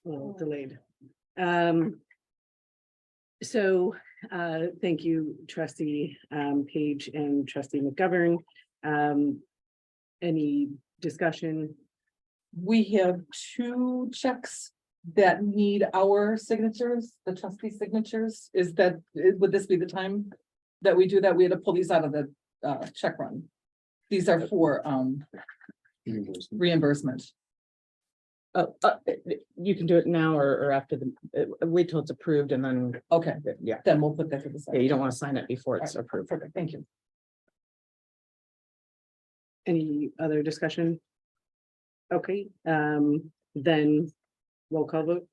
a little delayed. So thank you, trustee Page and trustee McGovern. Any discussion? We have 2 checks that need our signatures, the trustee signatures. Would this be the time that we do that? We had to pull these out of the check run. These are for reimbursement. You can do it now or after wait till it's approved and then, Okay, yeah. then we'll put that to the side. Yeah, you don't want to sign it before it's approved. Perfect, thank you. Any other discussion? Okay, then roll call vote.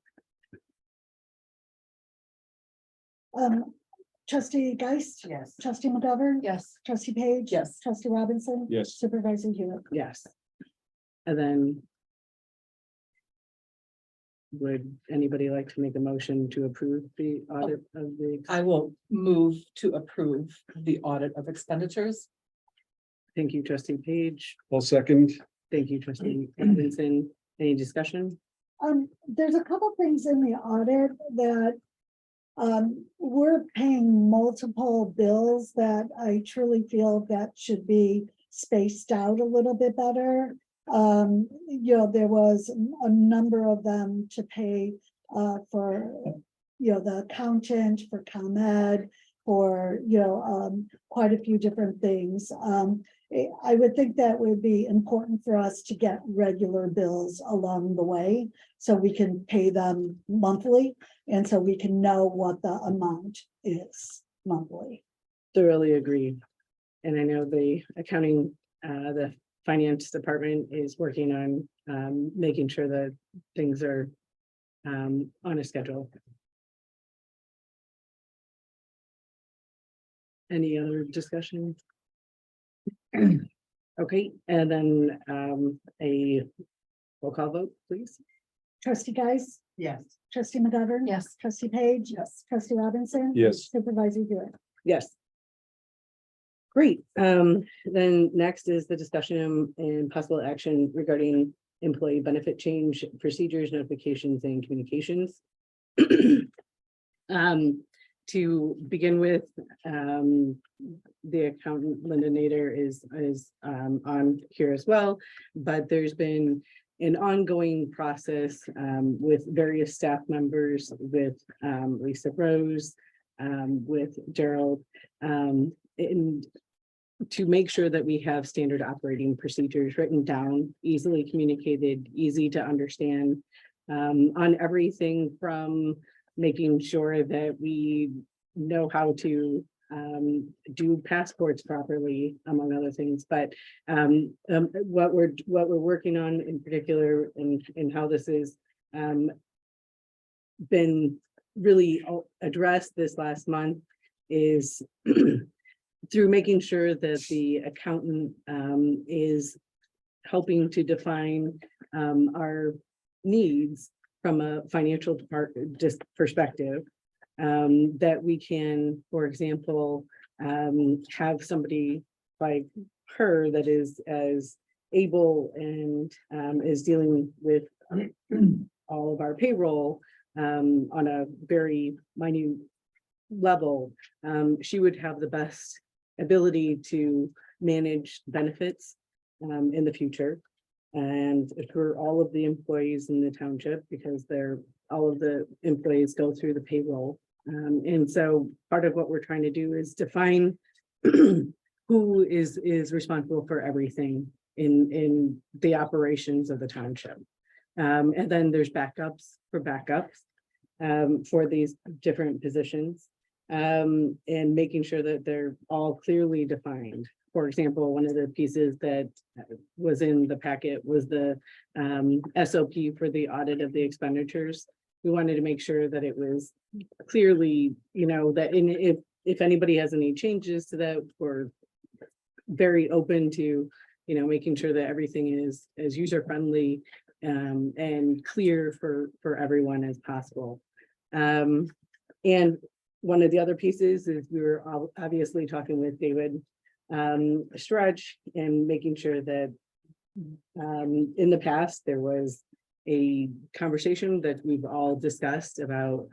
Trustee Geist, Yes. trustee McGovern, Yes. trustee Page. Yes. Trustee Robinson. Yes. Supervisor Hewitt. Yes. And then would anybody like to make a motion to approve the audit of the? I will move to approve the audit of expenditures. Thank you, trustee Page. I'll second. Thank you, trustee Robinson. Any discussion? There's a couple things in the audit that we're paying multiple bills that I truly feel that should be spaced out a little bit better. There was a number of them to pay for, the accountant, for ComEd, for, quite a few different things. I would think that would be important for us to get regular bills along the way so we can pay them monthly and so we can know what the amount is monthly. Thoroughly agree. And I know the accounting, the finance department is working on making sure that things are on a schedule. Any other discussion? Okay, and then a roll call vote, please. Trustee Geist, Yes. trustee McGovern. Yes. Trustee Page. Yes. Trustee Robinson. Yes. Supervisor Hewitt. Yes. Great. Then next is the discussion and possible action regarding employee benefit change procedures, notifications, and communications. To begin with, the accountant Linda Nader is on here as well, but there's been an ongoing process with various staff members, with Lisa Rose, with Gerald, and to make sure that we have standard operating procedures written down, easily communicated, easy to understand, on everything from making sure that we know how to do passports properly, among other things. But what we're working on in particular, and how this is been really addressed this last month, is through making sure that the accountant is helping to define our needs from a financial department perspective, that we can, for example, have somebody like her that is as able and is dealing with all of our payroll on a very minute level. She would have the best ability to manage benefits in the future, and for all of the employees in the township, because all of the employees go through the payroll. And so part of what we're trying to do is define who is responsible for everything in the operations of the township. And then there's backups for these different positions, and making sure that they're all clearly defined. For example, one of the pieces that was in the packet was the SOP for the audit of the expenditures. We wanted to make sure that it was clearly, that if anybody has any changes to that, we're very open to, making sure that everything is as user-friendly and clear for everyone as possible. And one of the other pieces is we were obviously talking with David Stretch and making sure that in the past there was a conversation that we've all discussed about,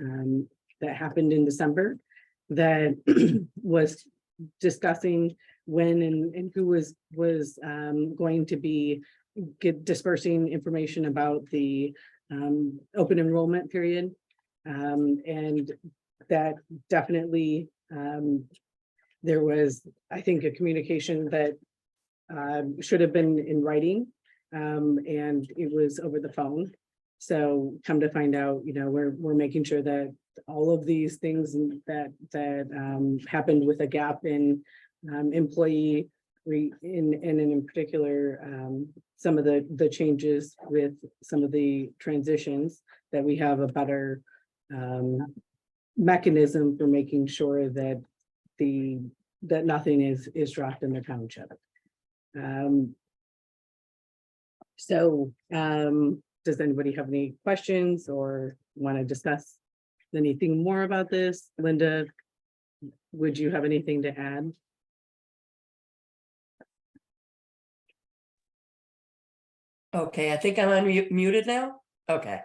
that happened in December, that was discussing when and who was going to be dispersing information about the open enrollment period. And that definitely, there was, I think, a communication that should have been in writing, and it was over the phone. So come to find out, we're making sure that all of these things that happened with a gap in employee in particular, some of the changes with some of the transitions, that we have a better mechanism for making sure that nothing is dropped in the township. Does anybody have any questions or want to discuss anything more about this? Linda, would you have anything to add? Okay, I think I'm muted now. Okay,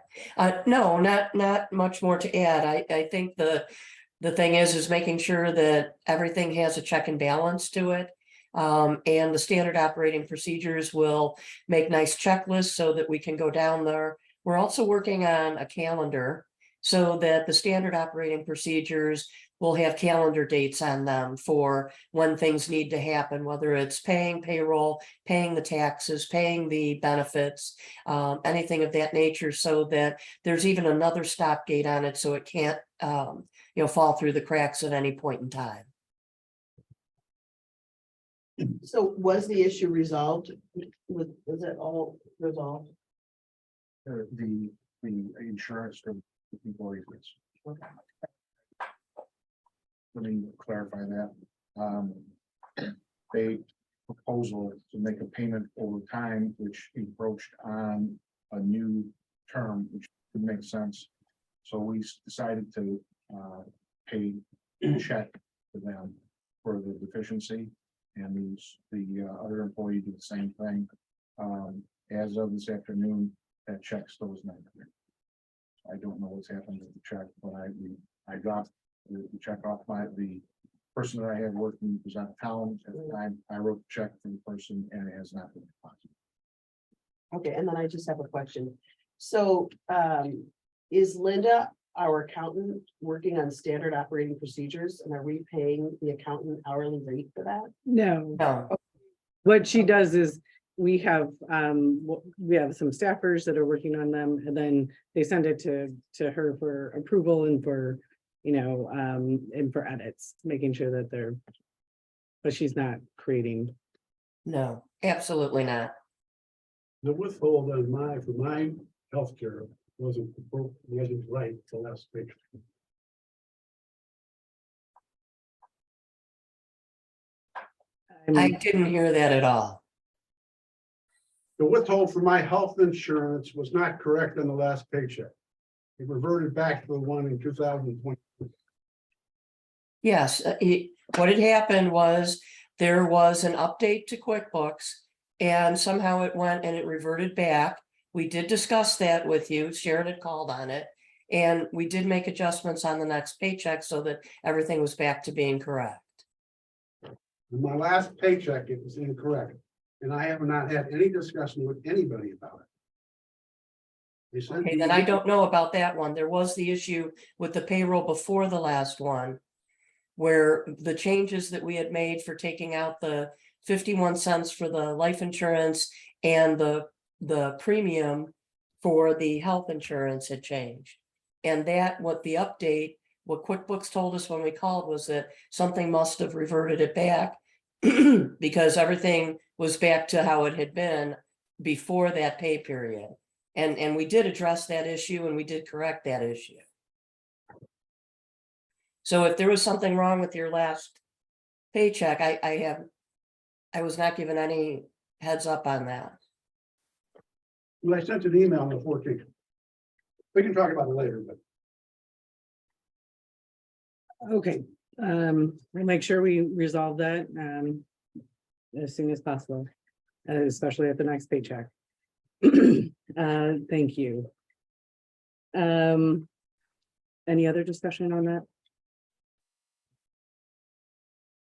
no, not much more to add. I think the thing is making sure that everything has a check and balance to it. And the standard operating procedures will make nice checklists so that we can go down there. We're also working on a calendar so that the standard operating procedures will have calendar dates on them for when things need to happen, whether it's paying payroll, paying the taxes, paying the benefits, anything of that nature, so that there's even another stop gate on it so it can't fall through the cracks at any point in time. So was the issue resolved? Was it all resolved? The insurance for the employees. Let me clarify that. A proposal to make a payment over time, which encroached on a new term, which would make sense. So we decided to pay a check to them for the deficiency, and the other employee did the same thing. As of this afternoon, that check still is not there. I don't know what's happened with the check, but I dropped the check off by the person that I had working was out of town at the time. I wrote the check for the person, and it has not been deposited. Okay, and then I just have a question. So is Linda, our accountant, working on standard operating procedures, and are we paying the accountant hourly rate for that? No. No, What she does is we have some staffers that are working on them, and then they send it to her for approval and for, and for edits, making sure that but she's not creating. no, absolutely not. The withhold on for my healthcare wasn't right the last page. I didn't hear that at all. The withhold for my health insurance was not correct on the last paycheck. It reverted back to the one in 2020. Yes, what had happened was there was an update to QuickBooks, and somehow it went and it reverted back. We did discuss that with you. Sharon had called on it, and we did make adjustments on the next paycheck so that everything was back to being correct. In my last paycheck, it was incorrect, and I have not had any discussion with anybody about it. They sent Okay, me- then I don't know about that one. There was the issue with the payroll before the last one, where the changes that we had made for taking out the 51 cents for the life insurance and the premium for the health insurance had changed. And what QuickBooks told us when we called was that something must have reverted it back because everything was back to how it had been before that pay period. And we did address that issue, and we did correct that issue. So if there was something wrong with your last paycheck, I was not given any heads up on that. Well, I sent an email on the 14th. We can talk about it later, but Okay, we'll make sure we resolve that as soon as possible, especially at the next paycheck. Thank you. Any other discussion on that?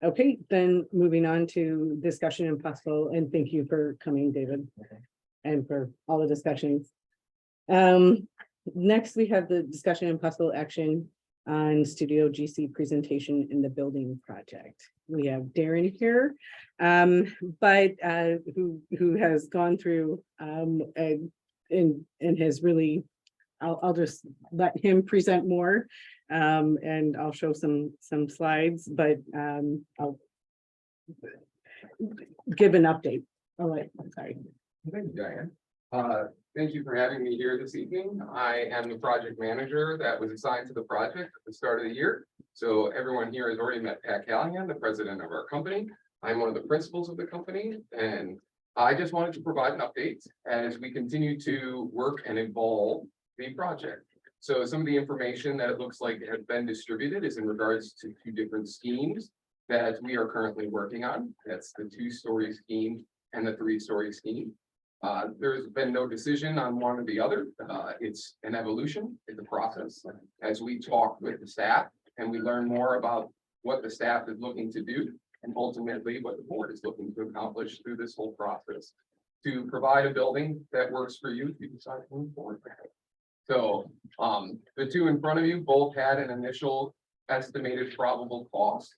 Okay, then moving on to discussion and possible, and thank you for coming, David, and for all the discussions. Next, we have the discussion and possible action on Studio GC presentation in the building project. We have Darren here, but who has gone through and has really, I'll just let him present more, and I'll show some slides, but I'll give an update. All right, I'm sorry. Thank you, Diane. Thank you for having me here this evening. I am the project manager that was assigned to the project at the start of the year. So everyone here has already met Pat Callahan, the president of our company. I'm one of the principals of the company, and I just wanted to provide an update as we continue to work and evolve the project. So some of the information that it looks like has been distributed is in regards to 2 different schemes that we are currently working on. That's the 2-story scheme and the 3-story scheme. There's been no decision on one or the other. It's an evolution, it's a process. As we talk with the staff and we learn more about what the staff is looking to do, and ultimately what the board is looking to accomplish through this whole process, to provide a building that works for you if you decide to move forward. So the 2 in front of you both had an initial estimated probable cost.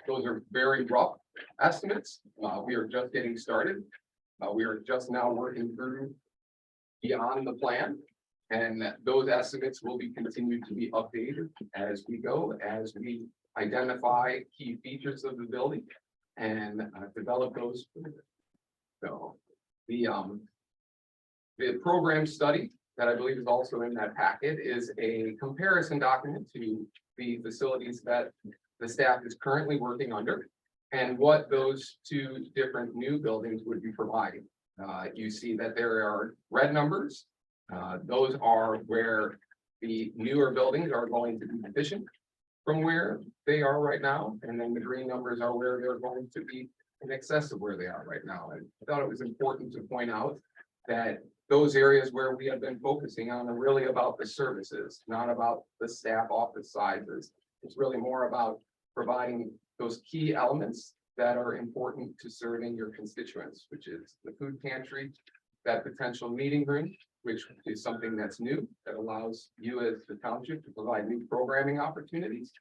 Those are very rough estimates. We are just getting started. We are just now working through beyond the plan, and those estimates will be continued to be updated as we go, as we identify key features of the building and develop those. So the program study that I believe is also in that packet is a comparison document to the facilities that the staff is currently working under, and what those 2 different new buildings would be providing. You see that there are red numbers. Those are where the newer buildings are going to be deficient from where they are right now. And then the green numbers are where they're going to be in excess of where they are right now. And I thought it was important to point out that those areas where we have been focusing on are really about the services, not about the staff office sizes. It's really more about providing those key elements that are important to serving your constituents, which is the food pantry, that potential meeting room, which is something that's new, that allows you as the township to provide new programming opportunities,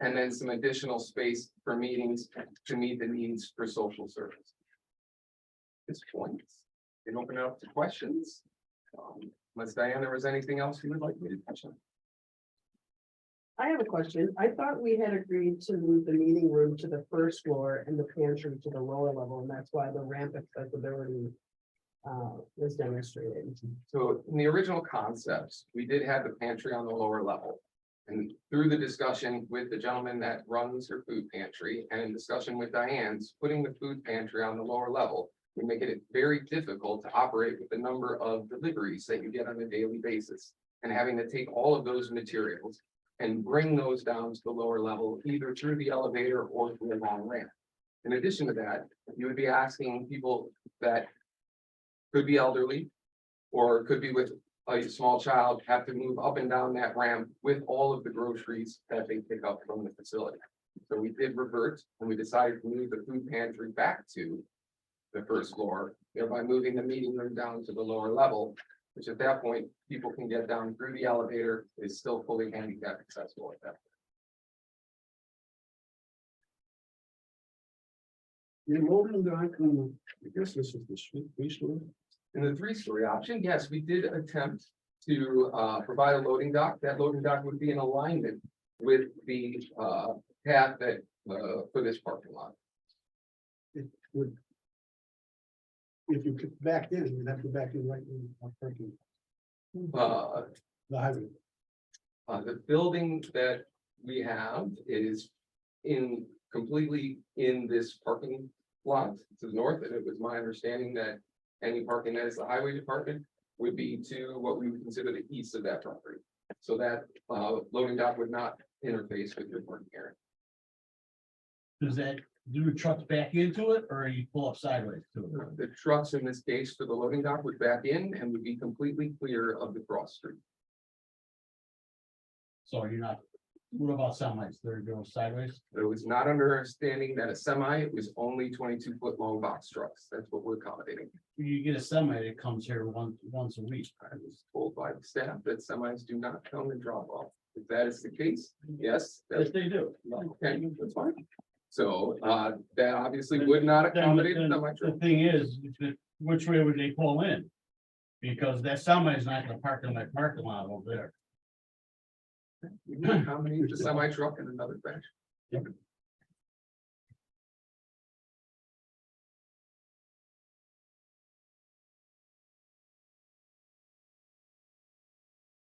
and then some additional space for meetings to meet the needs for social service. At this point, and open it up to questions. Unless Diane, there was anything else you would like me to touch on? I have a question. I thought we had agreed to move the meeting room to the 1st floor and the pantry to the lower level, and that's why the ramp accessibility was demonstrated. So in the original concepts, we did have the pantry on the lower level. And through the discussion with the gentleman that runs her food pantry, and in discussion with Diane's, putting the food pantry on the lower level would make it very difficult to operate with the number of deliveries that you get on a daily basis, and having to take all of those materials and bring those down to the lower level, either through the elevator or through a long ramp. In addition to that, you would be asking people that could be elderly or could be with a small child, have to move up and down that ramp with all of the groceries that they pick up from the facility. So we did revert, and we decided to move the food pantry back to the 1st floor, thereby moving the meeting room down to the lower level, which at that point, people can get down through the elevator, is still fully handicap accessible at that point. In loading dock, I guess this is the street. In the 3-story option, yes, we did attempt to provide a loading dock. That loading dock would be in alignment with the path that for this parking lot. It would. If you could back in, you'd have to back in right in the parking, the highway. The building that we have is completely in this parking lot to the north, and it was my understanding that any parking that is the highway department would be to what we would consider the east of that property. So that loading dock would not interface with your parking area. Does that do the trucks back into it, or you pull up sideways to it? The trucks in this case for the loading dock would back in and would be completely clear of the cross street. So you're not, what about semis? They're going sideways? It was not understanding that a semi, it was only 22-foot long box trucks. That's what we're accommodating. You get a semi that comes here once a week. I was told by the staff that semis do not come and drop off. If that is the case, yes, Yes, that's they do. okay, that's fine. So, that obviously would not accommodate the Then semi The truck. thing is, which way would they pull in? Because that semi is not gonna park in that parking lot over there. We can accommodate the semi truck in another fashion.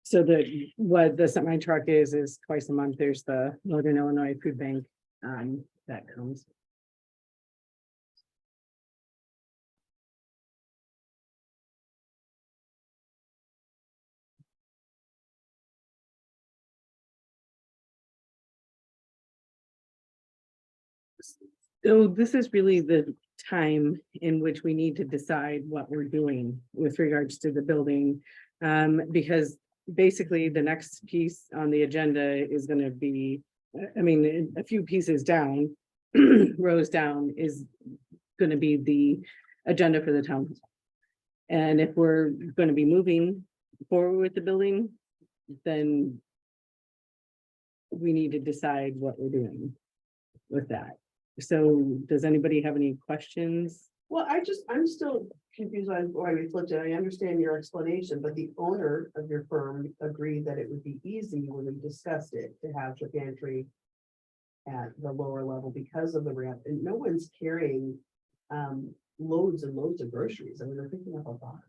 So what the semi truck is twice a month. There's the Northern Illinois Food Bank, that comes. So this is really the time in which we need to decide what we're doing with regards to the building. Because basically the next piece on the agenda is gonna be, I mean, a few pieces down, rows down is gonna be the agenda for the town. And if we're gonna be moving forward with the building, then we need to decide what we're doing with that. So does anybody have any questions? Well, I'm still confused on why we flipped it. I understand your explanation, but the owner of your firm agreed that it would be easy when we discussed it to have the pantry at the lower level because of the ramp, and no one's carrying loads and loads of groceries. I mean, they're picking up a box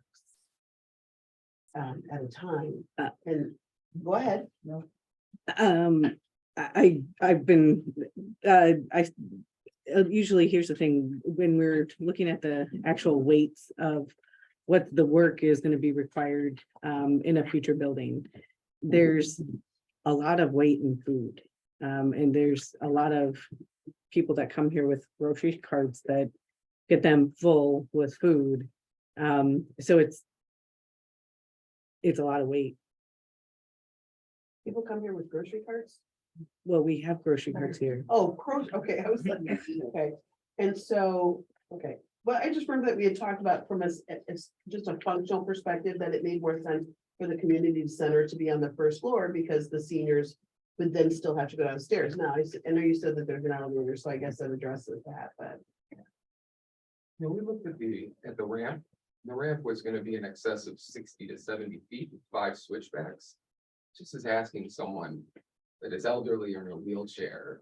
at a time. And go ahead. I've been, usually, here's the thing, when we're looking at the actual weights of what the work is gonna be required in a future building, there's a lot of weight in food. And there's a lot of people that come here with grocery carts that get them full with food. So it's a lot of weight. People come here with grocery carts? Well, we have grocery carts here. Oh, okay, I was like, okay, and so, okay, well, I just remember that we had talked about from it's just a functional perspective, that it made more sense for the community center to be on the first floor, because the seniors would then still have to go downstairs. Now, I know you said that there's an elevator, so I guess that addresses that, but. You know, we looked at the ramp. The ramp was gonna be in excess of 60 to 70 feet, with 5 switchbacks. Just as asking someone that is elderly or in a wheelchair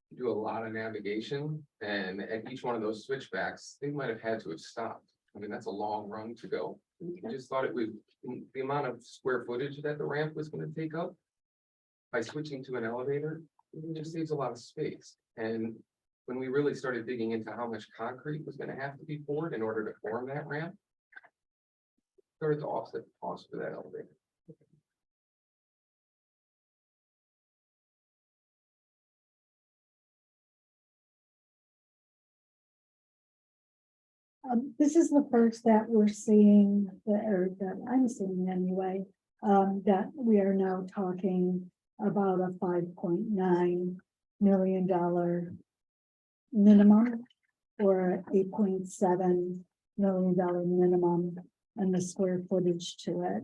to do a lot of navigation, and at each one of those switchbacks, they might have had to have stopped. I mean, that's a long run to go. We just thought it would, the amount of square footage that the ramp was gonna take up by switching to an elevator, it just saves a lot of space. And when we really started digging into how much concrete was gonna have to be poured in order to form that ramp, started to offset the cost for that elevator. This is the first that we're seeing, or that I'm seeing anyway, that we are now talking about a $5.9 million minimum, or $8.7 million minimum, and the square footage to it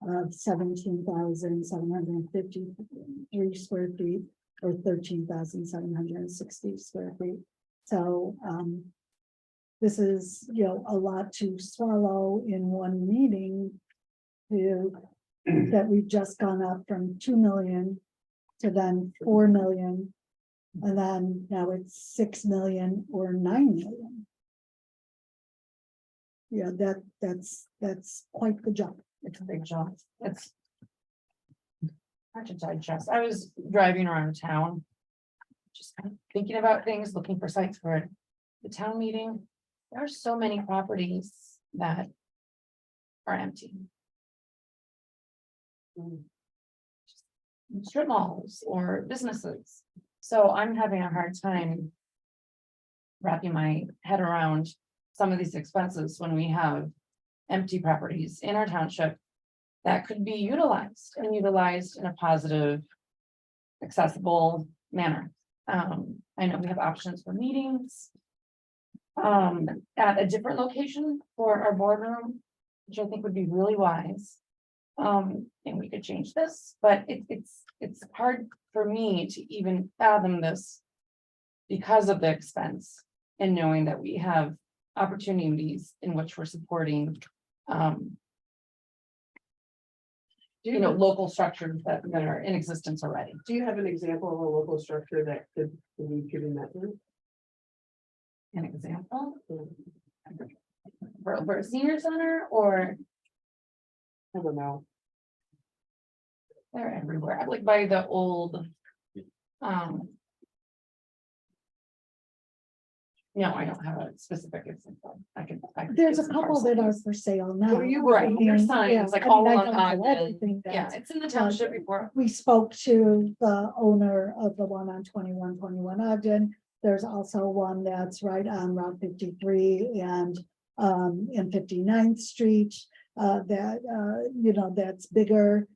of 17,753 square feet, or 13,760 square feet. So this is, a lot to swallow in one meeting, that we've just gone up from 2 million to then 4 million. And then now it's 6 million or 9 million. Yeah, that's quite the jump. It's a big jump. It's hard to digest. I was driving around town, just kind of thinking about things, looking for sites for the town meeting. There are so many properties that are empty. Strip malls or businesses. So I'm having a hard time wrapping my head around some of these expenses when we have empty properties in our township that could be utilized and utilized in a positive, accessible manner. I know we have options for meetings at a different location for our boardroom, which I think would be really wise. And we could change this, but it's hard for me to even fathom this because of the expense and knowing that we have opportunities in which we're supporting, local structures that are in existence already. Do you have an example of a local structure that could be given that route? An example? For a senior center, or I don't know. they're everywhere, like by the old. No, I don't have a specific example. I can. There's a get some couple that are parcels. for sale now. What are you Right, there's Yeah, signs like I mean, all I along don't know Ogden. everything Yeah, that's- it's in the township report. We spoke to the owner of the one on 2121 Ogden. There's also one that's right on Route 53 and in 59th Street. That's bigger.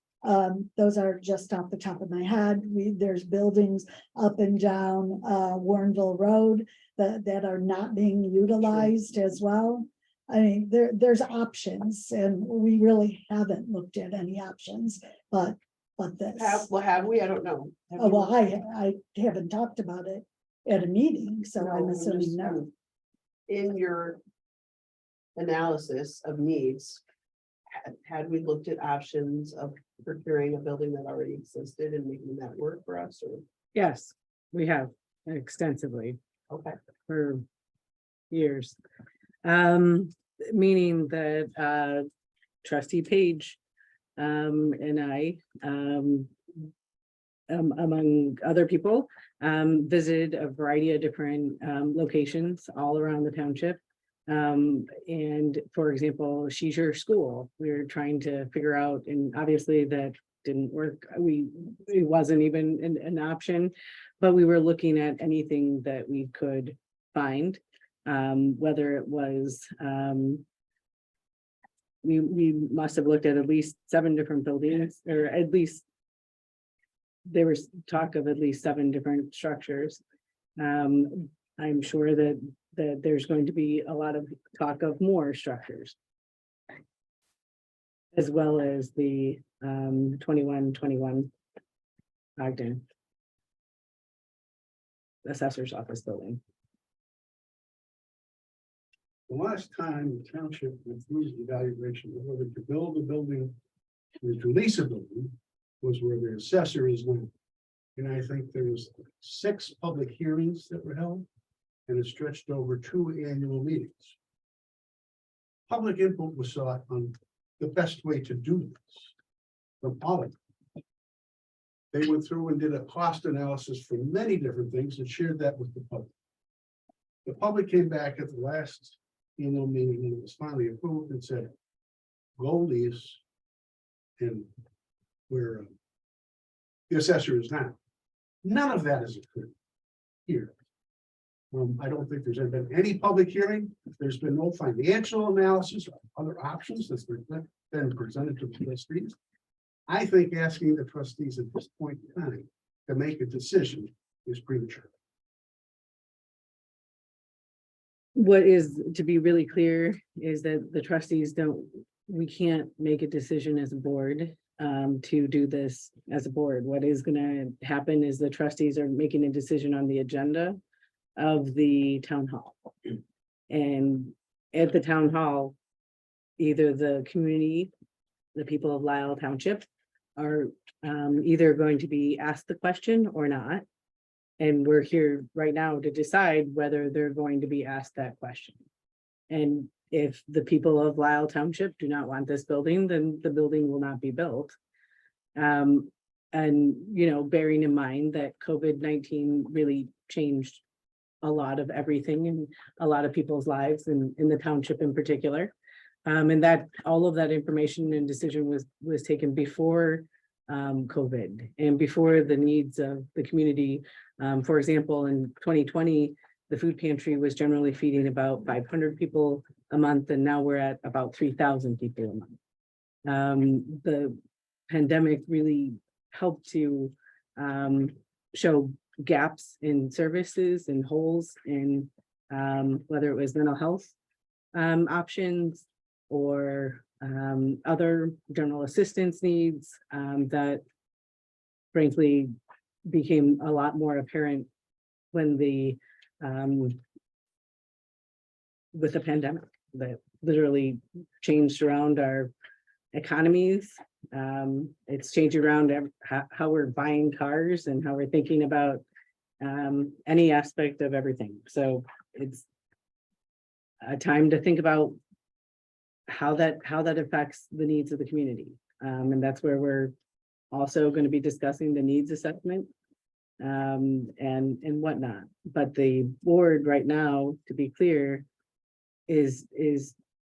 Those are just off the top of my head. There's buildings up and down Warrenville Road that are not being utilized as well. I mean, there's options, and we really haven't looked at any options, but this. Have we? I don't know. Have Oh, you? well, I haven't talked about it at a meeting, so I'm No, assuming just, no. In your analysis of needs, had we looked at options of procuring a building that already existed and making that work for us, or? Yes, we have extensively Okay. for years. Meaning that trustee Page and I, among other people, visited a variety of different locations all around the township. And for example, Sheisure School, we were trying to figure out, and obviously that didn't work. It wasn't even an option, but we were looking at anything that we could find. Whether it was, we must have looked at least 7 different buildings, or at least there was talk of at least 7 different structures. I'm sure that there's going to be a lot of talk of more structures, as well as the 2121 Ogden assessor's office building. The last time the township went through the evaluation of whether to build a building or to lease a building was where the assessor is now. And I think there was 6 public hearings that were held, and it stretched over 2 annual meetings. Public input was sought on the best way to do this from all of them. They went through and did a cost analysis for many different things and shared that with the public. The public came back at the last annual meeting and it was finally approved and said, go lease and where the assessor is now. None of that is occurred here. I don't think there's been any public hearing. There's been no financial analysis or other options that's been presented to the trustees. I think asking the trustees at this point in time to make a decision is premature. What is, to be really clear, is that the trustees we can't make a decision as a board to do this as a board. What is gonna happen is the trustees are making a decision on the agenda of the town hall. And at the town hall, either the community, the people of Lisle Township are either going to be asked the question or not. And we're here right now to decide whether they're going to be asked that question. And if the people of Lisle Township do not want this building, then the building will not be built. And, bearing in mind that COVID-19 really changed a lot of everything in a lot of people's lives and in the township in particular. And that all of that information and decision was taken before COVID and before the needs of the community. For example, in 2020, the food pantry was generally feeding about 500 people a month, and now we're at about 3,000 people a month. The pandemic really helped to show gaps in services and holes in whether it was mental health options or other general assistance needs that frankly became a lot more apparent when with the pandemic that literally changed around our economies. It's changing around how we're buying cars and how we're thinking about any aspect of everything. So it's a time to think about how that affects the needs of the community. And that's where we're also going to be discussing the needs assessment and whatnot. But the board right now, to be clear, is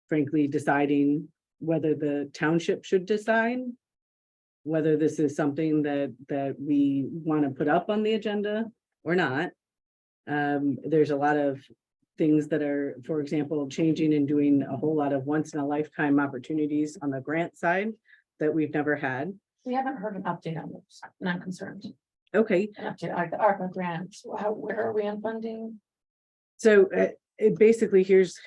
frankly deciding whether the township should decide whether this is something that we want to put up on the agenda or not. There's a lot of things that are, for example, changing and doing a whole lot of once in a lifetime opportunities on the grant side that we've never had. We haven't heard an update on this, and I'm concerned. Okay, An update, like the ARPA grants, where are we on funding? so it basically, here's,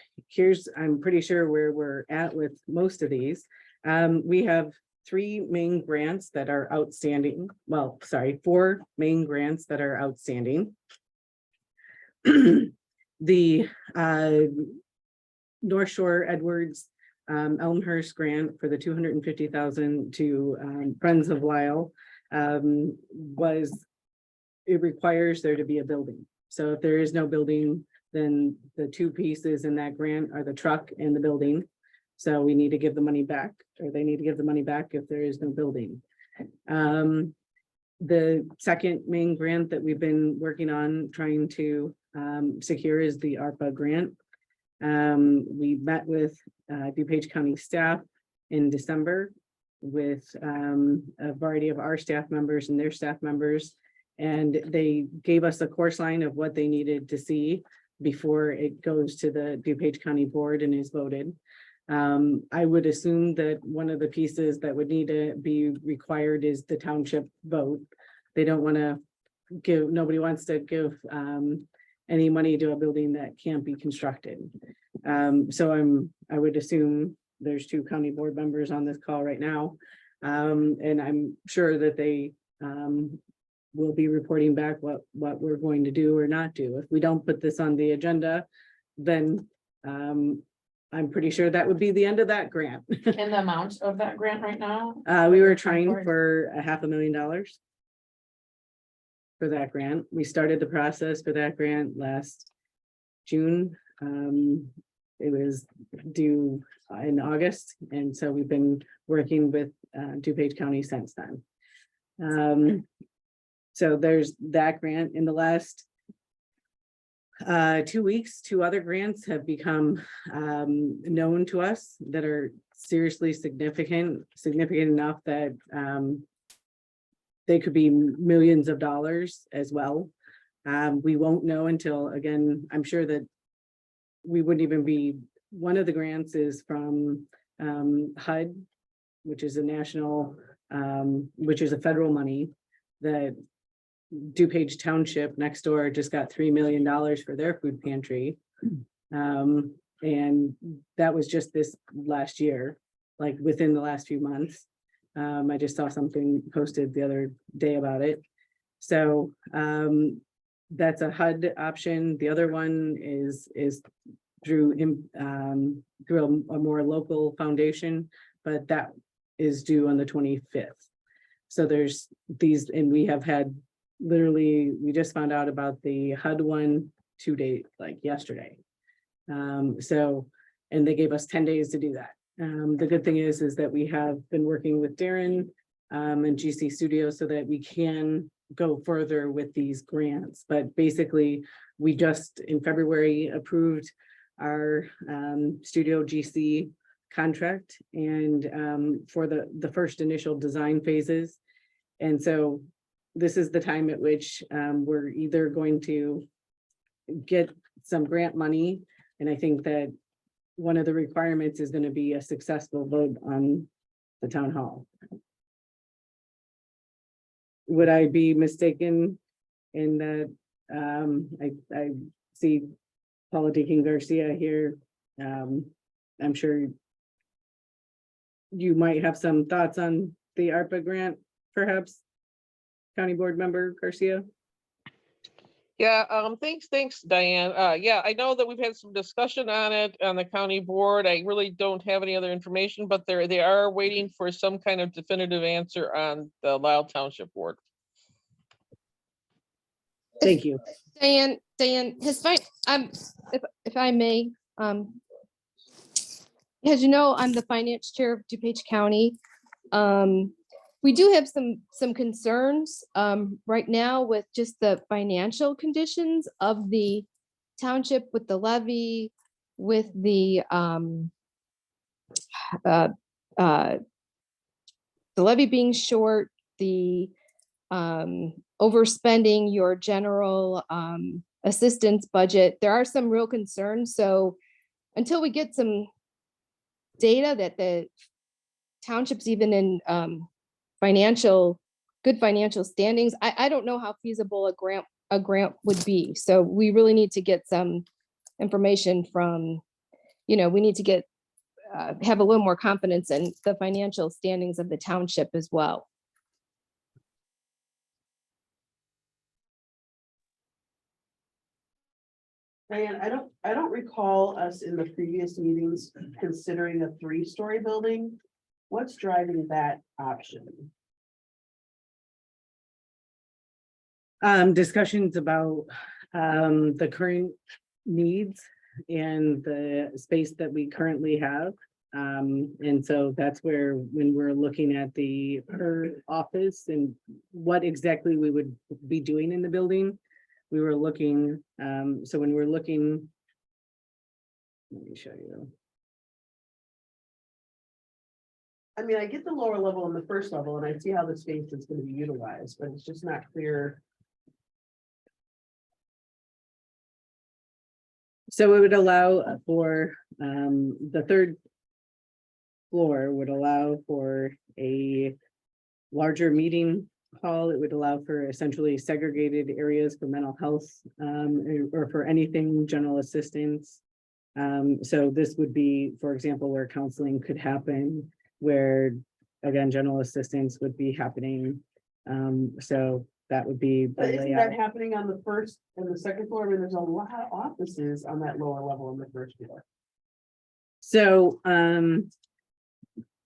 I'm pretty sure where we're at with most of these. We have 3 main grants that are outstanding. Well, sorry, 4 main grants that are outstanding. The North Shore Edwards Elmhurst grant for the 250,000 to Friends of Lisle it requires there to be a building. So if there is no building, then the 2 pieces in that grant are the truck and the building. So we need to give the money back, or they need to give the money back if there is no building. The second main grant that we've been working on trying to secure is the ARPA grant. We met with DuPage County staff in December with a variety of our staff members and their staff members, and they gave us a course line of what they needed to see before it goes to the DuPage County board and is voted. I would assume that one of the pieces that would need to be required is the township vote. They don't want to give, nobody wants to give any money to a building that can't be constructed. So I would assume there's 2 county board members on this call right now. And I'm sure that they will be reporting back what we're going to do or not do. If we don't put this on the agenda, then I'm pretty sure that would be the end of that grant. And the amount of that grant right now? We were trying for $500,000 for that grant. We started the process for that grant last June. It was due in August, and so we've been working with DuPage County since then. So there's that grant. In the last 2 weeks, 2 other grants have become known to us that are seriously significant enough that they could be millions of dollars as well. We won't know until, again, I'm sure that we wouldn't even be, one of the grants is from HUD, which is a national, which is a federal money that DuPage Township next door just got $3 million for their food pantry. And that was just this last year, like within the last few months. I just saw something posted the other day about it. So that's a HUD option. The other one is through a more local foundation, but that is due on the 25th. So there's these, and we have had literally, we just found out about the HUD one 2 days, like yesterday. So, and they gave us 10 days to do that. The good thing is that we have been working with Darren and GC Studios so that we can go further with these grants. But basically, we just in February approved our Studio GC contract and for the first initial design phases. And so this is the time at which we're either going to get some grant money. And I think that one of the requirements is gonna be a successful vote on the town hall. Would I be mistaken in that? I see Paula Deakin Garcia here. I'm sure you might have some thoughts on the ARPA grant, perhaps? County Board Member Garcia? Yeah, thanks, Diane. Yeah, I know that we've had some discussion on it on the county board. I really don't have any other information, but they are waiting for some kind of definitive answer on the Lisle Township board. Thank you. Diane, if I may, as you know, I'm the finance chair of DuPage County. We do have some concerns right now with just the financial conditions of the township, with the levy, with the levy being short, the overspending your general assistance budget. There are some real concerns. So until we get some data that the township's even in good financial standings, I don't know how feasible a grant would be. So we really need to get some information from, we need to get have a little more confidence in the financial standings of the township as well. Diane, I don't recall us in the previous meetings considering a 3-story building. What's driving that option? Discussions about the current needs and the space that we currently have. And so that's where, when we're looking at her office and what exactly we would be doing in the building, we were looking, so when we're looking, let me show you. I mean, I get the lower level and the first level, and I see how the space is going to be utilized, but it's just not clear. So it would allow for, the 3rd floor would allow for a larger meeting hall. It would allow for essentially segregated areas for mental health, or for anything general assistance. So this would be, for example, where counseling could happen, where again, general assistance would be happening. So that would be the But isn't layout. that happening on the 1st and the 2nd floor? I mean, there's a lot of offices on that lower level on the 1st floor. So,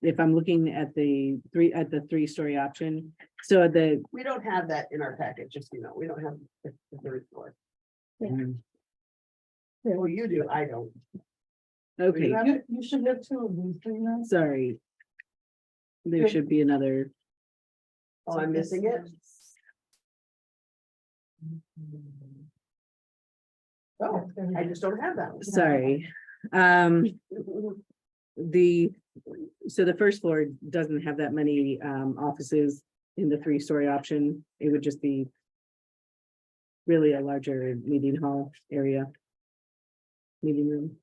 if I'm looking at the 3-story option, so We don't have that in our package, just, we don't have the 3rd floor. Well, you do, I don't. okay, You should have 2 of these, do you know? sorry. There should be another, Oh, I'm missing it. Oh, I just don't have that one. sorry. So the 1st floor doesn't have that many offices in the 3-story option. It would just be really a larger meeting hall area. Meeting room.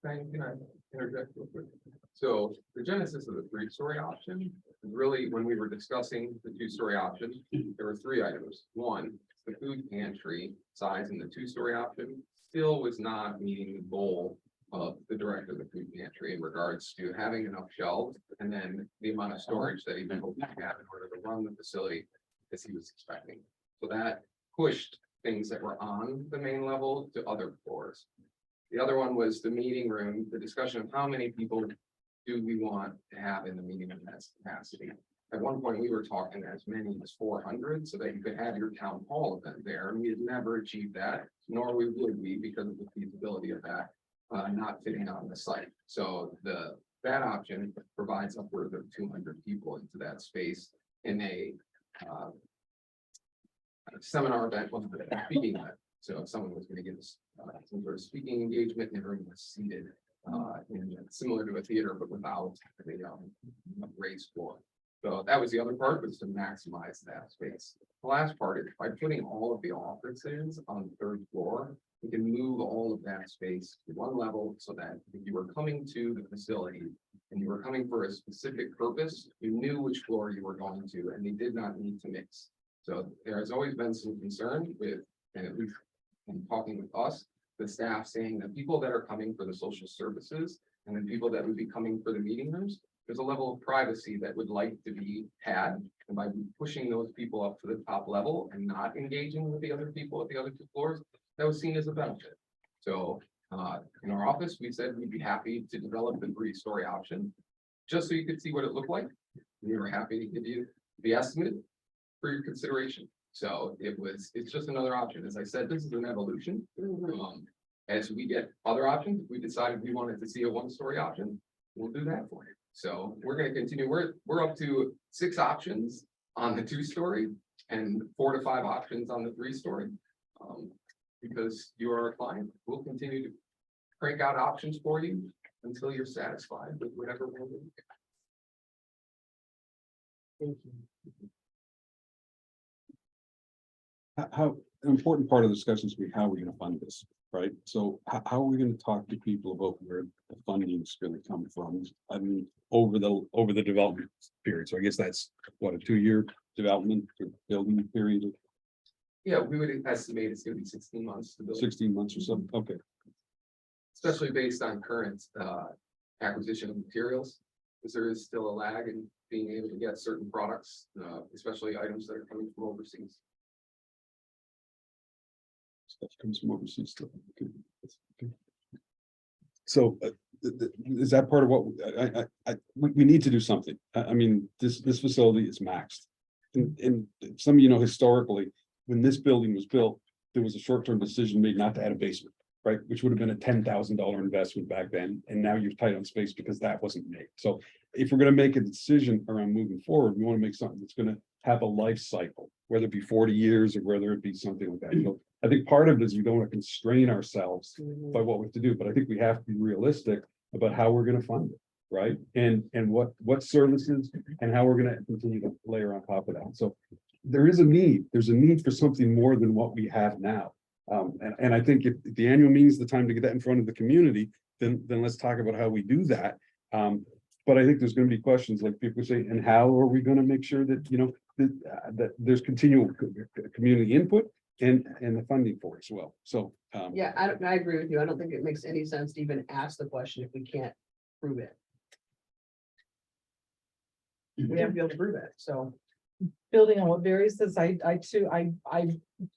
Can I interject real quick? So the genesis of the 3-story option is really when we were discussing the 2-story option, there were 3 items. One, the food pantry size in the 2-story option still was not meeting the goal of the director of the food pantry in regards to having enough shelves and then the amount of storage that he was hoping to have in order to run the facility as he was expecting. So that pushed things that were on the main level to other floors. The other one was the meeting room, the discussion of how many people do we want to have in the meeting room as capacity. At one point, we were talking as many as 400 so that you could have your town hall event there. And we had never achieved that, nor would we because of the feasibility of that not fitting on the site. So that option provides upwards of 200 people into that space in a seminar event, a speaking event. So if someone was going to give us some sort of speaking engagement, and everyone was seated similar to a theater, but without a raised floor. So that was the other part, was to maximize that space. The last part is by putting all of the offices on the 3rd floor, we can move all of that space to one level so that if you were coming to the facility and you were coming for a specific purpose, you knew which floor you were going to, and they did not need to mix. So there has always been some concern with, and at least in talking with us, the staff saying that people that are coming for the social services and then people that would be coming for the meeting rooms, there's a level of privacy that would like to be had. And by pushing those people up to the top level and not engaging with the other people at the other two floors, that was seen as a benefit. So in our office, we said we'd be happy to develop the 3-story option, just so you could see what it looked like. We were happy to give you the estimate for your consideration. So it's just another option. As I said, this is an evolution. As we get other options, if we decided we wanted to see a 1-story option, we'll do that for you. So we're going to continue. We're up to 6 options on the 2-story and 4 to 5 options on the 3-story. Because you are a client, we'll continue to crank out options for you until you're satisfied with whatever we're doing. Thank you. How an important part of the discussions we how we're going to fund this, right? So how are we going to talk to people about where the funding is going to come from? I mean, over the development period. So I guess that's what, a 2-year development or building period, Yeah, we would estimate it's going to be 16 months to build, 16 months or so. Okay. especially based on current acquisition of materials. Because there is still a lag in being able to get certain products, especially items that are coming from overseas. Stuff comes from overseas stuff. Okay. So is that part of what we need to do something? I mean, this facility is maxed. And some of you know, historically, when this building was built, there was a short-term decision made not to add a basement, right? Which would have been a $10,000 investment back then. And now you're tight on space because that wasn't made. So if we're going to make a decision around moving forward, we want to make something that's going to have a life cycle, whether it be 40 years or whether it be something like that. So I think part of it is we don't want to constrain ourselves by what we have to do, but I think we have to be realistic about how we're going to fund it, right? And what services and how we're going to continue to layer on top of that. So there's a need for something more than what we have now. And I think if the annual meeting is the time to get that in front of the community, then let's talk about how we do that. But I think there's going to be questions like people say, and how are we going to make sure that, you know, that there's continual community input and the funding for it as well. So Yeah, I agree with you. I don't think it makes any sense to even ask the question if we can't prove it. We have to be able to prove it, so. Building on what Barry says, I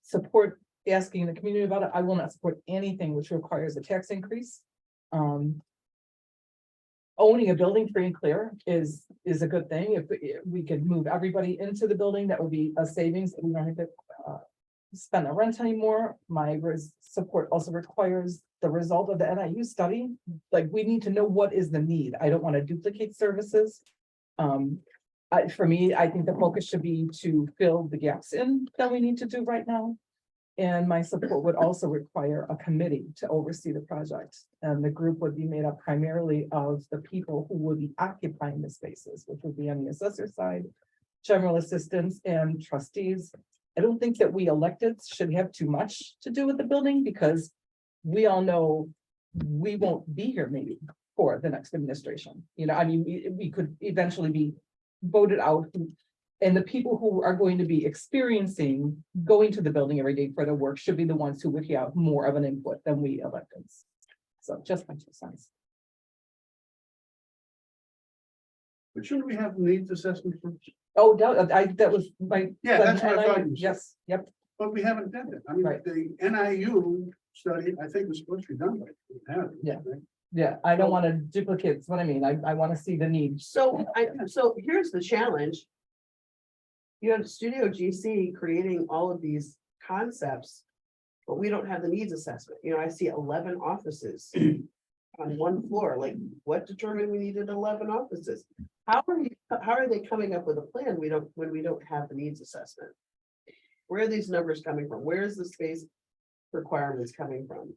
support asking the community about it. I will not support anything which requires a tax increase. Owning a building free and clear is a good thing. If we could move everybody into the building, that would be a savings. We don't have to spend the rent anymore. My support also requires the result of the NIU study. Like, we need to know what is the need. I don't want to duplicate services. For me, I think the focus should be to fill the gaps in that we need to do right now. And my support would also require a committee to oversee the project. And the group would be made up primarily of the people who would be occupying the spaces, which would be on the assessor side, general assistants and trustees. I don't think that we electeds should have too much to do with the building, because we all know we won't be here maybe for the next administration. You know, I mean, we could eventually be voted out, and the people who are going to be experiencing going to the building every day for their work should be the ones who would have more of an input than we electeds. So just my 2 cents. But shouldn't we have needs assessment first? Oh, that was my. Yeah, that's what I thought you said. Yes, yep. But we haven't done it. I mean, Right. the NIU study, I think was supposed to be done by. Yeah. Yeah, I don't want to duplicate, that's what I mean. I want to see the need. So here's the challenge. You have Studio GC creating all of these concepts, but we don't have the needs assessment. You know, I see 11 offices on one floor. Like, what determined we needed 11 offices? How are they coming up with a plan? When we don't have the needs assessment. Where are these numbers coming from? Where is the space requirements coming from?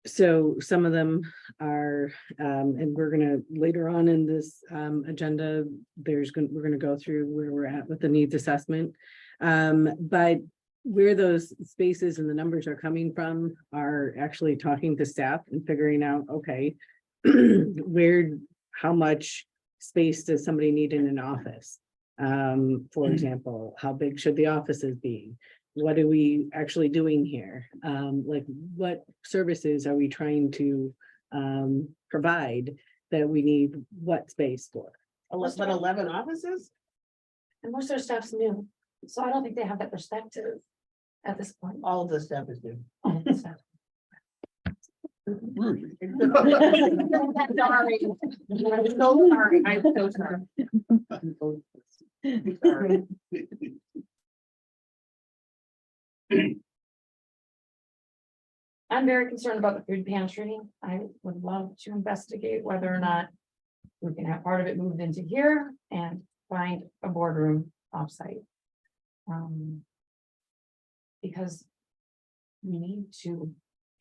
So some of them are, and we're gonna, later on in this agenda, we're gonna go through where we're at with the needs assessment. But where those spaces and the numbers are coming from are actually talking to staff and figuring out, okay, where, how much space does somebody need in an office? For example, how big should the offices be? What are we actually doing here? Like, what services are we trying to provide that we need what space for? But 11 offices? And most of their staff's new, so I don't think they have that perspective at this point. All of the staff is new. All of the staff. Rudy. Sorry. I'm so sorry. I'm so sorry. Sorry. I'm very concerned about the food pantry. I would love to investigate whether or not we can have part of it moved into here and find a boardroom offsite. Because we need to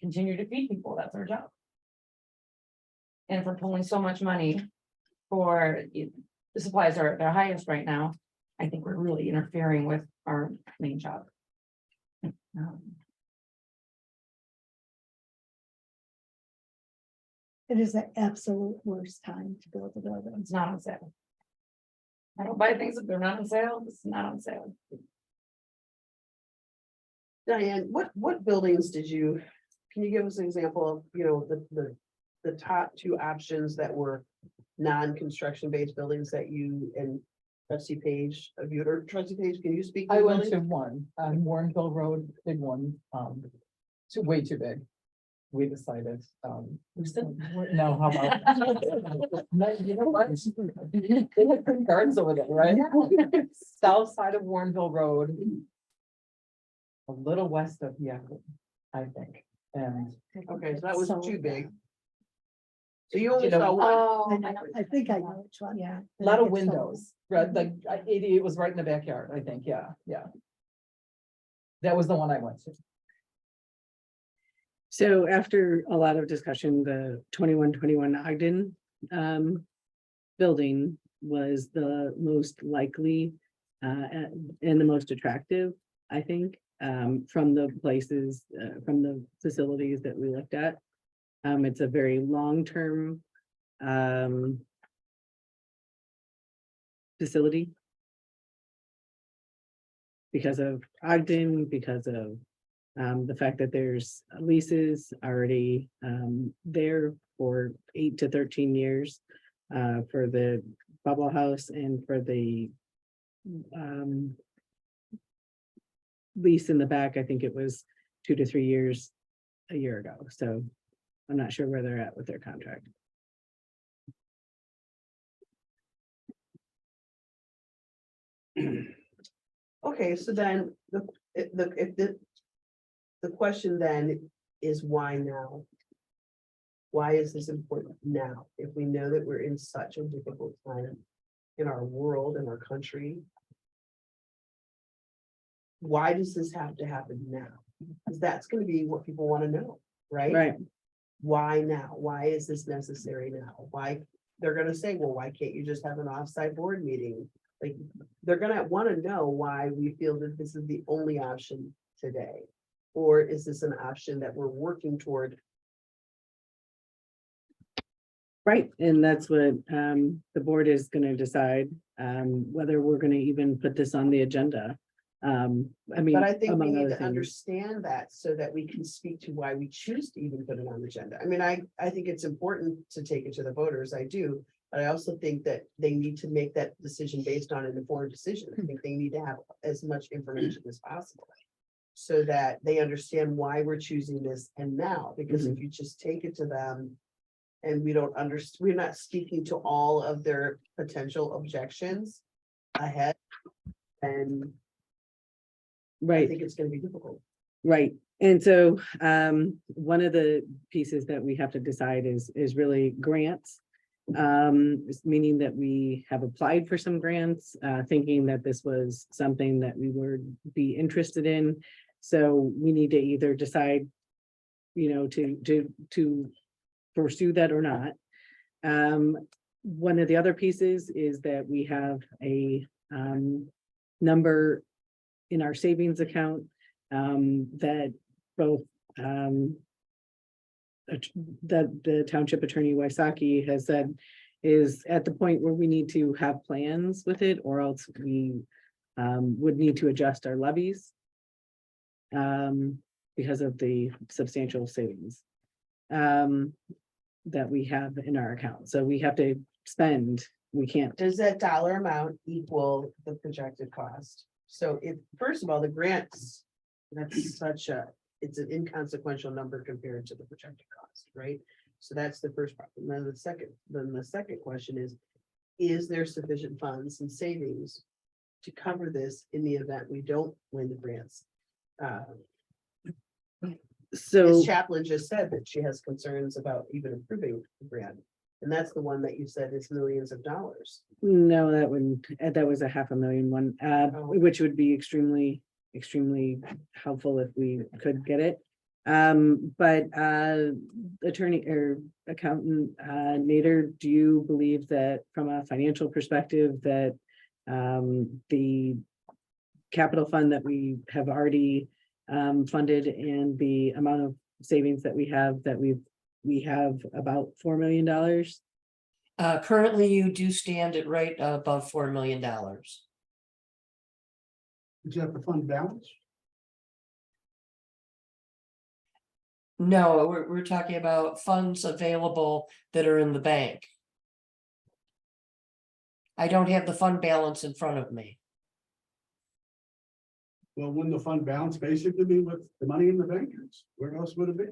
continue to feed people. That's our job. And if we're pulling so much money for the supplies are at their highest right now, I think we're really interfering with our main job. It is the absolute worst time to build a building. It's not on sale. I don't buy things if they're not on sale. It's not on sale. Diane, what buildings did you, can you give us an example of, you know, the top two options that were non-construction based buildings that you and trustee Page viewed, or trustee Page, can you speak? to I the went building? to one on Warrenville Road, big one, way too big. We decided, no, how about? No, you know what? They had pretty gardens over there, right? South side of Warrenville Road. A little west of, yeah, I think, and. Okay, so that was So- too big. So you only You know, saw one. Oh, I think I know which one. yeah. A lot of windows, right, like 88 was right in the backyard, I think, yeah. That was the one I went to. So after a lot of discussion, the 2121 Ogden building was the most likely and the most attractive, I think, from the places, from the facilities that we looked at. It's a very long-term facility because of Ogden, because of the fact that there's leases already there for 8 to 13 years for the bubble house and for the lease in the back. I think it was 2 to 3 years a year ago. So I'm not sure where they're at with their contract. Okay, so then if the question then is why now? Why is this important now? If we know that we're in such a difficult time in our world and our country. Why does this have to happen now? Because that's going to be what people want to know, right? Right. Why now? Why is this necessary now? Why? They're gonna say, well, why can't you just have an offsite board meeting? Like, they're gonna want to know why we feel that this is the only option today. Or is this an option that we're working toward? Right, and that's what the board is gonna decide, whether we're gonna even put this on the agenda. I mean, But I think we among need other to things. understand that so that we can speak to why we choose to even put it on the agenda. I mean, I think it's important to take it to the voters, I do. But I also think that they need to make that decision based on an informed decision. I think they need to have as much information as possible. So that they understand why we're choosing this and now, because if you just take it to them. And we don't understand, we're not speaking to all of their potential objections ahead. And I Right. think it's gonna be difficult. Right, and so one of the pieces that we have to decide is really grants. Meaning that we have applied for some grants, thinking that this was something that we would be interested in. So we need to either decide, you know, to pursue that or not. One of the other pieces is that we have a number in our savings account that both, that the township attorney Wysocki has said is at the point where we need to have plans with it, or else we would need to adjust our levies because of the substantial savings that we have in our account. So we have to spend, we can't. Does that dollar amount equal the projected cost? So if, first of all, the grants, that's such a, it's an inconsequential number compared to the projected cost, right? So that's the first part. And then the second question is there sufficient funds and savings to cover this in the event we don't win the grants? So Ms. Chaplin just said that she has concerns about even approving the grant. And that's the one that you said is millions of dollars. no, that wouldn't, that was a $500,000 one, which would be extremely helpful if we could get it. But attorney or accountant Nader, do you believe that from a financial perspective that the capital fund that we have already funded and the amount of savings that we have, that we have about $4 million? Currently, you do stand at right above $4 million. Is that the fund balance? No, we're talking about funds available that are in the bank. I don't have the fund balance in front of me. Well, wouldn't the fund balance basically be with the money in the bank is? Where else would it be?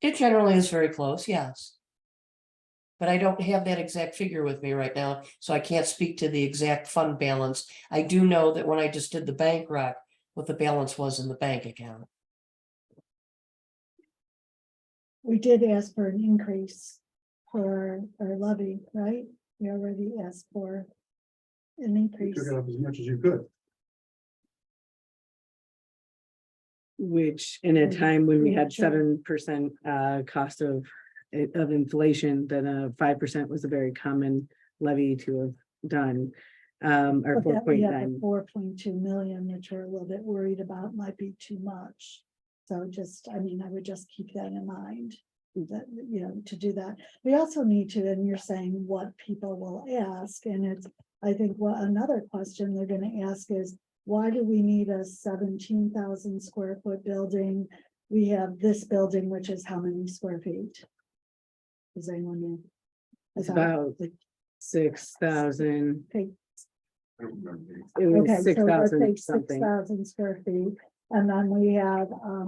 It generally is very close, yes. But I don't have that exact figure with me right now, so I can't speak to the exact fund balance. I do know that when I just did the bank rec, what the balance was in the bank account. We did ask for an increase for our levy, right? We already asked for an You increase. took it up as much as you could. Which in a time when we had Sure. 7% cost of inflation, then 5% was a very common levy to have done. Or But that we have 4.9. the 4.2 million, which we're a little bit worried about might be too much. So just, I mean, I would just keep that in mind, that, you know, to do that. We also need to, and you're saying what people will ask, and it's, I think what another question they're gonna ask is, why do we need a 17,000 square foot building? We have this building, which is how many square feet? Does anyone know? It's I thought, about like, 6,000. okay, I don't remember. It was okay, so let's 6,000 say something. 6,000 square feet. And then we have a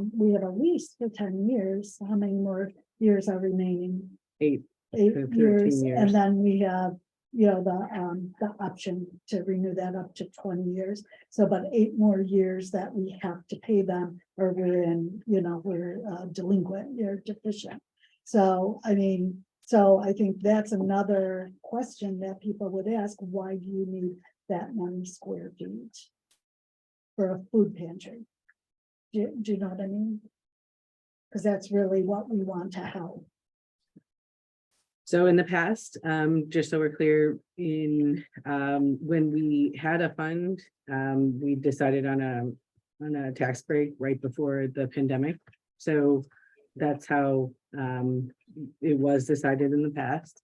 lease for 10 years. How many more years are remaining? 8. 8 13 years, years. and then we have, you know, the option to renew that up to 20 years. So about 8 more years that we have to pay them, or we're in, you know, we're delinquent, you're deficient. So, I mean, so I think that's another question that people would ask, why do you need that many square feet for a food pantry? Do you know what I mean? Because that's really what we want to help. So in the past, just so we're clear, in when we had a fund, we decided on a tax break right before the pandemic. So that's how it was decided in the past.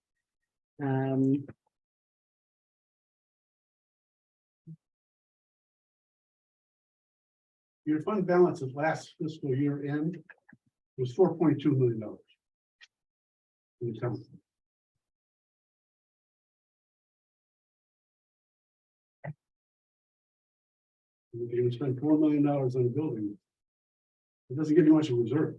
Your fund balance at last fiscal year end was $4.2 million. In the town. If you're gonna spend $4 million on a building, it doesn't give you much of a reserve.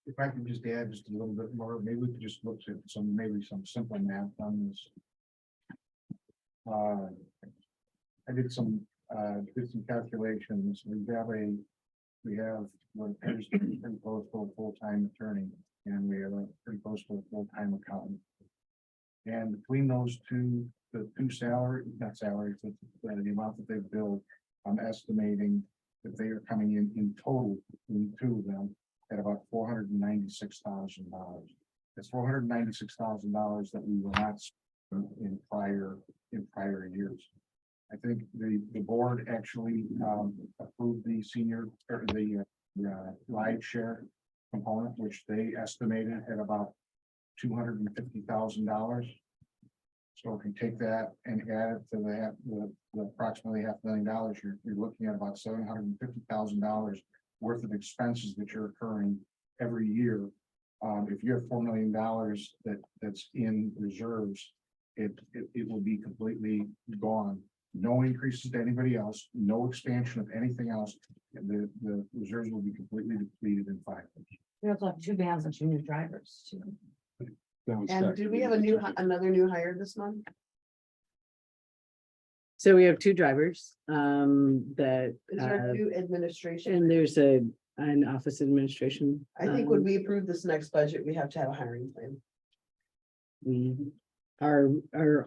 If I could just add just a little bit more, maybe we could just look at maybe some simple math on this. I did some calculations. We're pretty close to a full-time attorney, and we have a pretty close to a full-time accountant. And between those two, the two salaries, not salaries, but the amount that they've billed, I'm estimating that they are coming in total, in two of them, at about $496,000. That's $496,000 that we will not spend in prior years. I think the board actually approved the senior or the ride share component, which they estimated at about $250,000. So if you take that and add it to the approximately $500,000, you're looking at about $750,000 worth of expenses that you're incurring every year. If you have $4 million that's in reserves, it will be completely gone. No increases to anybody else, no expansion of anything else. And the reserves will be completely depleted in 5 years. We also have 2 vans and 2 new drivers too. That was And do we have another new hire this month? So we have 2 drivers, that, Is there a new administration? and there's an office administration. I think when we approve this next budget, we have to have a hiring plan. We are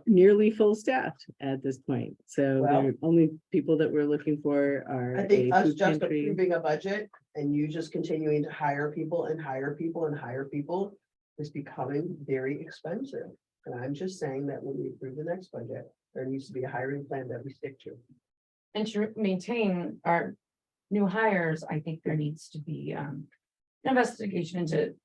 nearly full staffed at this point, so Well- the only people that we're looking for are. I think a us food just pantry. approving a budget and you just continuing to hire people and hire people and hire people is becoming very expensive. And I'm just saying that when we approve the next budget, there needs to be a hiring plan that we stick to. And to maintain our new hires, I think there needs to be an investigation into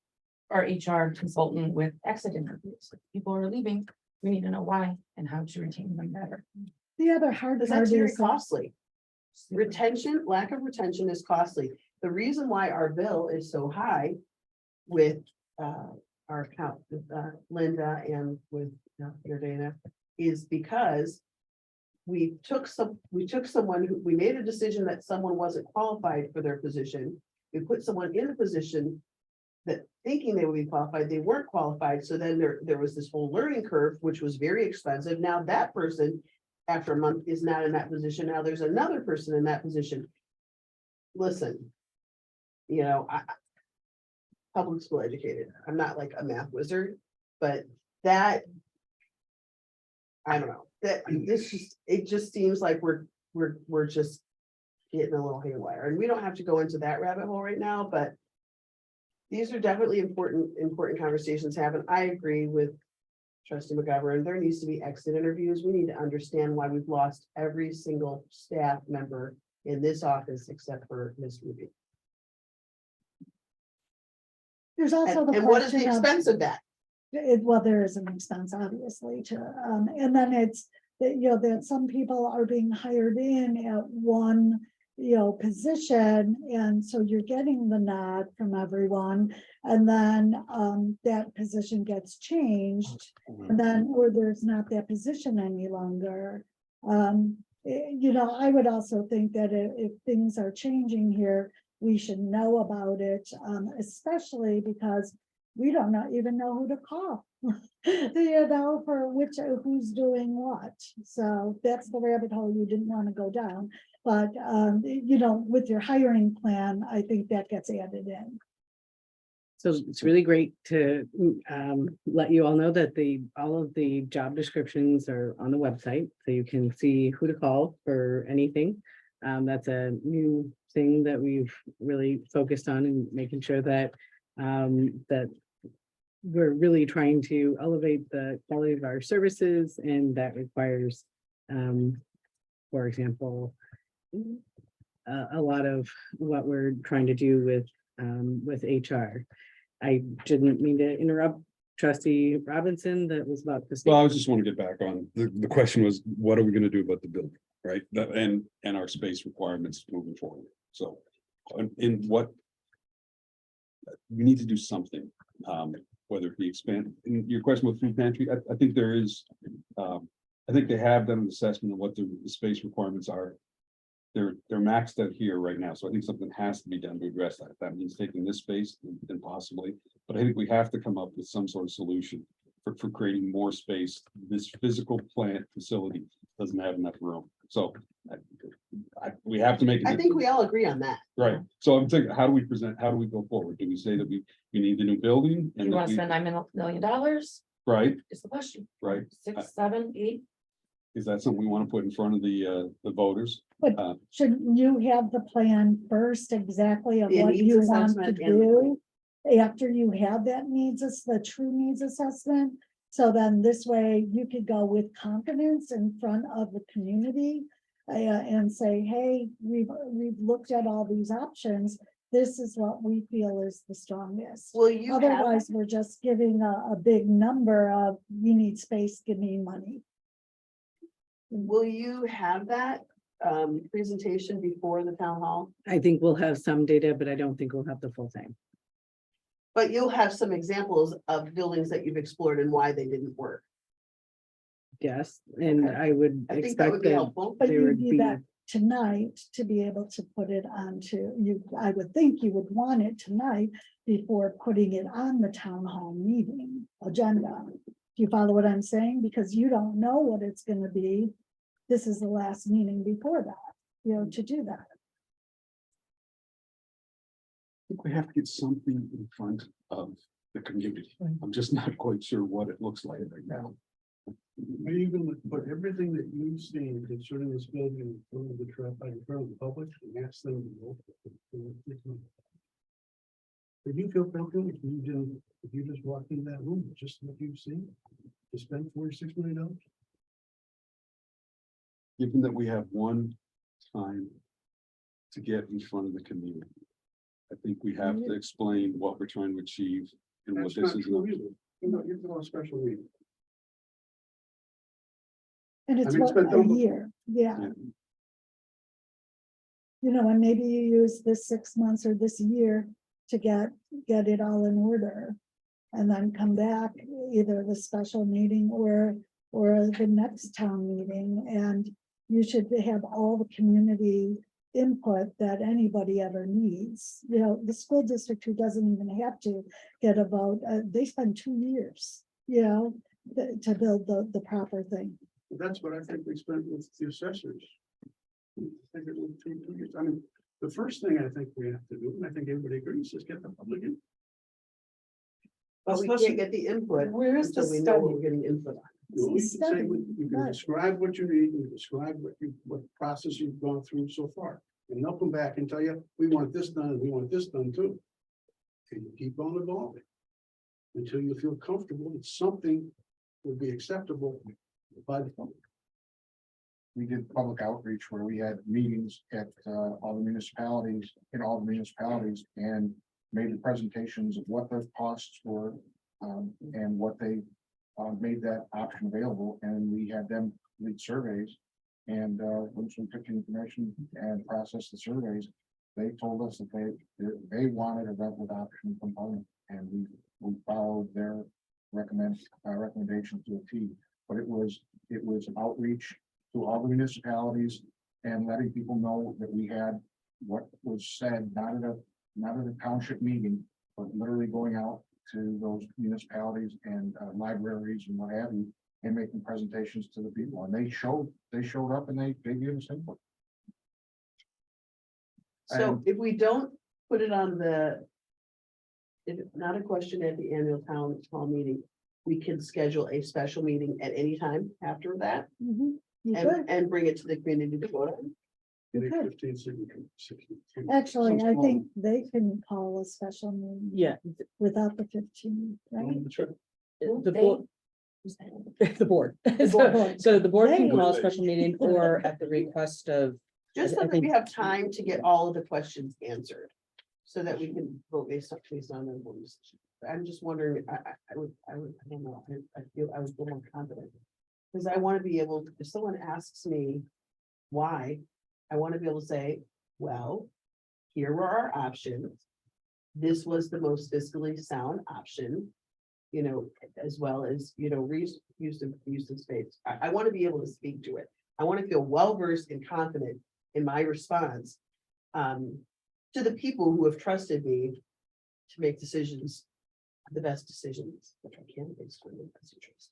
our HR consultant with exit interviews. If people are leaving, we need to know why and how to retain them better. The other hard Because part that's very is, costly. Retention, lack of retention is costly. The reason why our bill is so high with our account, with Linda and with your Dana, is because we took someone who, we made a decision that someone wasn't qualified for their position. We put someone in a position that thinking they would be qualified, they weren't qualified. So then there was this whole learning curve, which was very expensive. Now that person, after a month, is not in that position. Now there's another person in that position. Listen, public school educated. I'm not like a math wizard, but that, I don't know, it just seems like we're just getting a little haywire, and we don't have to go into that rabbit hole right now, but these are definitely important conversations to have, and I agree with Trustee McGovern. There needs to be exit interviews. We need to understand why we've lost every single staff member in this office except for Ms. Ruby. there's also the And what is the question of, expense of that? well, there is an expense, obviously, and then it's that, that some people are being hired in at one, position, and so you're getting the nod from everyone, and then that position gets changed, and then, or there's not that position any longer. I would also think that if things are changing here, we should know about it, especially because we don't even know who to call, for who's doing what. So that's the rabbit hole you didn't want to go down. But, with your hiring plan, I think that gets added in. So it's really great to let you all know that all of the job descriptions are on the website, so you can see who to call for anything. That's a new thing that we've really focused on, and making sure that that we're really trying to elevate the quality of our services, and that requires, for example, a lot of what we're trying to do with HR. I didn't mean to interrupt Trustee Robinson. That was about to. Well, I just want to get back on, the question was, what are we going to do about the building, right? And our space requirements moving forward. So in what we need to do something, whether it be expand, in your question with food pantry, I think there is, I think they have done an assessment of what the space requirements are. They're maxed out here right now, so I think something has to be done to address that. If that means taking this space, then possibly, but I think we have to come up with some sort of solution for creating more space. This physical plant facility doesn't have enough room, so we have to make. I think we all agree on that. Right, so I'm thinking, how do we go forward? Do we say that we need the new building? You And that want to we, spend $9 million? right, Is the question. right. 6, 7, 8? Is that something we want to put in front of the voters? But Uh, shouldn't you have the plan first exactly of The what needs you want to assessment and the do? After you have that the true needs assessment, so then this way you could go with confidence in front of the community. And say, hey, we've looked at all these options, this is what we feel is the strongest. Will you have, Otherwise, we're just giving a big number of, we need space, give me money. will you have that presentation before the town hall? I think we'll have some data, but I don't think we'll have the full thing. But you'll have some examples of buildings that you've explored and why they didn't work. Yes, and Okay. I would I think that expect would be that helpful. But there you would need be, that tonight to be able to put it onto you. I would think you would want it tonight before putting it on the town hall meeting agenda. Do you follow what I'm saying? Because you don't know what it's gonna be. This is the last meeting before that, to do that. I think we have to get something in front of the community. I'm just not quite sure what it looks like right now. Are you gonna put everything that you've seen concerning this building in front of in front of the public and ask them to vote? If you feel comfortable, if you just walked into that room, just what you've seen, to spend $46 million? Given that we have one time to get in front of the community, I think we have to explain what we're trying to achieve and what That's this not is. true either. You're doing a special meeting. And it's I mean, it's what, been a done before. year, yeah. Yeah. And maybe you use this 6 months or this year to get it all in order. And then come back, either the special meeting or the next town meeting, and you should have all the community input that anybody ever needs. The school district who doesn't even have to get a vote, they spend 2 years, to build the proper thing. That's what I think we spent with the assessors. I think it was 2 years. I mean, the first thing I think we have to do, and I think everybody agrees, is get the public in. But we can't get the input Where is the until we know what study? we're getting input on. You know, you can say, Study, you can right. describe what you need, you describe what process you've gone through so far. And they'll come back and tell you, we want this done, and we want this done too. And you keep on evolving. Until you feel comfortable that something will be acceptable by the public. We did public outreach where we had meetings at all the municipalities, and made the presentations of what their costs were, and what they made that option available, and we had them lead surveys. And once we took the information and processed the surveys, they told us that they wanted a rental option component, and we followed their recommendation to a T. But it was outreach to all the municipalities and letting people know that we had what was said, not at a township meeting, but literally going out to those municipalities and libraries and what have you, and making presentations to the people. And they showed up and they gave us input. So if we don't put it on if it's not a question at the annual town hall meeting, we can schedule a special meeting at any time after that You could. and bring it to the community to vote on. May Okay. 15th, 16th. Actually, So I small. think they can call a special meeting. Yeah, Without the 15, right? the board, the board. board. So the board can They- call a special meeting or at the request of, Just so I that we think- have time to get all of the questions answered. So that we can vote based on their votes. I'm just wondering, I don't know, I feel I was more confident. Because I want to be able, if someone asks me why, I want to be able to say, well, here were our options. This was the most fiscally sound option. As well as, use of space. I want to be able to speak to it. I want to feel well-versed and confident in my response. To the people who have trusted me to make decisions, the best decisions that I can based on their best interest.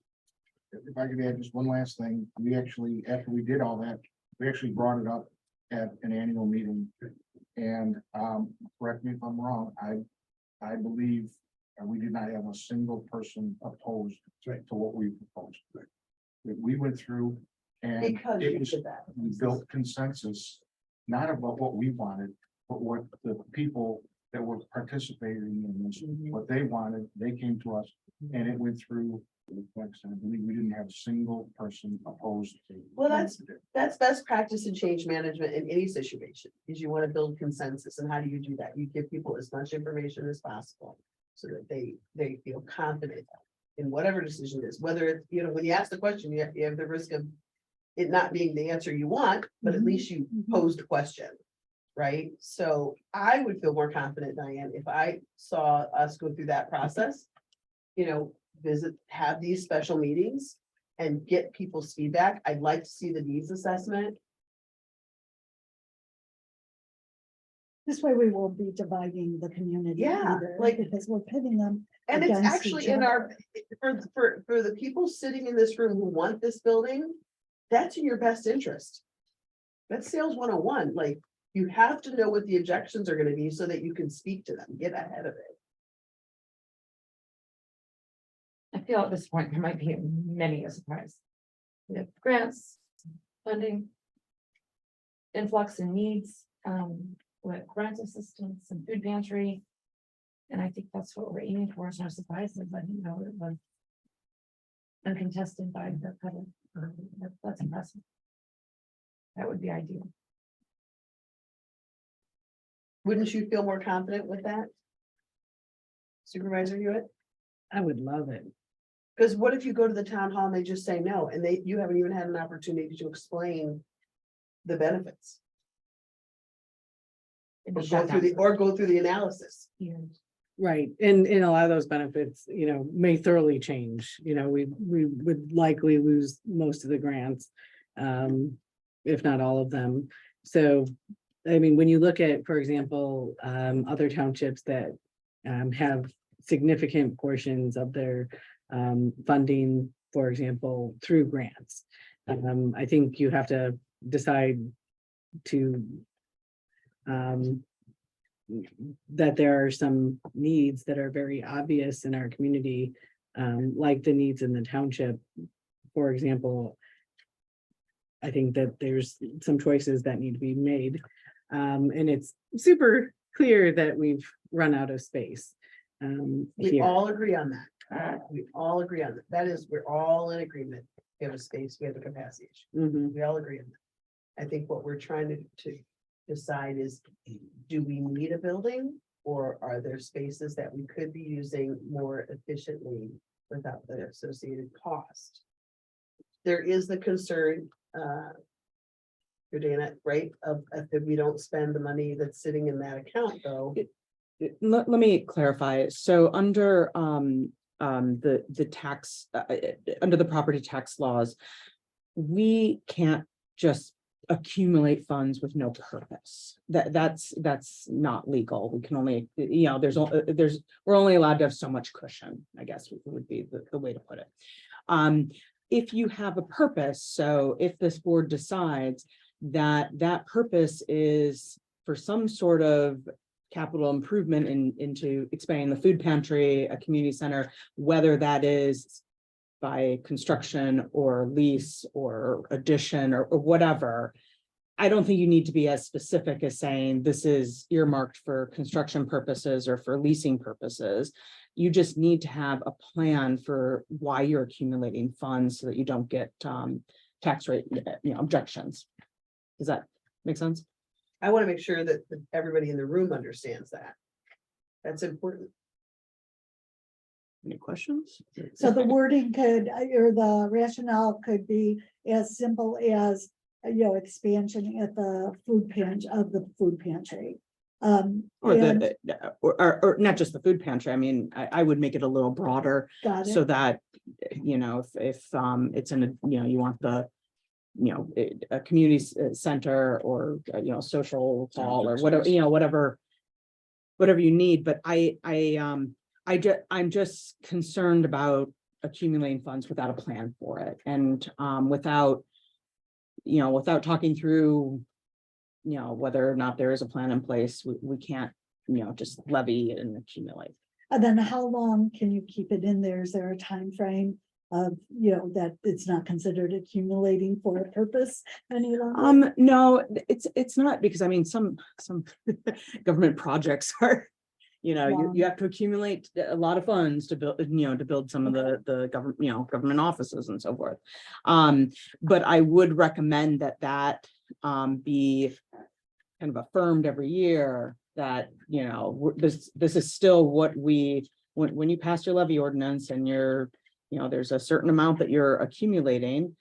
If I could add just one last thing, we actually, after we did all that, we actually brought it up at an annual meeting. And correct me if I'm wrong, I believe we did not have a single person opposed to what we proposed. We went through And Because it you was, did that. we built consensus, not about what we wanted, but what the people that were participating in this, what they wanted, they came to us, and it went through. Like I said, I believe we didn't have a single person opposed to. Well, that's best practice in change management in any situation, is you want to build consensus. And how do you do that? You give people as much information as possible so that they feel confident in whatever decision it is, whether it's, you know, when you ask the question, you have the risk of it not being the answer you want, but at least you posed a question. Right? So I would feel more confident, Diane, if I saw us go through that process, you know, have these special meetings and get people's feedback. I'd like to see the needs assessment. This way we won't be dividing the community. Yeah, either, like- because we're pitting them. And it's against actually each in other. our, for the people sitting in this room who want this building, that's in your best interest. That's sales 101. Like, you have to know what the objections are gonna be so that you can speak to them, get ahead of it. I feel at this point, there might be many a surprise. We have grants, funding. Influx and needs, with grant assistance and food pantry. And I think that's what we're aiming for, is no surprises. I didn't know it was uncontested by the public. That's impressive. That would be ideal. Wouldn't you feel more confident with that? Supervisor Hewitt? I would love it. Because what if you go to the town hall and they just say no, and you haven't even had an opportunity to explain the benefits? Or go through the analysis. Right, and a lot of those benefits, you know, may thoroughly change, you know, we would likely lose most of the grants. If not all of them, so, I mean, when you look at, for example, other townships that have significant portions of their funding, for example, through grants. I think you have to decide to that there are some needs that are very obvious in our community, like the needs in the township. For example, I think that there's some choices that need to be made. And it's super clear that we've run out of space. We Here. all agree on that. We all agree on that. That is, we're all in agreement. We have a space, we have a capacity issue. Mhm. We all agree on that. I think what we're trying to decide is, do we need a building? Or are there spaces that we could be using more efficiently without the associated cost? There is the concern, Dana, right, of if we don't spend the money that's sitting in that account, though. Let me clarify. So under the tax, under the property tax laws, we can't just accumulate funds with no purpose. That's not legal. We can only, you know, we're only allowed to have so much cushion, I guess would be the way to put it. If you have a purpose, so if this board decides that that purpose is for some sort of capital improvement into expanding the food pantry, a community center, whether that is by construction or lease or addition or whatever. I don't think you need to be as specific as saying this is earmarked for construction purposes or for leasing purposes. You just need to have a plan for why you're accumulating funds so that you don't get tax rate, you know, objections. Does that make sense? I want to make sure that everybody in the room understands that. That's important. Any questions? So the wording could, or the rationale could be as simple as, you know, expansion at the food pantry of the food pantry. Or or not just the food pantry. I mean, I would make it a little broader Got it. so that, you know, if it's in a, you know, you want the, you know, a community center or, you know, social hall or whatever, you know, whatever you need. But I'm just concerned about accumulating funds without a plan for it and without, you know, without talking through, you know, whether or not there is a plan in place. We can't, you know, just levy and accumulate. And then how long can you keep it in there? Is there a time frame of, that it's not considered accumulating for a purpose any longer? No, it's not, because I mean, some government projects are, you have to accumulate a lot of funds to build, to build some of the government, government offices and so forth. But I would recommend that be kind of affirmed every year, that, this is still what when you pass your levy ordinance and there's a certain amount that you're accumulating,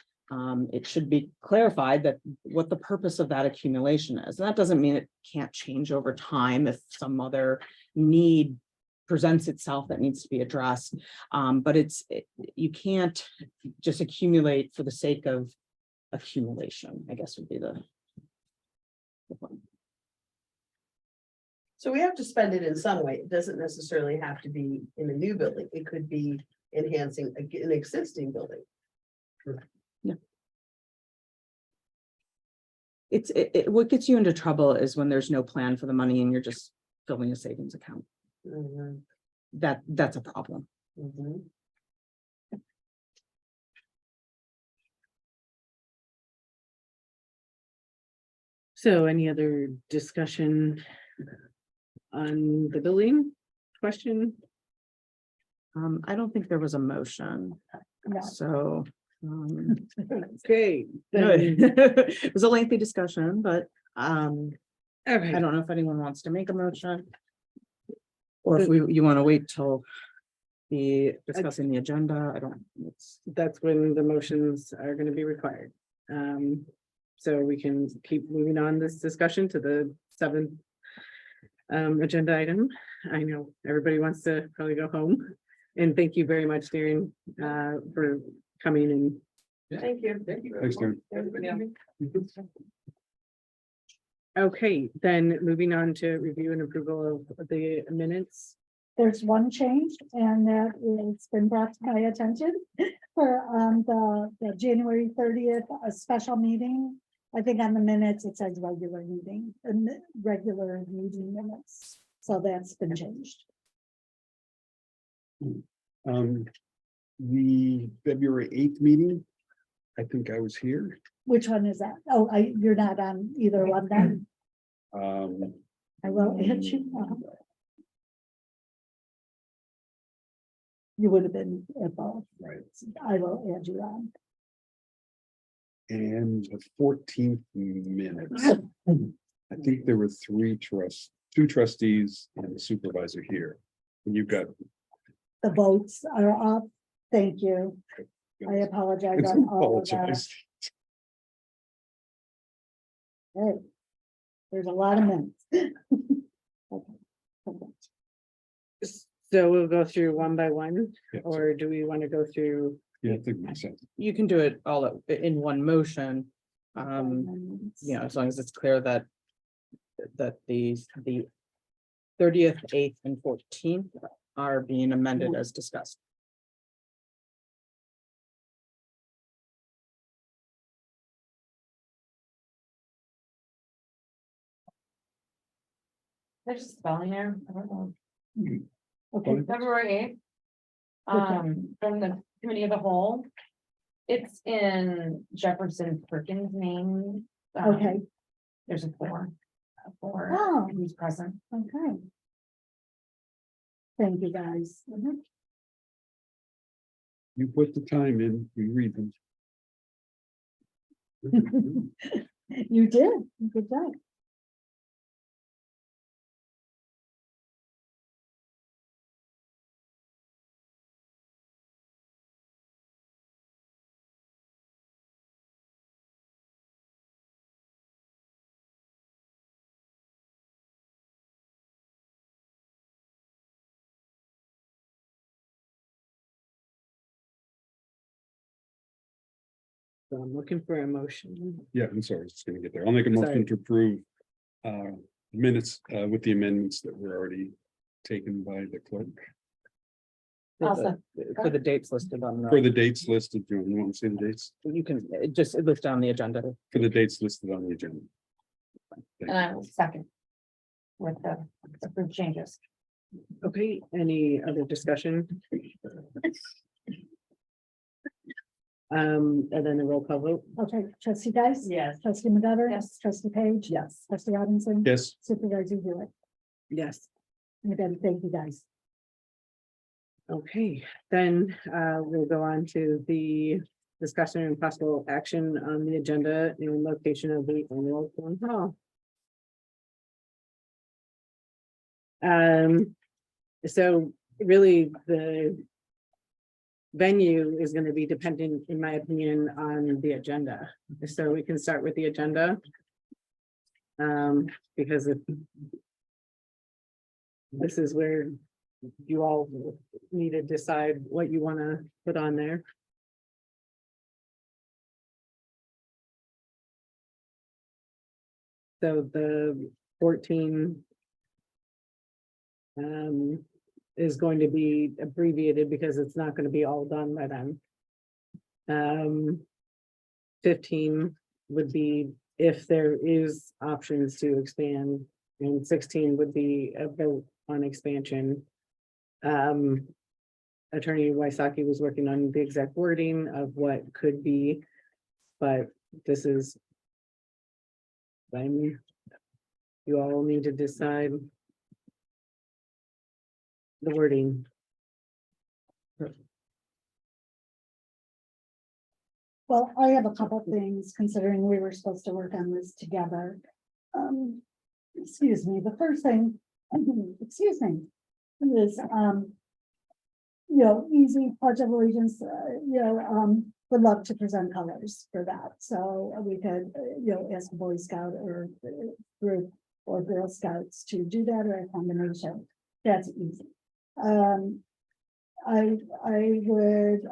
it should be clarified that what the purpose of that accumulation is. And that doesn't mean it can't change over time if some other need presents itself that needs to be addressed. But you can't just accumulate for the sake of accumulation, I guess would be the point. So we have to spend it in some way. It doesn't necessarily have to be in a new building. It could be enhancing an existing building. What gets you into trouble is when there's no plan for the money and you're just filling a savings account. Mhm, That's a problem. mhm. So any other discussion on the building question? I don't think there was a motion, No. so. Okay, No, then, it was a lengthy discussion, but I okay, don't know if anyone wants to make a motion. Or if you want to wait till discussing the agenda, I don't, that's when the motions are gonna be required. So we can keep moving on this discussion to the 7th agenda item. I know everybody wants to probably go home. And thank you very much, Darren, for coming in. Thank you. Thanks, Darren. Okay, then moving on to review and approval of the minutes. There's one change, and that it's been brought to my attention for the January 30th, a special meeting. I think on the minutes, it says regular meeting, regular meeting minutes. So that's been changed. The February 8th meeting, I think I was here. Which one is that? Oh, you're not on either one then. I will add you. You would have been at both. Right. I will add you on. And the 14th minutes. I think there were two trustees and the supervisor here. And you've got. The votes are up. Thank you. I apologize on all of that. Apologize. Hey, there's a lot of minutes. Okay. So we'll go through one by one, Yeah, or do we want to go through? Yeah, I think it makes sense. you can do it all in one motion. As long as it's clear that the 30th, 8th, and 14th are being amended as discussed. There's a spelling error. I don't know. Okay, February 8th. From the committee of the whole. It's in Jefferson Perkins' name. okay, There's a 4. Oh. Who's present. okay. Thank you, guys. You put the time in, we read them. You did, good job. So I'm looking for a motion. Yeah, I'm sorry, it's gonna get there. I'll make a motion Sorry. to approve minutes with the amendments that were already taken by the clerk. For the dates listed on For the, the dates listed, you want to see the dates? you can just list down the agenda. For the dates listed on the agenda. And I will second. With the approved changes. Okay, any other discussion? And then the roll call vote. Okay, trustee Dice? Yes. Trustee McGovern? Yes. Trustee Page? Yes. Trustee Robinson? Yes. Supervisor Hewitt? Yes. Again, thank you, guys. Okay, then we'll go on to the discussion and possible action on the agenda and location of the annual town hall. So really the venue is going to be dependent, in my opinion, on the agenda. So we can start with the agenda. Because this is where you all need to decide what you want to put on there. So the 14 is going to be abbreviated because it's not going to be all done by then. 15 would be if there is options to expand, and 16 would be a vote on expansion. Attorney Wysocki was working on the exact wording of what could be, but this is when you all need to decide the wording. Well, I have a couple things considering we were supposed to work on this together. Excuse me, the first thing, excuse me, is, easy pledge of allegiance, would love to present colors for that. So we could, ask a Boy Scout or group or Girl Scouts to do that, or a combination. That's easy. I would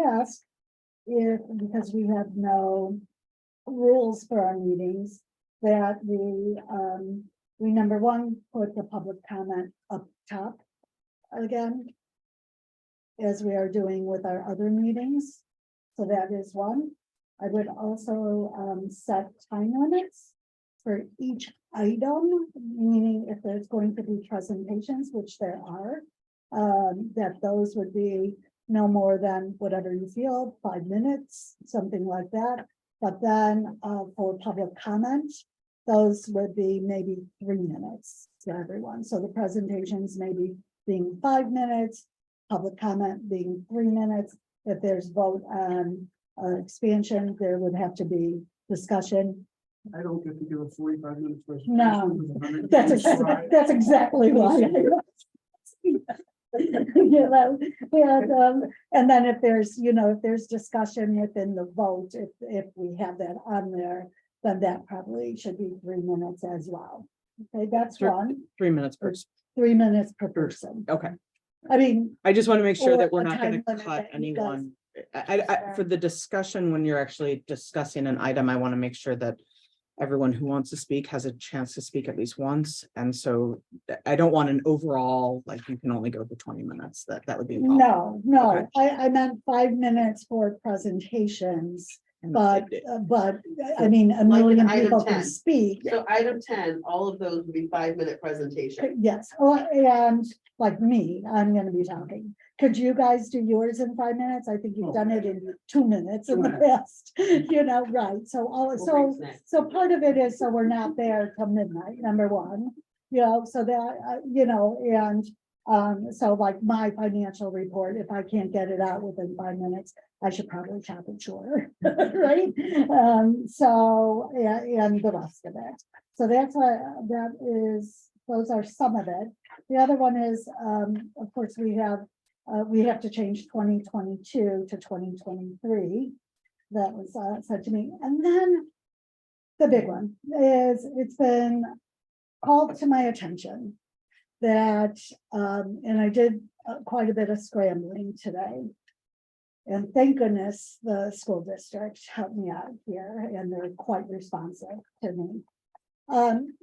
ask if, because we have no rules for our meetings, that we number one, put the public comment up top again, as we are doing with our other meetings. So that is one. I would also set time limits for each item, meaning if there's going to be presentations, which there are, that those would be no more than whatever you feel, 5 minutes, something like that. But then for public comment, those would be maybe 3 minutes to everyone. So the presentations maybe being 5 minutes, public comment being 3 minutes. If there's vote on expansion, there would have to be discussion. I don't get to give a 45 minutes. No, that's exactly why. And then if there's, if there's discussion within the vote, if we have that on there, then that probably should be 3 minutes as well. Okay, that's one. 3 minutes per. 3 minutes per person. Okay, I mean, I just want to make sure Or that we're a not going time to limit cut that you guys- anyone. For the discussion, when you're actually discussing an item, I want to make sure that everyone who wants to speak has a chance to speak at least once. And so I don't want an overall, like you can only go for 20 minutes. That would be. no, Okay. I meant 5 minutes for presentations, And but I mean, a Like million an item people 10. can speak. So item 10, all of those would be 5-minute presentation. Yes, and like me, I'm gonna be talking. Could you guys do yours in 5 minutes? I think you've done it in 2 minutes in the past, right? So part of it is so we're not there till midnight, number one. So that, so like my financial report, if I can't get it out within 5 minutes, I should probably chop it shorter, right? And the rest of it. So that's why those are some of it. The other one is, of course, we have to change 2022 to 2023. That was said to me. And then the big one is it's been called to my attention that, and I did quite a bit of scrambling today. And thank goodness the school district helped me out here, and they're quite responsive to me.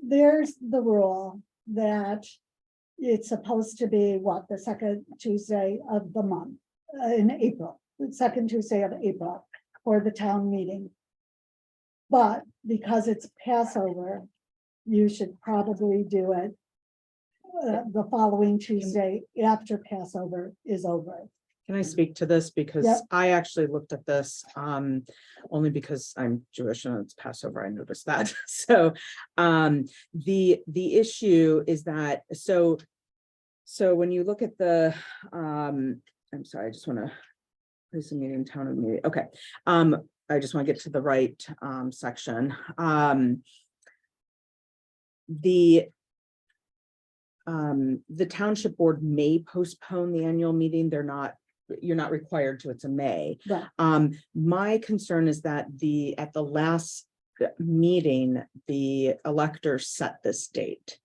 There's the rule that it's supposed to be the second Tuesday of the month in April, the second Tuesday of April for the town meeting. But because it's Passover, you should probably do it the following Tuesday after Passover is over. Can I speak to this? Because Yep. I actually looked at this, only because I'm Jewish and it's Passover, I noticed that. So, the issue is that, so when you look at the, I'm sorry, I just want to place a meeting, town of meeting, okay. I just want to get to the right, section. The township board may postpone the annual meeting. You're not required to, it's a may. Right. My concern is that at the last meeting, the electors set this date.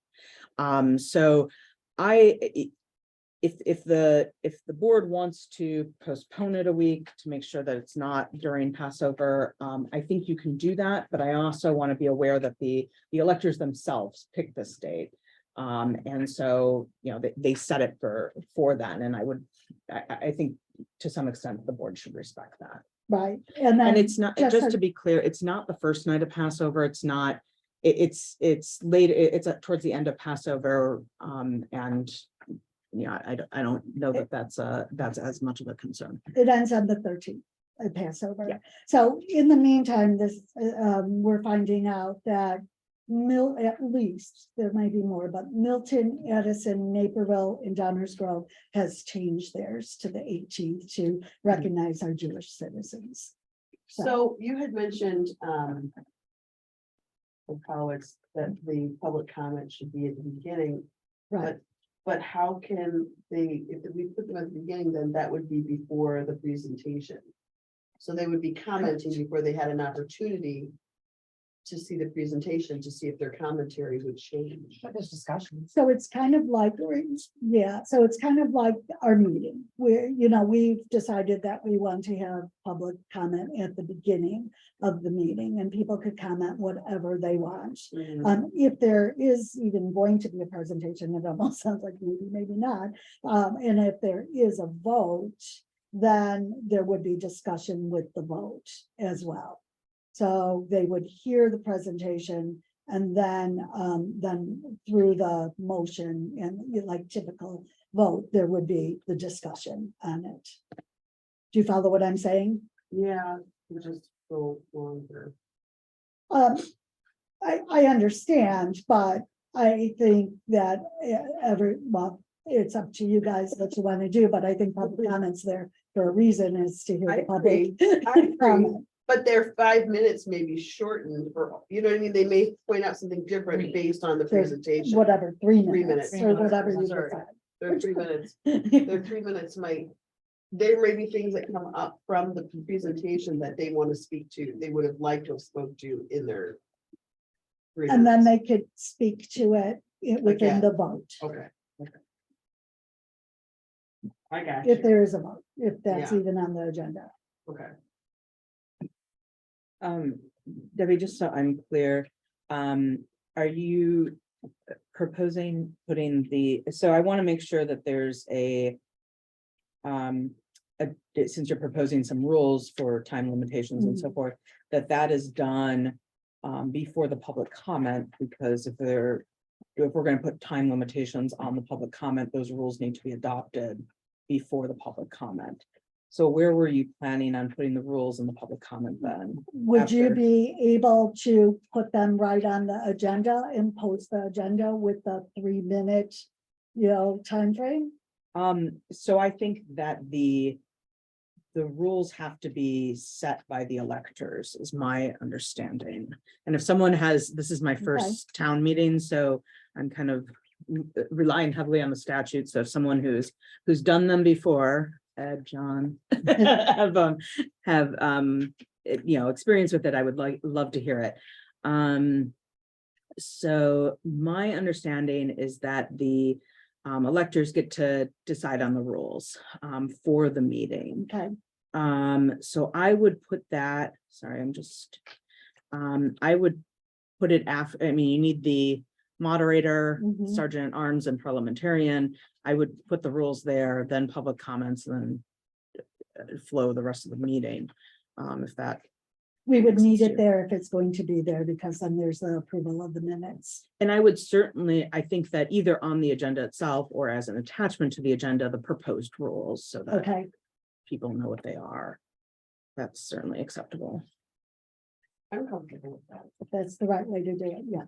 So if the board wants to postpone it a week to make sure that it's not during Passover, I think you can do that, but I also want to be aware that the electors themselves pick this date. And so, they set it for that, and I think to some extent the board should respect that. Right, and then. And it's not, just to be clear, it's not the first night of Passover, it's not, it's late, it's towards the end of Passover, and I don't know that that's as much of a concern. It ends on the 13th at Passover. Yeah. So in the meantime, we're finding out that at least, there might be more, but Milton, Edison, Naperville, and Downers Grove has changed theirs to the 18th to recognize our Jewish citizens. So you had mentioned, how it's that the public comment should be at the beginning. Right. But how can if we put them at the beginning, then that would be before the presentation. So they would be commenting before they had an opportunity to see the presentation, to see if their commentary would change. But there's discussion. So it's kind of like, so it's kind of like our meeting where, we've decided that we want to have public comment at the beginning of the meeting and people could comment whatever they want. If there is even going to be a presentation, it almost sounds like maybe not. And if there is a vote, then there would be discussion with the vote as well. So they would hear the presentation and then through the motion and like typical vote, there would be the discussion on it. Do you follow what I'm saying? Yeah, just go longer. I understand, but I think that it's up to you guys what you want to do, but I think public comments there for a reason is to hear I the public. agree. comment. But their 5 minutes may be shortened, or, you know what I mean? They may point out something different based on the presentation. Whatever, 3 minutes. 3 minutes. Or whatever you Sorry. decide. Their 3 minutes, their 3 minutes there may be things that come up from the presentation that they want to speak to, they would have liked to have spoke to in their. 3 And then minutes. they could speak to it within Again. the vote, Okay. I got if you. there is a vote, if that's Yeah. even on the agenda. Okay. Debbie, just so I'm clear, are you proposing so I want to make sure that there's since you're proposing some rules for time limitations and so forth, that is done before the public comment, because if we're going to put time limitations on the public comment, those rules need to be adopted before the public comment. So where were you planning on putting the rules in the public comment then? Would you After. be able to put them right on the agenda and post the agenda with the 3 minute, time frame? So I think that the rules have to be set by the electors, is my understanding. And if someone this is my first town meeting, so I'm kind of relying heavily on the statute. So if someone who's done them before, Ed, John, have experience with it, I would love to hear it. So my understanding is that the electors get to decide on the rules for the meeting. Okay, So I would put that, sorry, I would put it after, you need the moderator, sergeant at arms, and parliamentarian. I would put the rules there, then public comments, and then flow the rest of the meeting. If that. we would makes need sense it to you. there if it's going to be there, because then there's the approval of the minutes. And I would certainly, I think that either on the agenda itself or as an attachment to the agenda, the proposed rules, so that. Okay, people know what they are, that's certainly acceptable. I'm comfortable with that. If that's the right way to do it, yeah.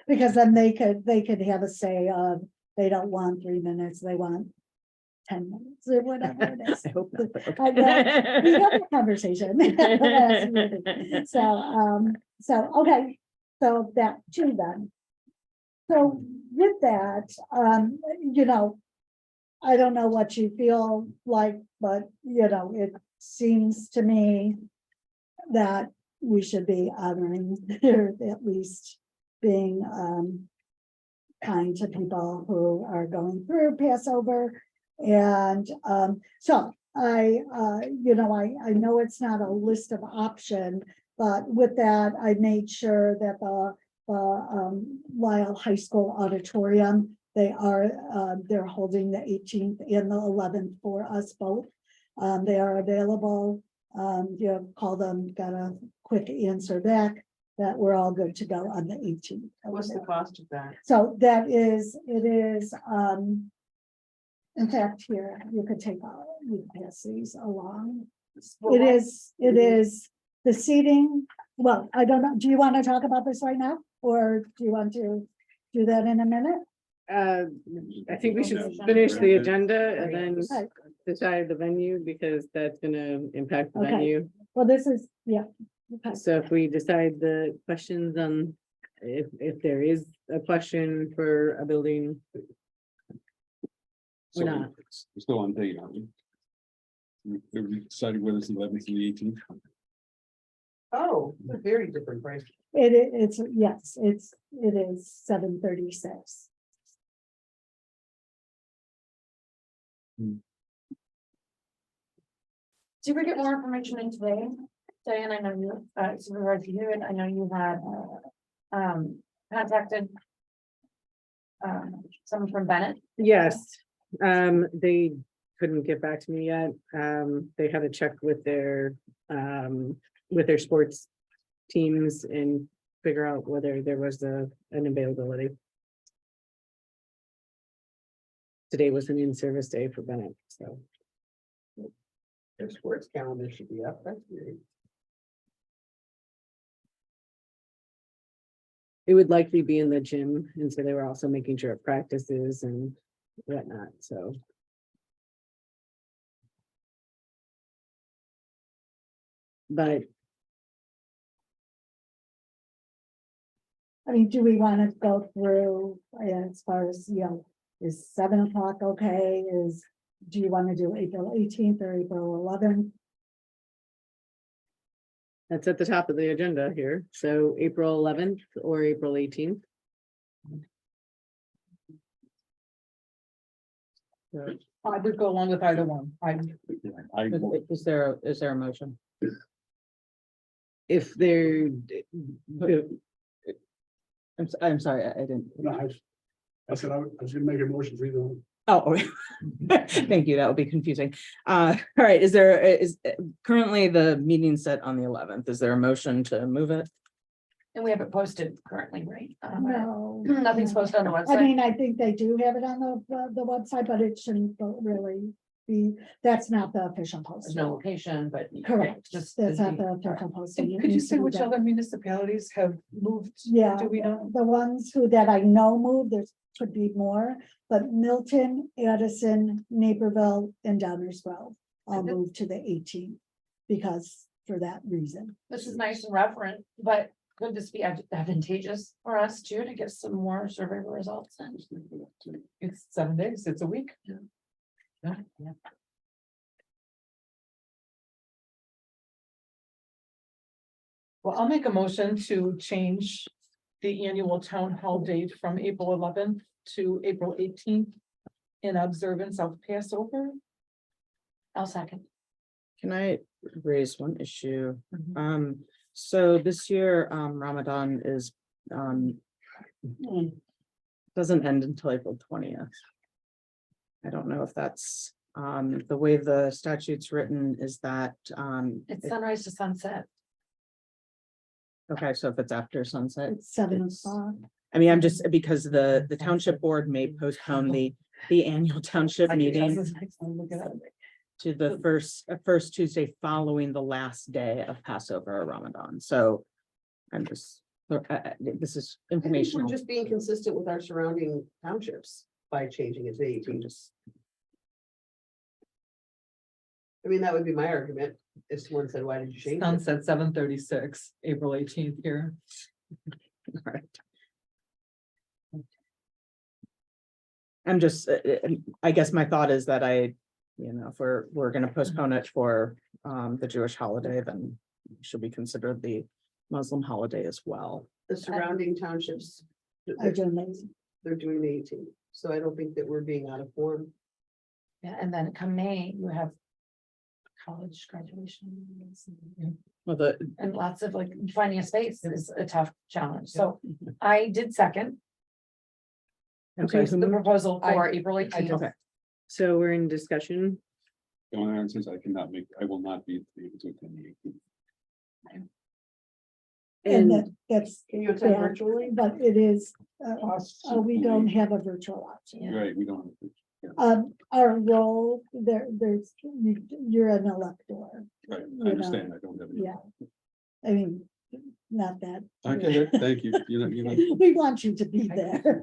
Because then they could have a say of, they don't want 3 minutes, they want 10 minutes or whatever it is. I hope not, but okay. I know. We had that conversation. last meeting. So, okay, so that too then. So with that, I don't know what you feel like, but it seems to me that we should be honoring, or at least being kind to people who are going through Passover. And so I know it's not a list of option, but with that, I made sure that the Lisle High School auditorium, they're holding the 18th and the 11th for us both. They are available. Call them, got a quick answer back that we're all good to go on the 18th. What's the cost of that? So it is, in fact, here, you could you can pass these along. It is the seating. Well, I don't know. Do you want to talk about this right now? Or do you want to do that in a minute? I think we should finish the agenda and then decide the venue, because that's gonna impact the Okay. venue. Well, this is, yeah. Okay. So if we decide the questions on, if there is a question for a building, So not. we're still on date, aren't we? We decided whether it's 11th and the 18th. Oh, a very different price. It's, yes, it is 7:36. Did we get more information in today? Diane, I know you, Supervisor Hewitt, I know you had, contacted someone from Bennett. yes, they couldn't get back to me yet. They had to check with their sports teams and figure out whether there was an availability. Today was an in-service day for Bennett, so. Their sports calendar should be up. That's great. It would likely be in the gym, and so they were also making sure of practices and whatnot, so. But I mean, do we want to go through as far as, is 7 o'clock okay? Do you want to do April 18th or April 11th? that's at the top of the agenda here, so April 11th or April 18th. I would go along with either one. Is there a motion? If they're, I'm sorry, I didn't. No, I said I was gonna make a motion for either one. Oh, thank you. That would be confusing. All right, is currently the meeting set on the 11th? Is there a motion to move it? And we have it posted currently, right? No. Nothing's posted on the I website. mean, I think they do have it on the website, but it shouldn't really be, that's not the official There's posting. no location, but. Correct, Just. that's not the official posting. And It could you needs to say be which done. other municipalities have moved? Yeah, Do we know? the ones that I know moved, there could be more, but Milton, Addison, Naperville, and Downers Grove all moved to the 18th because for that reason. This is nice and referent, but could this be advantageous for us too, to get some more survey results? It's 7 days, it's a week. Yeah. Well, I'll make a motion to change the annual town hall date from April 11th to April 18th in observance of Passover. I'll second. Can I raise one issue? So this year, Ramadan is, doesn't end until April 20th. I don't know if that's, the way the statute's written is that, It's sunrise to sunset. okay, so if it's after sunset. It's 7 it's- o'clock. I mean, I'm just, because the township board may postpone the the annual township I can meeting just- look it up. to the first Tuesday following the last day of Passover or Ramadan. So I'm just, this is I think we're informational. just being consistent with our surrounding townships by changing it to the 18th. I mean, that would be my argument, if someone said, why did you change it? Sunset 7:36, April 18th here. Right. I'm just, I guess my thought is that if we're gonna postpone it for the Jewish holiday, then should we consider the Muslim holiday as well? The surrounding townships, I don't know. they're doing the 18th, so I don't think that we're being out of form. Yeah, and then come May, you have college graduation. Well, And lots of like finding a space is a tough challenge. So I did second Okay, the proposal for April I 18th. okay, So we're in discussion. The only answer is I will not be able to attend the 18th. And And that's, Can you attend yeah, virtually? but it is, we don't have a virtual option. Yeah. Right, we don't. Our role, you're an elector. Right, You I know, understand, I don't have. any- Yeah. I mean, not that. Okay, thank you. We want you to be there.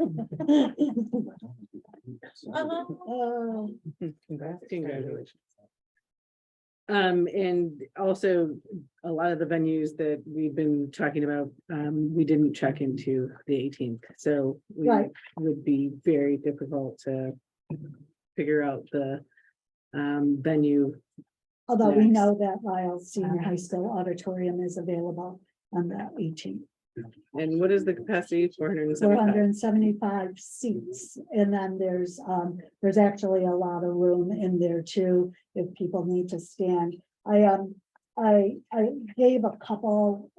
Uh-huh. Oh, congratulations. And also a lot of the venues that we've been talking about, we didn't check into the 18th, so we Right. would be very difficult to figure out the venue. Although we Yes. know that Lisle Senior High School Auditorium is available on the 18th. And what is the capacity? 475. 475 seats, and then there's actually a lot of room in there too, if people need to stand. I gave a couple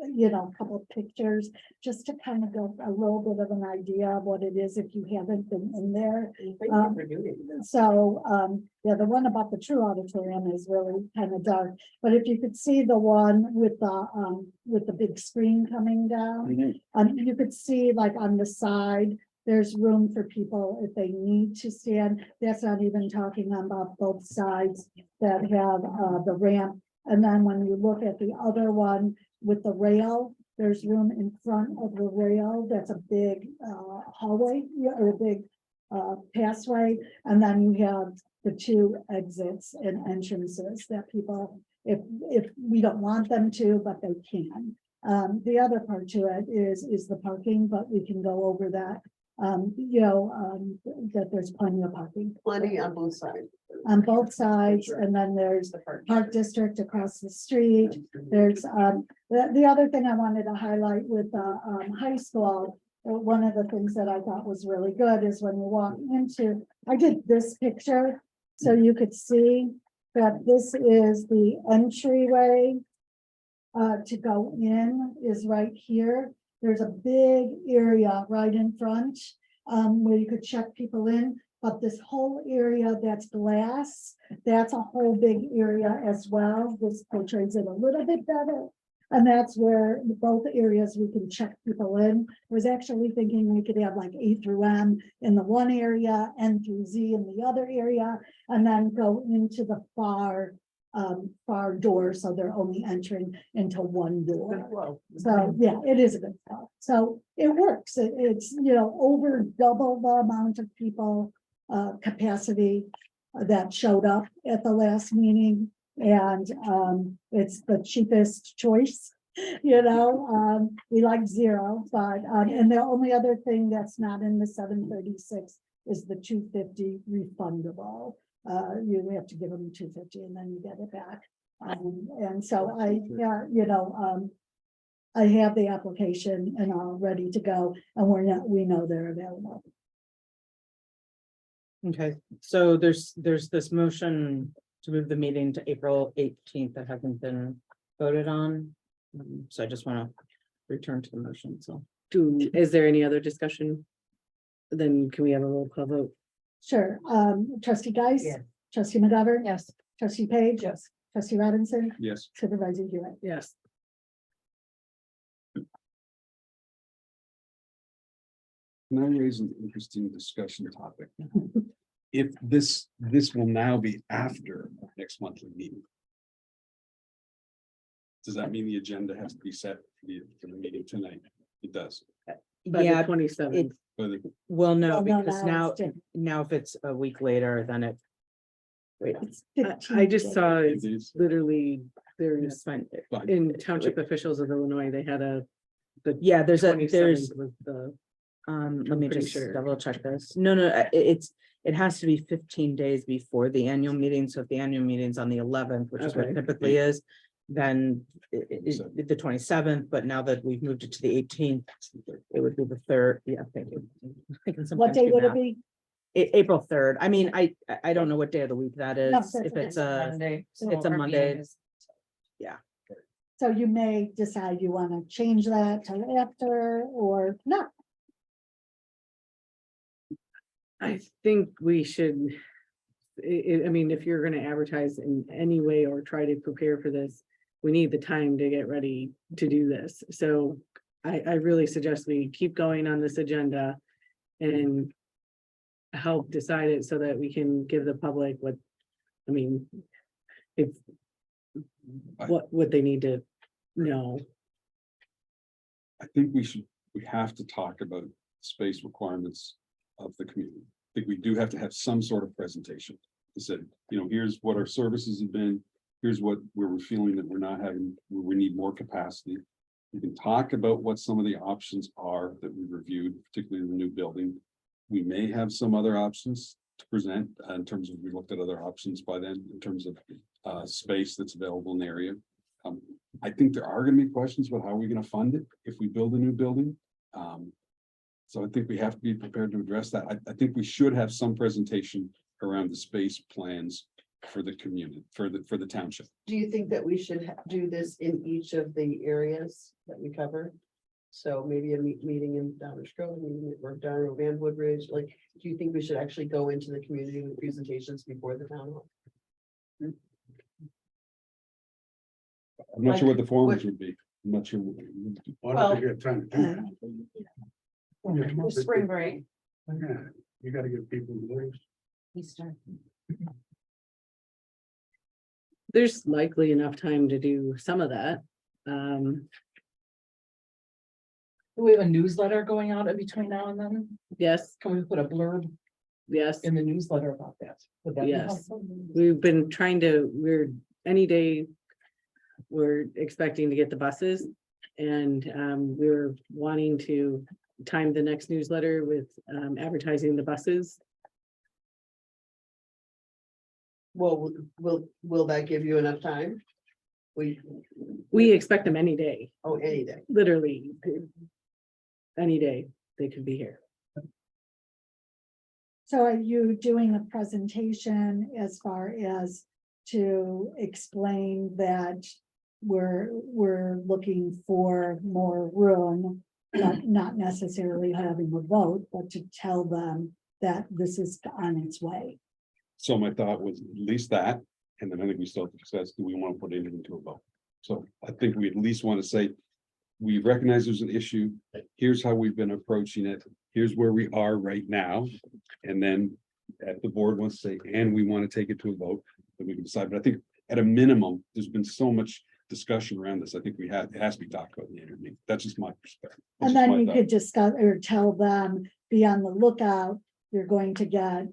pictures, just to kind of go a little bit of an idea of what it is if you haven't been in there. Thank you for doing it. So, yeah, the one about the true auditorium is really kind of dark, but if you could see the one with the big screen coming down, you could see like on the side, there's room for people if they need to stand. That's not even talking about both sides that have, the ramp. And then when you look at the other one with the rail, there's room in front of the rail. That's a big, hallway, or a big, passway, and then you have the two exits and entrances that people, if we don't want them to, but they can. The other part to it is the parking, but we can go over that. That there's plenty of parking. Plenty on both sides. On both sides, and then there's The park. Park District across the street. There's, the other thing I wanted to highlight with high school, one of the things that I thought was really good is when you walk into, I did this picture, so you could see that this is the entryway to go in is right here. There's a big area right in front where you could check people in. But this whole area that's glass, that's a whole big area as well. This portrays it a little bit better. And that's where both areas we can check people in. I was actually thinking we could have like A through M in the one area, N through Z in the other area, and then go into the far door, so they're only entering into one door. So, yeah, it is a good thought. So it works. It's, over double the amount of people capacity that showed up at the last meeting, and it's the cheapest choice. We like zero, but and the only other thing that's not in the 736 is the 250 refundable. You have to give them 250 and then you get it back. And so I have the application and all ready to go, and we know they're available. okay, so there's this motion to move the meeting to April 18th that hasn't been voted on. So I just want to return to the motion, so. Is there any other discussion? Then can we have a roll call vote? Sure. Trustee Geis. Yes. Trustee McGovern. Yes. Trustee Page. Yes. Trustee Robinson. Yes, Supervisor Hewitt. Yes. can I raise an interesting discussion topic? if this will now be after our next monthly meeting. Does that mean the agenda has to be set for the meeting tonight? It does. By the Yeah, 27th. But Well, no, Well, no, because now now, it's different. now if it's a week later, then it. Wait, It's I just 15 saw days. it literally, it's there's, fine. fine. in township officials of Illinois, they had Yeah, there's 27th was the, let me pretty just sure. double check this. No, it has to be 15 days before the annual meeting. So if the annual meeting's on the 11th, which is what Okay. typically is, then the 27th, but now that we've moved it to the 18th, it would be the 3rd. Yeah, thank you. I can What sometimes day do would it math. be? April 3rd. I mean, I don't know what day of the week that is. that's If it's a, Monday. so it's a our meeting Monday. is- So you may decide you want to change that to after or not. I think we should. I mean, if you're gonna advertise in any way or try to prepare for this, we need the time to get ready to do this. So I really suggest we keep going on this agenda and help decide it so that we can give the public what, I mean, if what they need to know. I think we have to talk about space requirements of the community. I think we do have to have some sort of presentation. That said, here's what our services have been, here's where we're feeling that we're not having, where we need more capacity. We can talk about what some of the options are that we reviewed, particularly in the new building. We may have some other options to present in terms of, we looked at other options by then in terms of space that's available in the area. I think there are going to be questions about how are we going to fund it if we build a new building. So I think we have to be prepared to address that. I think we should have some presentation around the space plans for the community, for the township. Do you think that we should do this in each of the areas that we cover? So maybe a meeting in Downers Grove, meeting or down in Van Woodridge, like, do you think we should actually go into the community with presentations before the town hall? I'm not sure what the What- formats would be. I'm not sure. Why don't they get time to do that? The Spring break, Yeah, you gotta get people noticed. Easter. There's likely enough time to do some of that. Do we have a newsletter going out in between now and then? Yes, Can we put a blurb yes, in the newsletter about that? Would that be Yes. helpful? we've been trying to, any day. We're expecting to get the buses and we're wanting to time the next newsletter with advertising the buses. Well, will that give you enough time? We expect them any day, Any day. literally. Any day they could be here. So are you doing a presentation as far as to explain that we're looking for more room, but not necessarily having a vote, but to tell them that this is on its way? So my thought was at least that, and then I think we still have to discuss, do we want to put it into a vote? So I think we at least want to say, we recognize there's an issue, here's how we've been approaching it, here's where we are right now. And then if the board wants to say, and we want to take it to a vote, then we can decide. But I think at a minimum, there's been so much discussion around this. I think it has to be talked about in the interview. That's just my perspective. That's And just then my you thought. could discuss or tell them, be on the lookout, you're going to get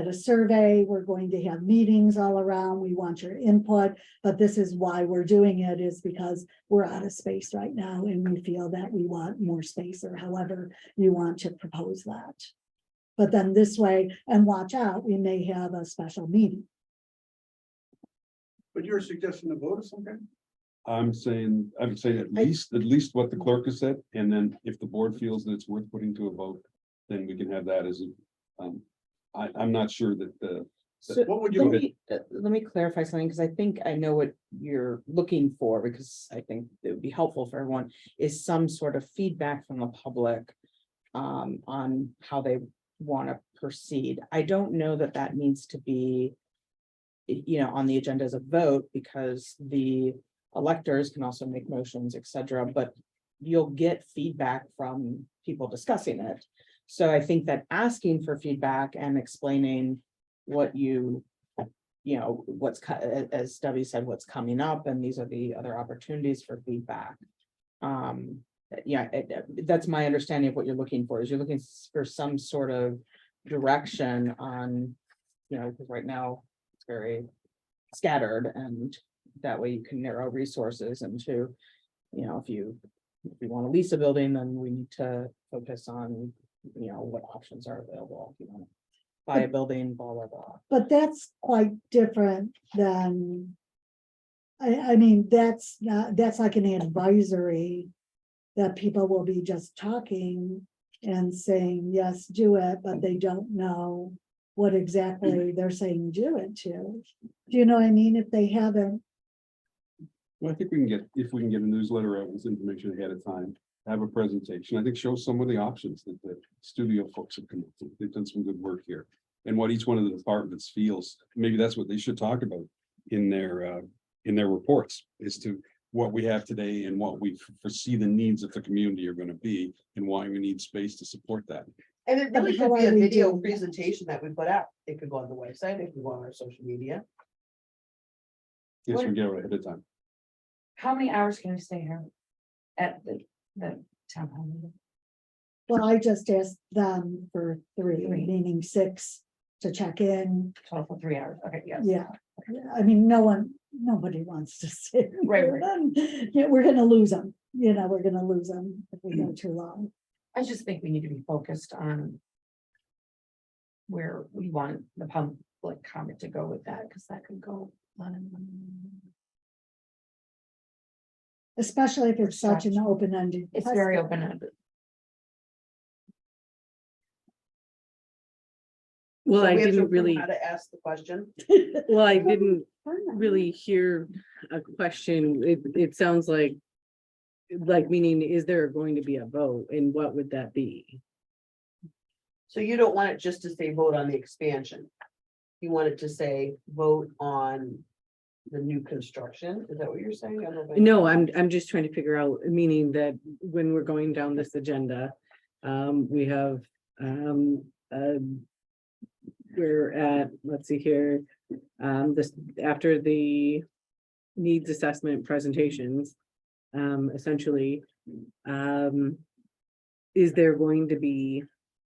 a survey, we're going to have meetings all around, we want your input, but this is why we're doing it, is because we're out of space right now and we feel that we want more space, or however you want to propose that. But then this way, and watch out, we may have a special meeting. But you're suggesting a vote of some kind? I'm saying at least what the clerk has said, and then if the board feels that it's worth putting to a vote, then we can have that as a, I'm not sure that So What would you- let me clarify something, because I think I know what you're looking for, because I think it would be helpful for everyone, is some sort of feedback from the public on how they want to proceed. I don't know that that needs to be, on the agenda as a vote, because the electors can also make motions, etc. But you'll get feedback from people discussing it. So I think that asking for feedback and explaining what you know, as Debbie said, what's coming up, and these are the other opportunities for feedback. Yeah, that's my understanding of what you're looking for, is you're looking for some sort of direction on, you know, because right now it's very scattered, and that way you can narrow resources into, you know, if you want to lease a building, then we need to focus on, you know, what options are available. If you want to buy a building, blah, blah, blah. But that's quite different than. I mean, that's like an advisory. That people will be just talking and saying, yes, do it, but they don't know what exactly they're saying do it to. Do you know what I mean? If they haven't. Well, I think we can get, if we can get a newsletter out with information ahead of time, have a presentation, I think show some of the options that the studio folks have come up with. They've done some good work here. And what each one of the departments feels, maybe that's what they should talk about in their reports, as to what we have today and what we foresee the needs of the community are going to be, and why we need space to support that. And it really How could be are a we video doing that? presentation that we put out. It could go on the website, it could go on our social media. Yes, we get it ahead of time. How many hours can we stay here at the town hall meeting? Well, I just asked them for 3, meaning 6 to check in. Total for 3 hours. Okay, yes. Yeah, I mean, nobody wants to sit. Right, Yeah, we're gonna lose them, you know, we're gonna lose them if we go too long. I just think we need to be focused on where we want the public comment to go with that, because that could go on and on. Especially if it's such an open-ended. It's very question. open-ended. Well, So I we have to didn't approve really, How to ask the question. well, I didn't really hear a question. It sounds like meaning, is there going to be a vote, and what would that be? So you don't want it just to say vote on the expansion. You want it to say vote on the new construction. Is that what you're saying? I don't know if I- No, I'm just trying to figure out, meaning that when we're going down this agenda, we have, we're at, let's see here, this, after the needs assessment presentations, essentially, is there going to be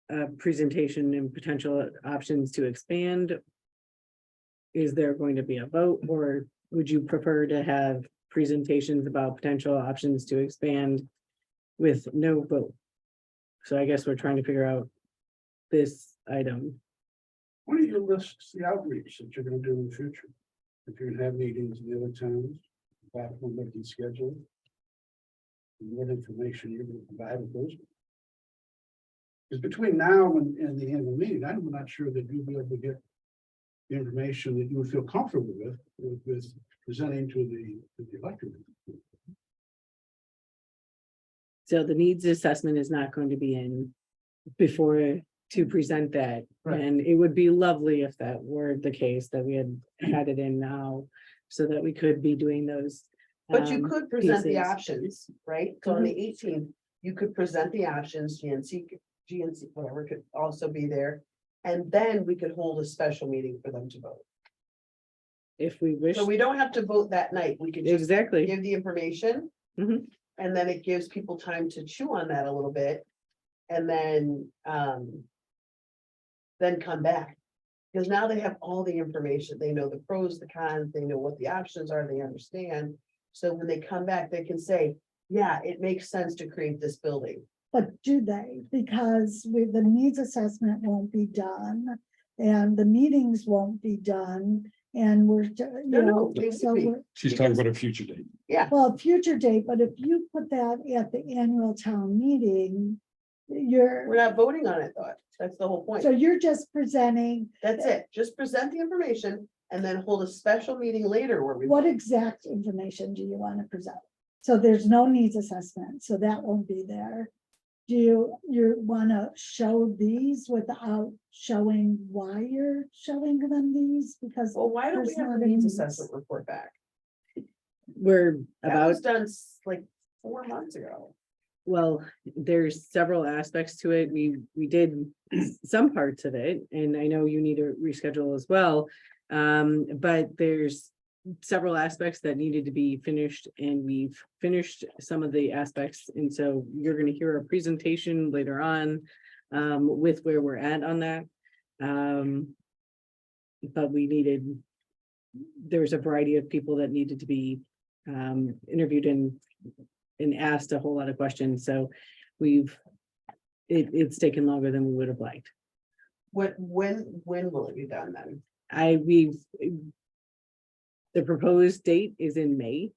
a presentation and potential options to expand? Is there going to be a vote, or would you prefer to have presentations about potential options to expand with no vote? So I guess we're trying to figure out this item. Why don't you list the outreach that you're gonna do in the future? If you're gonna have meetings in the other towns, platform making schedule. What information you're gonna provide with those. Because between now and the end of the meeting, I'm not sure that you'll be able to get the information that you would feel comfortable with presenting to the electorate. So the needs assessment is not going to be in before to present that. Right. And it would be lovely if that were the case, that we had it in now, so that we could be doing those. But you could present the pieces. options, right? So on the 18th, you could present the options, GNC, whatever could also be there. And then we could hold a special meeting for them to vote. If we wish. So we don't have to vote that night. We could just Exactly. give the information. Mhm. And then it gives people time to chew on that a little bit. And then come back. Because now they have all the information. They know the pros, the cons, they know what the options are, they understand. So when they come back, they can say, yeah, it makes sense to create this building. But do they? Because the needs assessment won't be done, and the meetings won't be done, and we're, you No, know, they so would be. we're. She's talking about a future date. Yeah, Well, future date, but if you put that at the annual town meeting, we're not voting on it, though. That's the whole point. so you're just presenting, That's it. Just present the information and then hold a special meeting later where we. what exact information do you want to present? So there's no needs assessment, so that won't be there. Do you want to show these without showing why you're showing them these? Because Well, why don't we there's have not the a needs needs- assessment report back? We're That about, was done like 4 months ago. well, there's several aspects to it. We did some parts of it, and I know you need to reschedule as well. But there's several aspects that needed to be finished, and we've finished some of the aspects. And so you're gonna hear a presentation later on with where we're at on that. But there's a variety of people that needed to be interviewed and asked a whole lot of questions. So it's taken longer than we would have liked. When will it be done then? The proposed date is in May.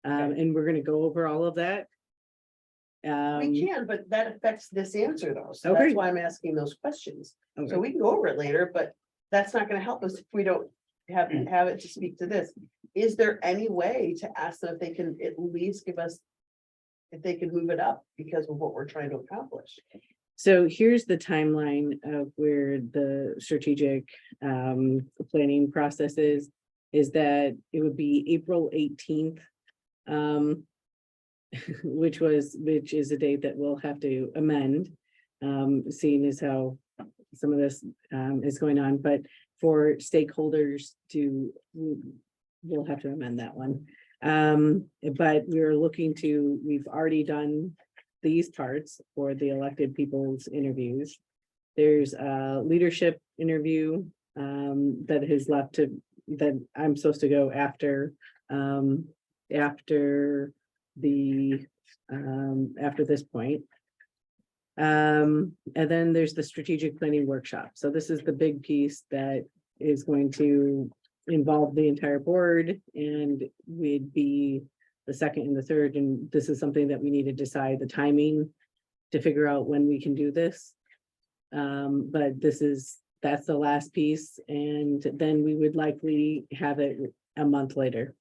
And we're gonna go over all of that. We can, but that affects this answer though, so that's Okay. why I'm asking those questions. Okay. So we can go over it later, but that's not gonna help us if we don't have it to speak to this. Is there any way to ask them if they can at least give us, if they can move it up because of what we're trying to accomplish? So here's the timeline of where the strategic planning process is that it would be April 18th. Which is a date that we'll have to amend, seeing as how some of this is going on, but for stakeholders we'll have to amend that one. But we've already done these parts for the elected people's interviews. There's a leadership interview that has left that I'm supposed to go after after this point. And then there's the strategic planning workshop. So this is the big piece that is going to involve the entire board and would be the second and the third. And this is something that we need to decide the timing to figure out when we can do this. But that's the last piece. And then we would likely have it a month later.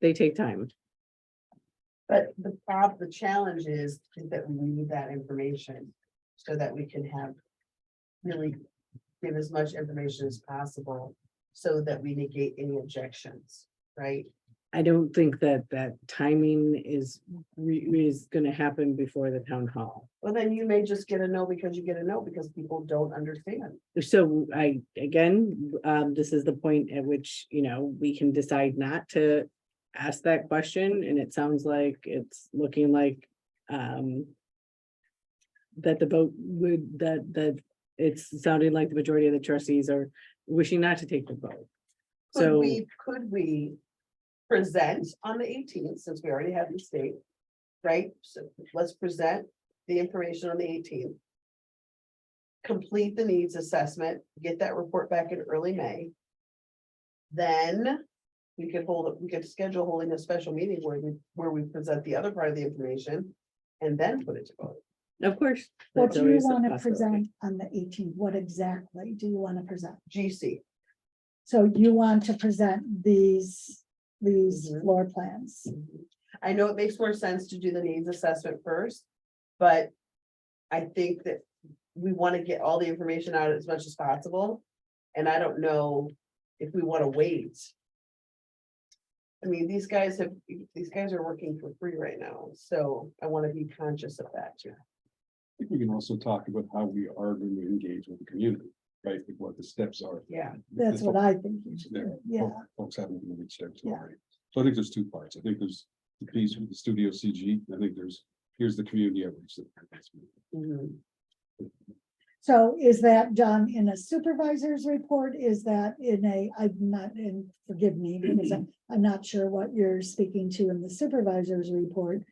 They take time. But the challenge is that we need that information so that we can really give as much information as possible so that we negate any objections, right? I don't think that timing is gonna happen before the town hall. Well, then you may just get a no because you get a no because people don't understand. So this is the point at which, we can decide not to ask that question, and it sounds like it's looking like that the vote that it's sounding like the majority of the trustees are wishing not to take the vote. So Could we present on the 18th, since we already have the state, right? So let's present the information on the 18th. Complete the needs assessment, get that report back in early May. Then we could schedule holding a special meeting where we present the other part of the information and then put it to vote. of course. What that's do you always a want to possibility. present on the 18th? What exactly do you want to present? GC. So you want to present these Mhm. floor plans? I know it makes more sense to do the needs assessment first, but I think that we want to get all the information out as much as possible. And I don't know if we want to wait. I mean, these guys are working for free right now, so I want to be conscious of that too. I think we can also talk about how we are going to engage with the community, right? Like what the steps are. Yeah. That's what I think you should There, do. Yeah, Folks haven't even reached out to Yeah. already. So I think there's two parts. I think there's the piece with the studio CG. I think here's the community outreach. Mhm. so is that done in a supervisor's report? Is that forgive me, because I'm not sure what you're speaking to in the supervisor's report.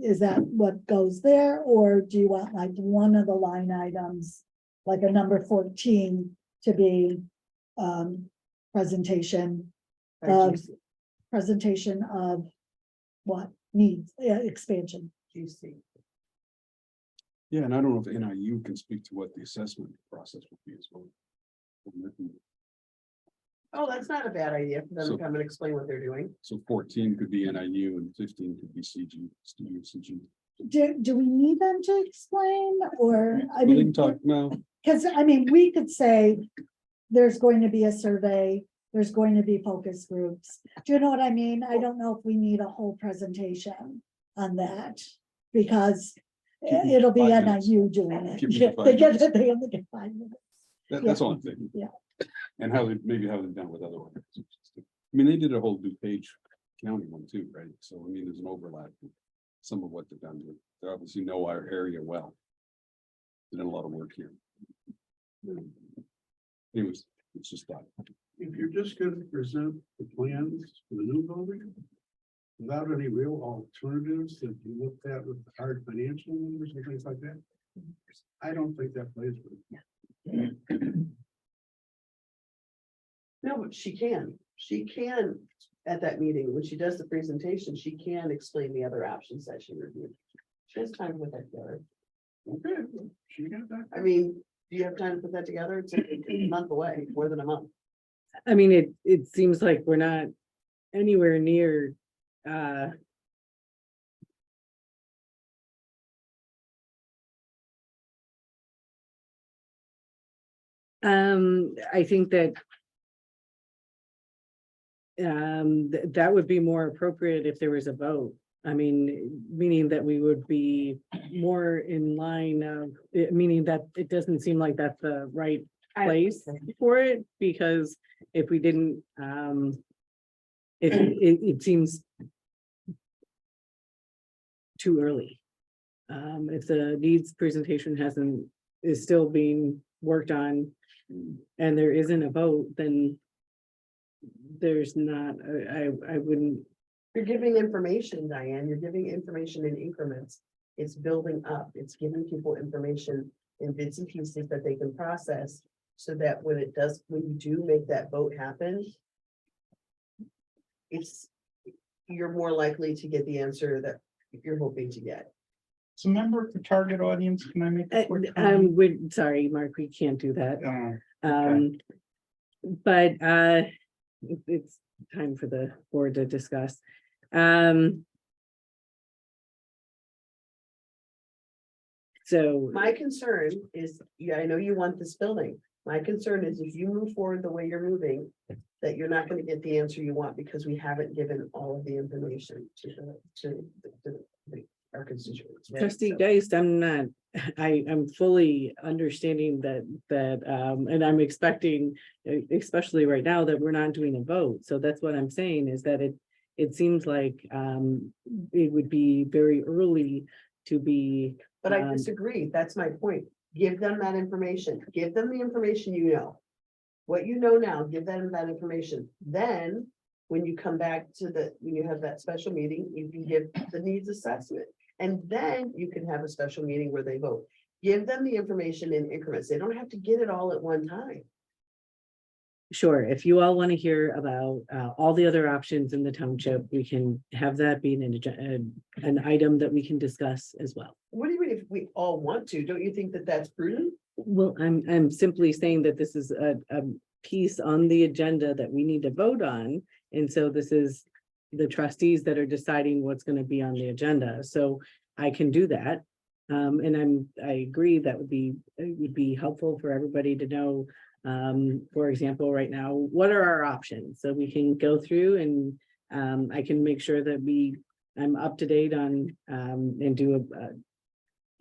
Is that what goes there, or do you want like one of the line items, like a number 14 to be presentation of what needs expansion? GC. Yeah, and I don't know if NIU can speak to what the assessment process would be as well. Oh, that's not a bad idea for them So- to come and explain what they're doing. So 14 could be NIU and 15 could be CG, studio CG. Do we need them to explain, or, I We mean, can talk now. because I mean, we could say there's going to be a survey There's going to be focus groups. Do you know what I mean? I don't know if we need a whole presentation on that, because Keep it it'll be 5 minutes. NIU doing it. Keep it to Yeah, 5 They get minutes. it, they only get 5 minutes. That's all I'm thinking. Yeah. And how they, maybe how they've done with other organizations. too. I mean, they did a whole DuPage County one too, right? So I mean, there's an overlap. with Some of what they've done. They obviously know our area well. Did a lot of work here. Anyways, it's just that. If you're just gonna present the plans for the new building. Without any real alternatives that you looked at with the hard financial numbers and things like that. I don't think that plays with. No, but she can, at that meeting, when she does the presentation, she can explain the other options that she reviewed. She has time to put that together. Okay, she got that. I mean, do you have time to put that together? It's a month away, more than a month. I mean, it seems like we're not anywhere near, I think that that would be more appropriate if there was a vote. I mean, meaning that we would be more in line of, meaning that it doesn't seem like that's the right place for it, because if we didn't, it seems too early. If the needs presentation is still being worked on and there isn't a vote, then there's not, I wouldn't. You're giving information, Diane, you're giving information in increments. It's building up, it's giving people information in bits and pieces that they can process. So that when you do make that vote happen. You're more likely to get the answer that you're hoping to get. So member for target audience, can I make a quick comment? Sorry, Mark, we can't do that. Okay. But it's time for the board to discuss. So My concern is, yeah, I know you want this building. My concern is if you move forward the way you're moving, that you're not gonna get the answer you want because we haven't given all of the information to our constituents. right? Trustee So- Geist, I'm fully understanding that, and I'm expecting, especially right now, that we're not doing a vote. So that's what I'm saying is that it seems like, it would be very early to be. But I disagree. That's my point. Give them that information. Give them the information you know. What you know now, give them that information. Then, when you come back when you have that special meeting, you can give the needs assessment. And then you can have a special meeting where they vote. Give them the information in increments. They don't have to get it all at one time. Sure, if you all want to hear about all the other options in the township, we can have that be an item that we can discuss as well. What do you mean if we all want to? Don't you think that that's prudent? Well, I'm simply saying that this is a piece on the agenda that we need to vote on. And so this is the trustees that are deciding what's going to be on the agenda. So I can do that. And I agree that it would be helpful for everybody to know, for example, right now, what are our options? So we can go through and I can make sure that I'm up to date on and do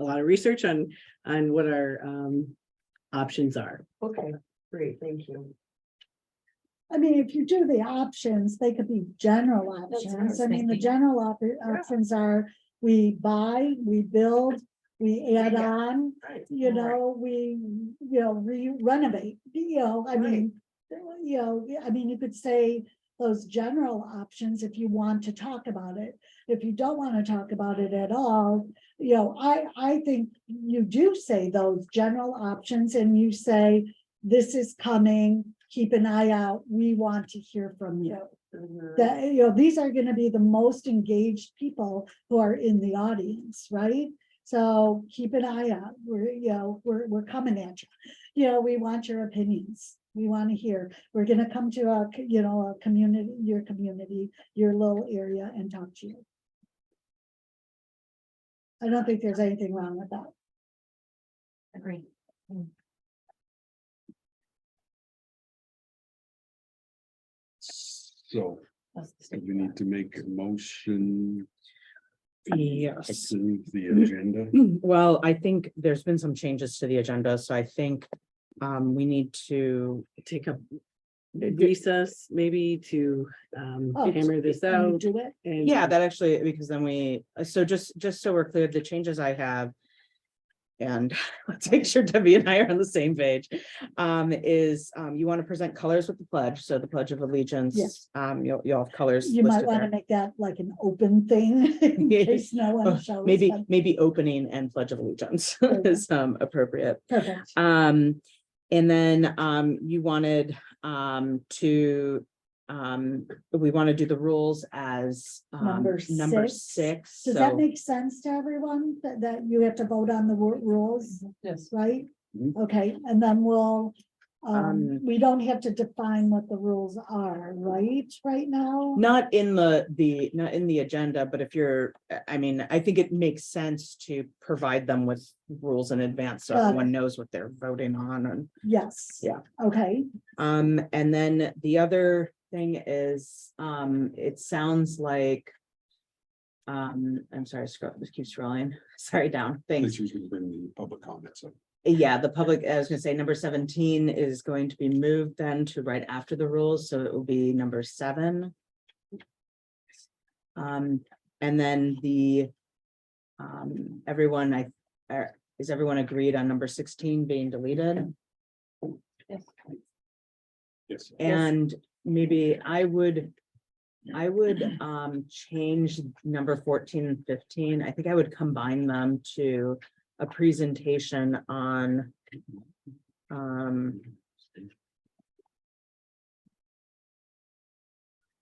a lot of research on what our options are. Okay, great, thank you. I mean, if you do the options, they could be general That's what I options. was I mean, the thinking. general options are, we buy, we build, we add Yeah. on, Right. we, renovate, I mean, you could say those general options if you want to talk about it. If you don't want to talk about it at all, I think you do say those general options and you say, this is coming, keep an eye out, we want to hear from you. Mhm. That, these are gonna be the most engaged people who are in the audience, right? So keep an eye out, we're coming at you. We want your opinions, we want to hear, we're gonna come to a community, your little area and talk to you. I don't think there's anything wrong with that. Agree. So That's the do state we need to make a motion, Yes. approve the agenda? Well, I think there's been some changes to the agenda, so I think we need to, Take a recess maybe to Oh, hammer this Can you out. do it? And yeah, that actually, because then so just so we're clear, the changes I have. And let's make sure Debbie and I are on the same page. Is you want to present colors with the pledge, so the Pledge of Allegiance. Yes. You'll have colors. You might listed want to there. make that like an open thing in case no Oh, one shows. Maybe, up. maybe opening and Pledge of Allegiance There you is appropriate. Perfect. And then you wanted to we want to do the rules as Number number six. six. Does so- that make sense to everyone that you have to vote on the rules, Yes. right? Mhm. Okay, and then we'll, Um, we don't have to define what the rules are, right now? Not in not in the agenda, but if you're, I mean, I think it makes sense to provide them with rules in advance so Got it. everyone knows what they're voting on and. Yes. Yeah. Okay, And then the other thing is, it sounds like. I'm sorry, just keep scrolling, sorry, down, thanks. She's gonna bring the public comments up. Yeah, the public, I was gonna say, number 17 is going to be moved then to right after the rules, so it will be number 7. And then everyone, is everyone agreed on number 16 being deleted? Yes. And maybe I would change number 14 and 15. I think I would combine them to a presentation on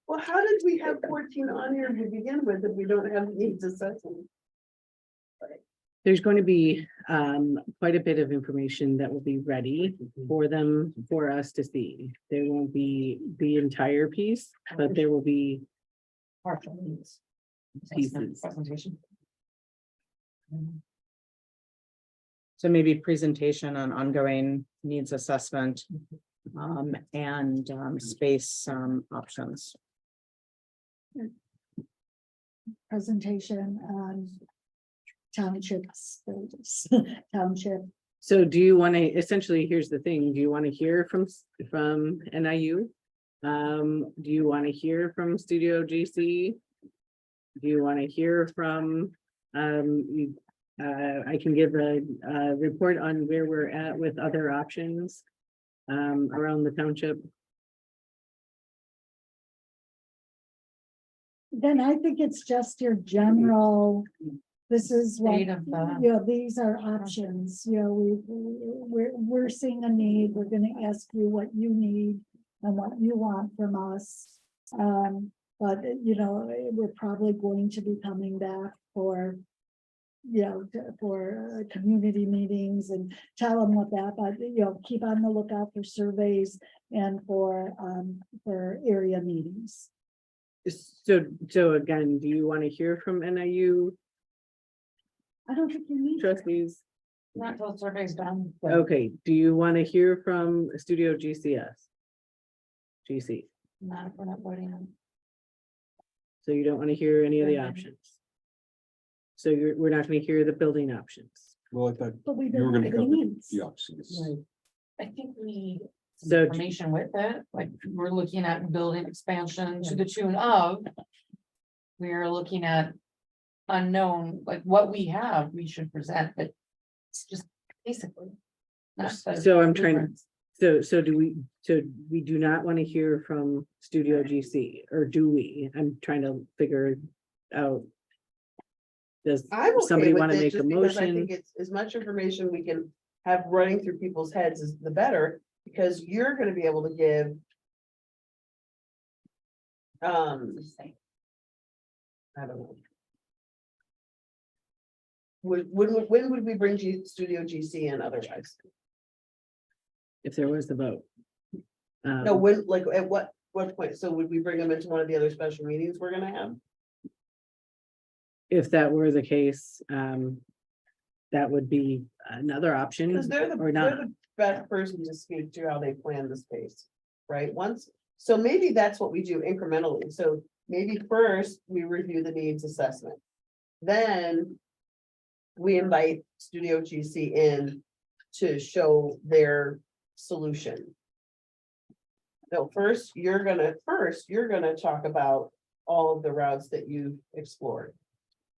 Well, how did we have 14 on here to begin with if we don't have needs assessment? there's going to be quite a bit of information that will be ready for them, for us to see. There won't be the entire piece, but there will be Partial needs. pieces. Presentation. so maybe presentation on ongoing needs assessment and space options. presentation on townships, township. So do you want to, essentially, here's the thing, do you want to hear from NIU? Do you want to hear from Studio GC? Do you want to hear from, I can give a report on where we're at with other options around the township. Then I think it's just your general, this is what, State of the- you know, these are options, you know, we're seeing a need, we're gonna ask you what you need and what you want from us. But, you know, we're probably going to be coming back for, you know, for community meetings and tell them what that, but, you know, keep on the lookout for surveys and for area meetings. So again, do you want to hear from NIU I don't think you need. trustees? Not until the survey's done. but Okay, do you want to hear from Studio GCS? GC, Not if we're not voting on. so you don't want to hear any of the Okay. options? So we're not going to hear the building options. Well, I thought But we you were don't gonna have cover needs. the options. I think we need some So- information with it, like we're looking at building expansion to the tune of. We're looking at unknown, like what we have, we should present, but it's just basically. not the So I'm trying, blueprints. so we do not want to hear from Studio GC, or do we? I'm trying to figure out. Does I'm okay somebody with want to it, make a just because I motion? think it's as much information we can have running through people's heads is the better, because you're gonna be able to give. I don't know. When would we bring Studio GC in otherwise? If there was the vote. No, when, like, at what point? So would we bring them into one of the other special meetings we're gonna have? If that were the case, that would be another option. Because they're Or the not. best person to speak to how they plan the space, right? Once So maybe that's what we do incrementally. So maybe first we review the needs assessment. Then we invite Studio GC in to show their solution. No, first, you're gonna talk about all of the routes that you've explored.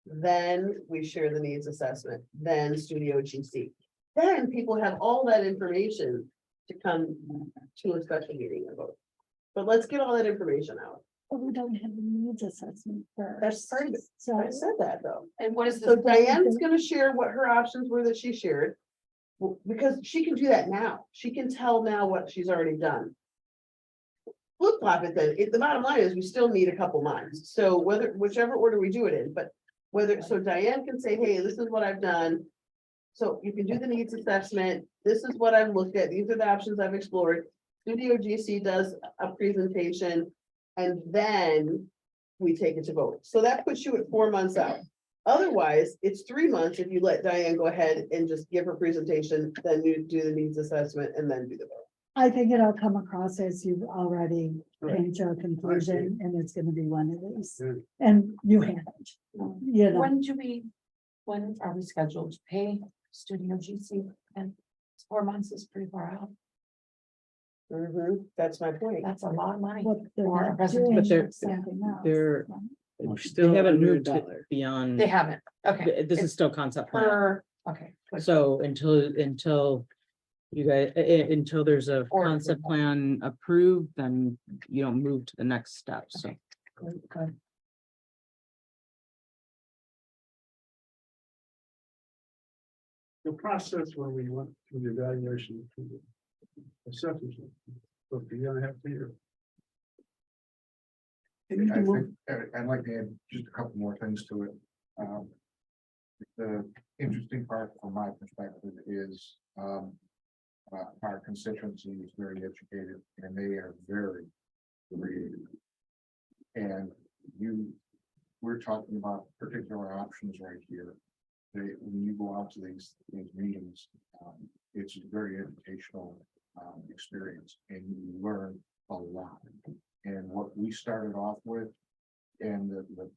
Then we share the needs assessment, then Studio GC. Then people have all that information to come to a special meeting and vote. But let's get all that information out. But we don't have a needs assessment first. That's part of it. So I said that though. And what is So the, Diane's gonna share what her options were that she shared. Well, because she can do that now. She can tell now what she's already done. Flip flop it then. The bottom line is we still need a couple lines. So whichever order we do it in, but so Diane can say, hey, this is what I've done. So you can do the needs assessment. This is what I've looked at. These are the options I've explored. Studio GC does a presentation and then we take it to vote. So that puts you at 4 months out. Otherwise, it's 3 months if you let Diane go ahead and just give her presentation, then you do the needs assessment and then do the vote. I think it'll come across as you've already Right. came to a conclusion and it's gonna be one of these. Yeah. And you haven't, you know. when are we scheduled to pay Studio GC? And 4 months is pretty far out. That's my point. That's a lot of money. What they're for a not presentation. doing But they're- is something else. they're- We're They still haven't under moved it $1. beyond, They haven't, okay. this is It's still concept plan. per, okay. good. So until you guys, until there's a Or concept approval. plan approved, then you don't move to the next step, so. Good, good. The process when we went through the evaluation. through the assessment, took a year and a half to year. I think, I'd like to add just a couple more things to it. The interesting part from my perspective is, our constituency is very educated and they are very creative. And we're talking about particular options right here. When you go out to these meetings, it's a very educational, experience and you learn a lot. And what we started off with and the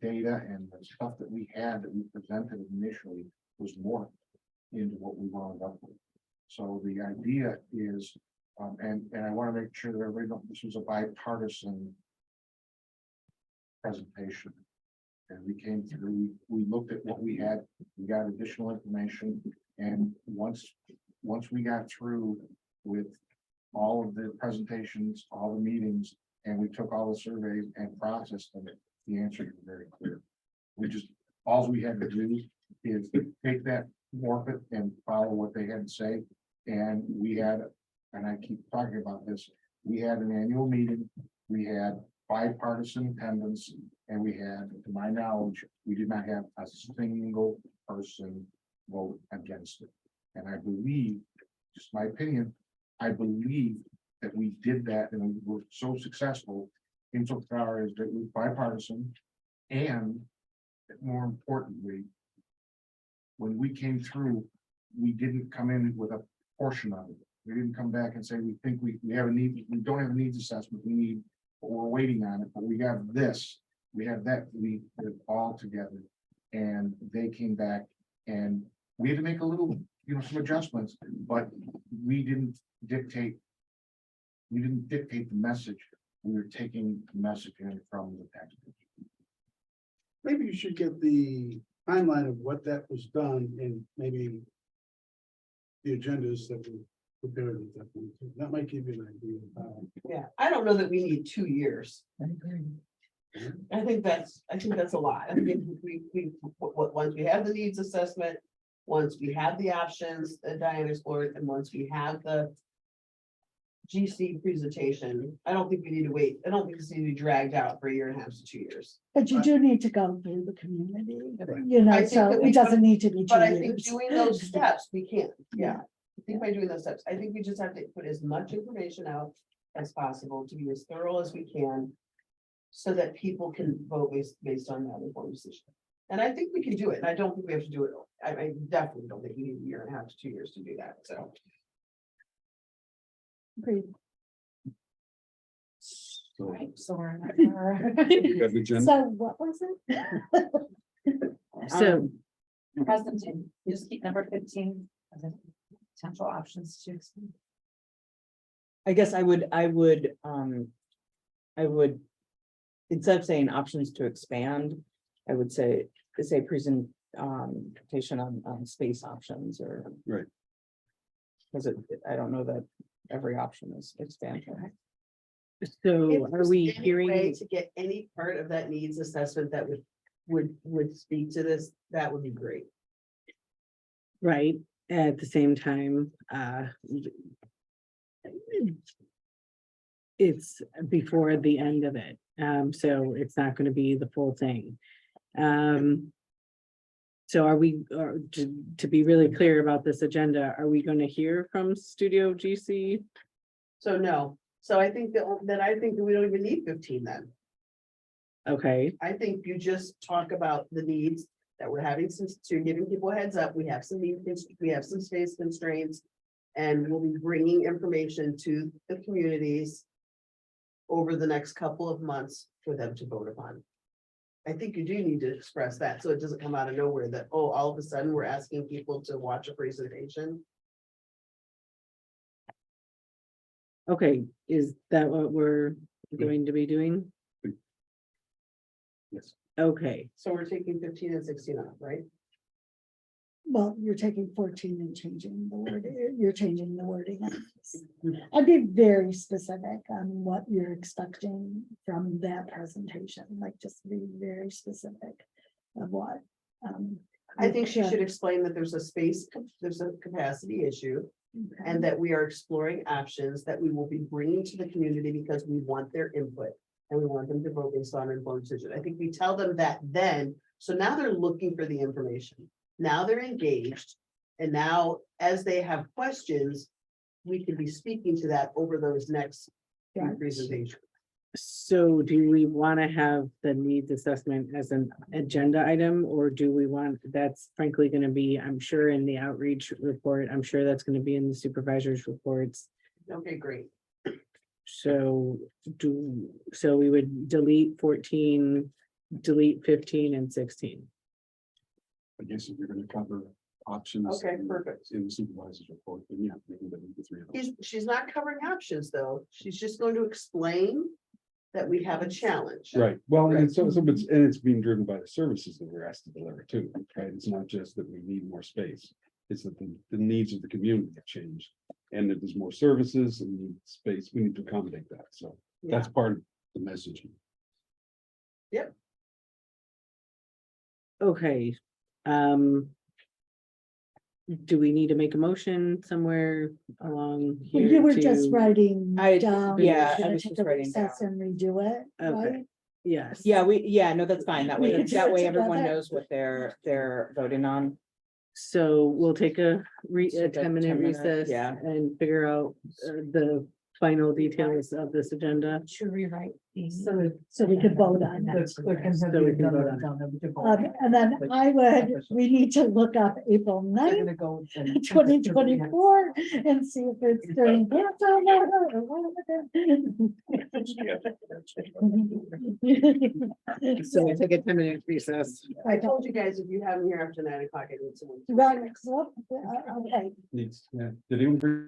data and the stuff that we had that we presented initially was more into what we wound up with. So the idea is, and I want to make sure that everybody knows this was a bipartisan presentation. And we came through, we looked at what we had, we got additional information, and once we got through with all of the presentations, all the meetings, and we took all the surveys and processed them, the answer is very clear. All we had to do is take that, morph it, and follow what they had to say. And we had, and I keep talking about this, we had an annual meeting, we had bipartisan attendance, and we had, to my knowledge, we did not have a single person vote against it. And I believe, just my opinion, I believe that we did that and we were so successful insofar as that we bipartisan, and more importantly, when we came through, we didn't come in with a portion of it. We didn't come back and say, we think we have a need, we don't have a needs assessment, we need, but we're waiting on it, but we got this, we have that, we put it all together. And they came back and we had to make a little, some adjustments, but we didn't dictate the message. We were taking the message in from the taxpayers. Maybe you should get the timeline of what that was done and maybe the agendas that were prepared at that point. That might give you an idea of how. Yeah, I don't know that we need 2 years. I think that's a lot. I think once we have the needs assessment, once we have the options that Diane explored, and once we have the GC presentation, I don't think we need to wait. I don't think this needs to be dragged out for 1.5 years to 2 years. But you do need to go through the community, I think so that we it doesn't need to be 2 But I think years. doing those steps, we can, yeah. I think by doing those steps, I think we just have to put as much information out as possible to be as thorough as we can. So that people can vote based on that informed decision. And I think we can do it. And I don't think we have to do it. I definitely don't think we need 1.5 to 2 years to do that. So. Agreed. So, Right, so we're not. we're- we got an agenda. So what was it? So, Presenting, just keep number 15. as a Potential options to. expand. I guess I would, instead of saying options to expand, I would say presentation on space options or. Right. Because I don't know that every option is expansion. so If are there's we any way hearing, To get any part of that needs assessment that would speak to this, that would be great. right, at the same time, it's before the end of it, so it's not gonna be the full thing. So are we, or to be really clear about this agenda, are we gonna hear from Studio GC? So no, so I think that we don't even need 15 then. Okay, I think you just talk about the needs that we're having, since you're giving people a heads up, we have some needs, we have some space constraints. And we'll be bringing information to the communities over the next couple of months for them to vote upon. I think you do need to express that, so it doesn't come out of nowhere that, oh, all of a sudden, we're asking people to watch a presentation. okay, is that what we're going to be doing? Yes. Okay, So we're taking 15 and 16 off, right? Well, you're taking 14 and changing the word, you're changing the wording. on this. I'd be very specific on what you're expecting from that presentation, like just be very specific of what. I think she should explain that there's a capacity issue. And that we are exploring options that we will be bringing to the community because we want their input. And we want them to vote based on an informed decision. I think we tell them that then, so now they're looking for the information. Now they're engaged. And now, as they have questions, we can be speaking to that over those next few Right. presentations. so do we want to have the needs assessment as an agenda item, or do we want, that's frankly gonna be, I'm sure, in the outreach report, I'm sure that's gonna be in the supervisor's reports. Okay, great. So so we would delete 14, delete 15 and 16. I guess if you're gonna cover options. Okay, perfect. In the supervisor's report, then yeah, we can delete the three of those. She's not covering options, though. She's just going to explain that we have a challenge. Right, well, and Right. it's being driven by the services that we're asked to deliver too, right? It's not just that we need more space. It's that the needs of the community have changed. And that there's more services and we need space, we need to accommodate that, so that's part of the messaging. Okay. Do we need to make a motion somewhere along here? You were just to- writing down. yeah, you're I gonna was take just a writing recess And redo it, Okay. right? Yes. Yeah, no, that's fine. That We way, can do that it way everyone together. knows what they're voting on. So we'll take a So a the 10-minute 10-minute, recess. yeah. And figure out the final details of this agenda. To rewrite these. So we could vote on that. So we can vote on it. And then we need to look up April 9th, 2024, and see if it's during Passover or whatever. So we'll take a 10-minute recess. I told you guys, if you have them here after 9 o'clock, I need someone. Right, so, okay. Needs, yeah, did anyone bring?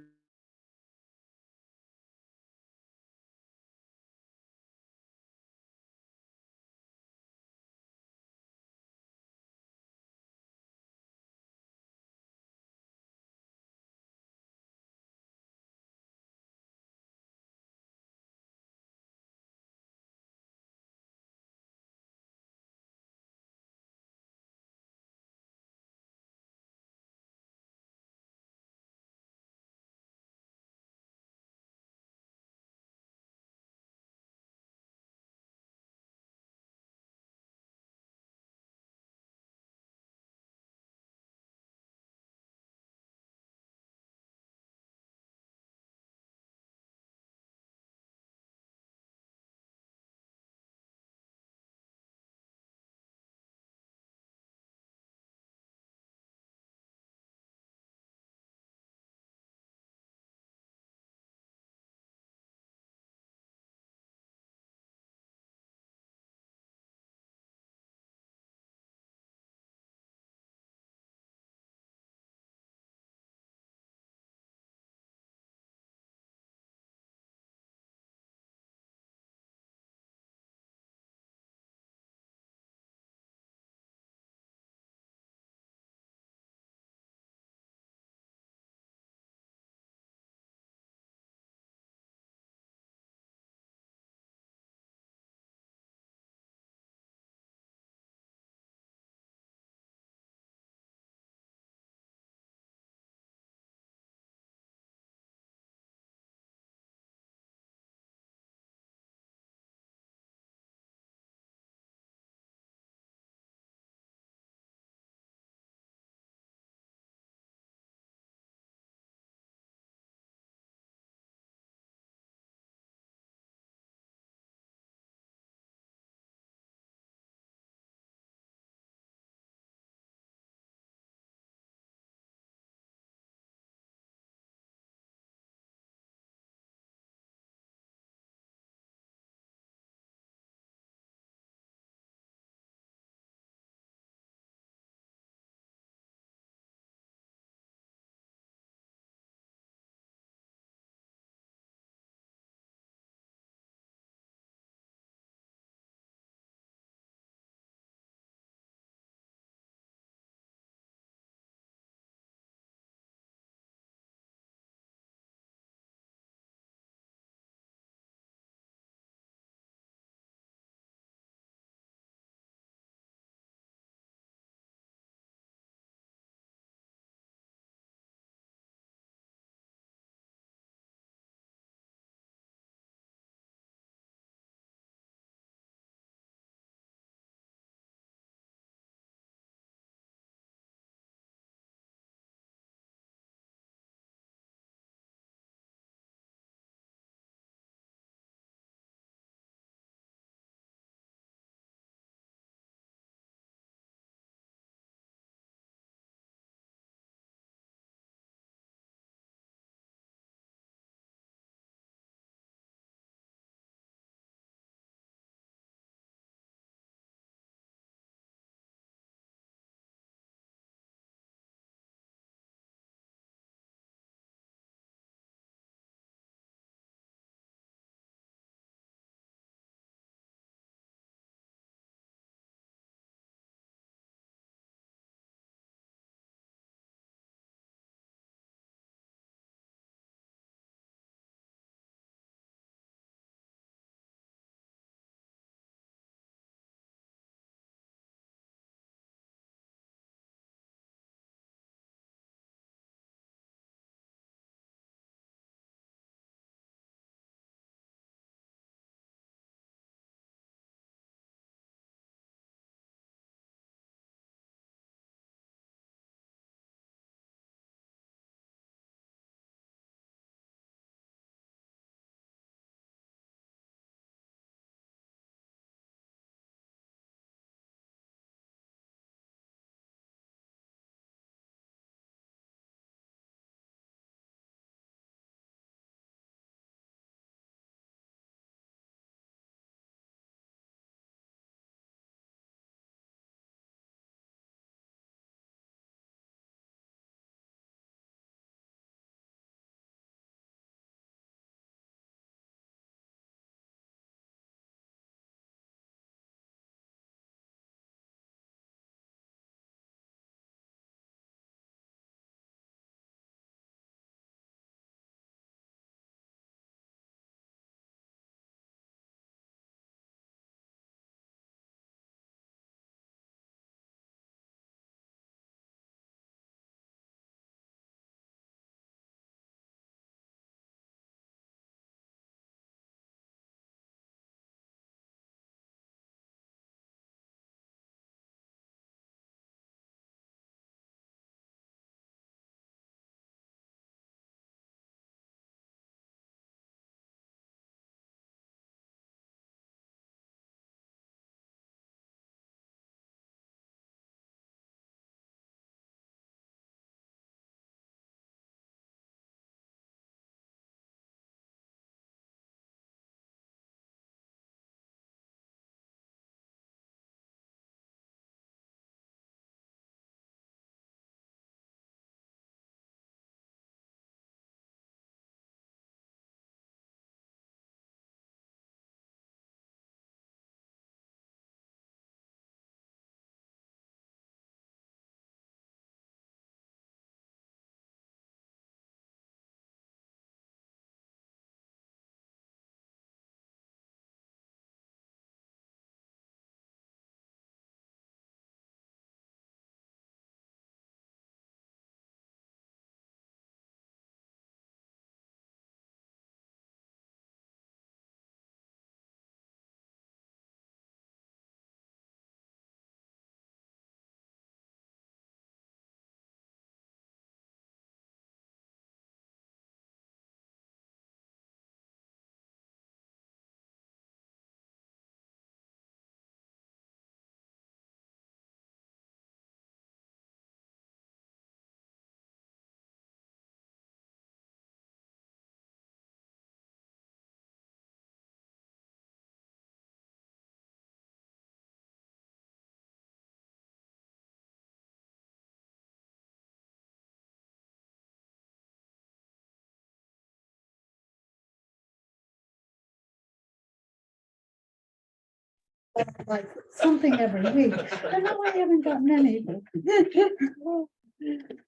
like something every week, and now I haven't gotten any.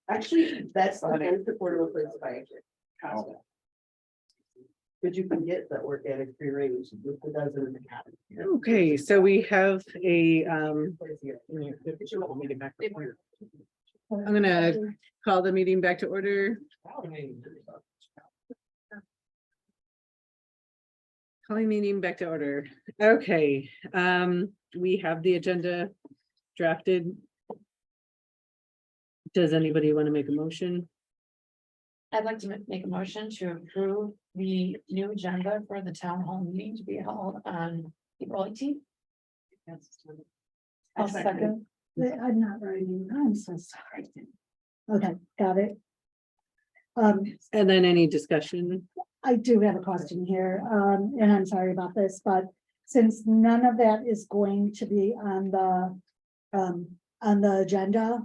Actually, that's the portable place by Costco. But you can get the organic free range with the dozen in the cabinet. Okay, so we have a, I'm gonna call the meeting back to order. Calling meeting back to order. Okay, we have the agenda drafted. Does anybody want to make a motion? I'd like to make a motion to approve the new agenda for the town hall meeting to be held on April 18th. I'll second. I'm not writing, I'm so sorry. Okay, got it. And then any discussion? I do have a question here, and I'm sorry about this, but since none of that is going to be on the agenda,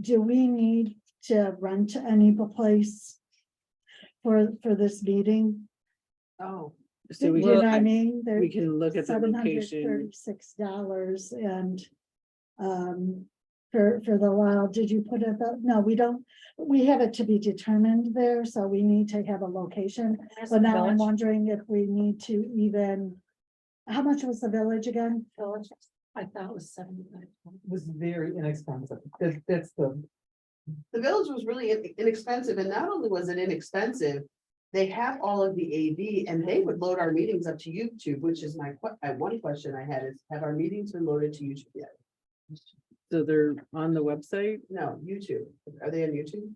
do we need to rent any place for this meeting? Oh, So we You know what I can, mean? we can look at the location. $736 and for the while, did you put it up? No, we don't, we have it to be determined there, so we need to have a location. But now I'm wondering if we need to even, how much was the village again? Village, I thought it was 75. Was very inexpensive. That's the, the village was really inexpensive, and not only was it inexpensive, they have all of the AV, and they would load our meetings up to YouTube, which is my one question I had is, have our meetings been loaded to YouTube yet? So they're on the website, No, YouTube. Are they on YouTube?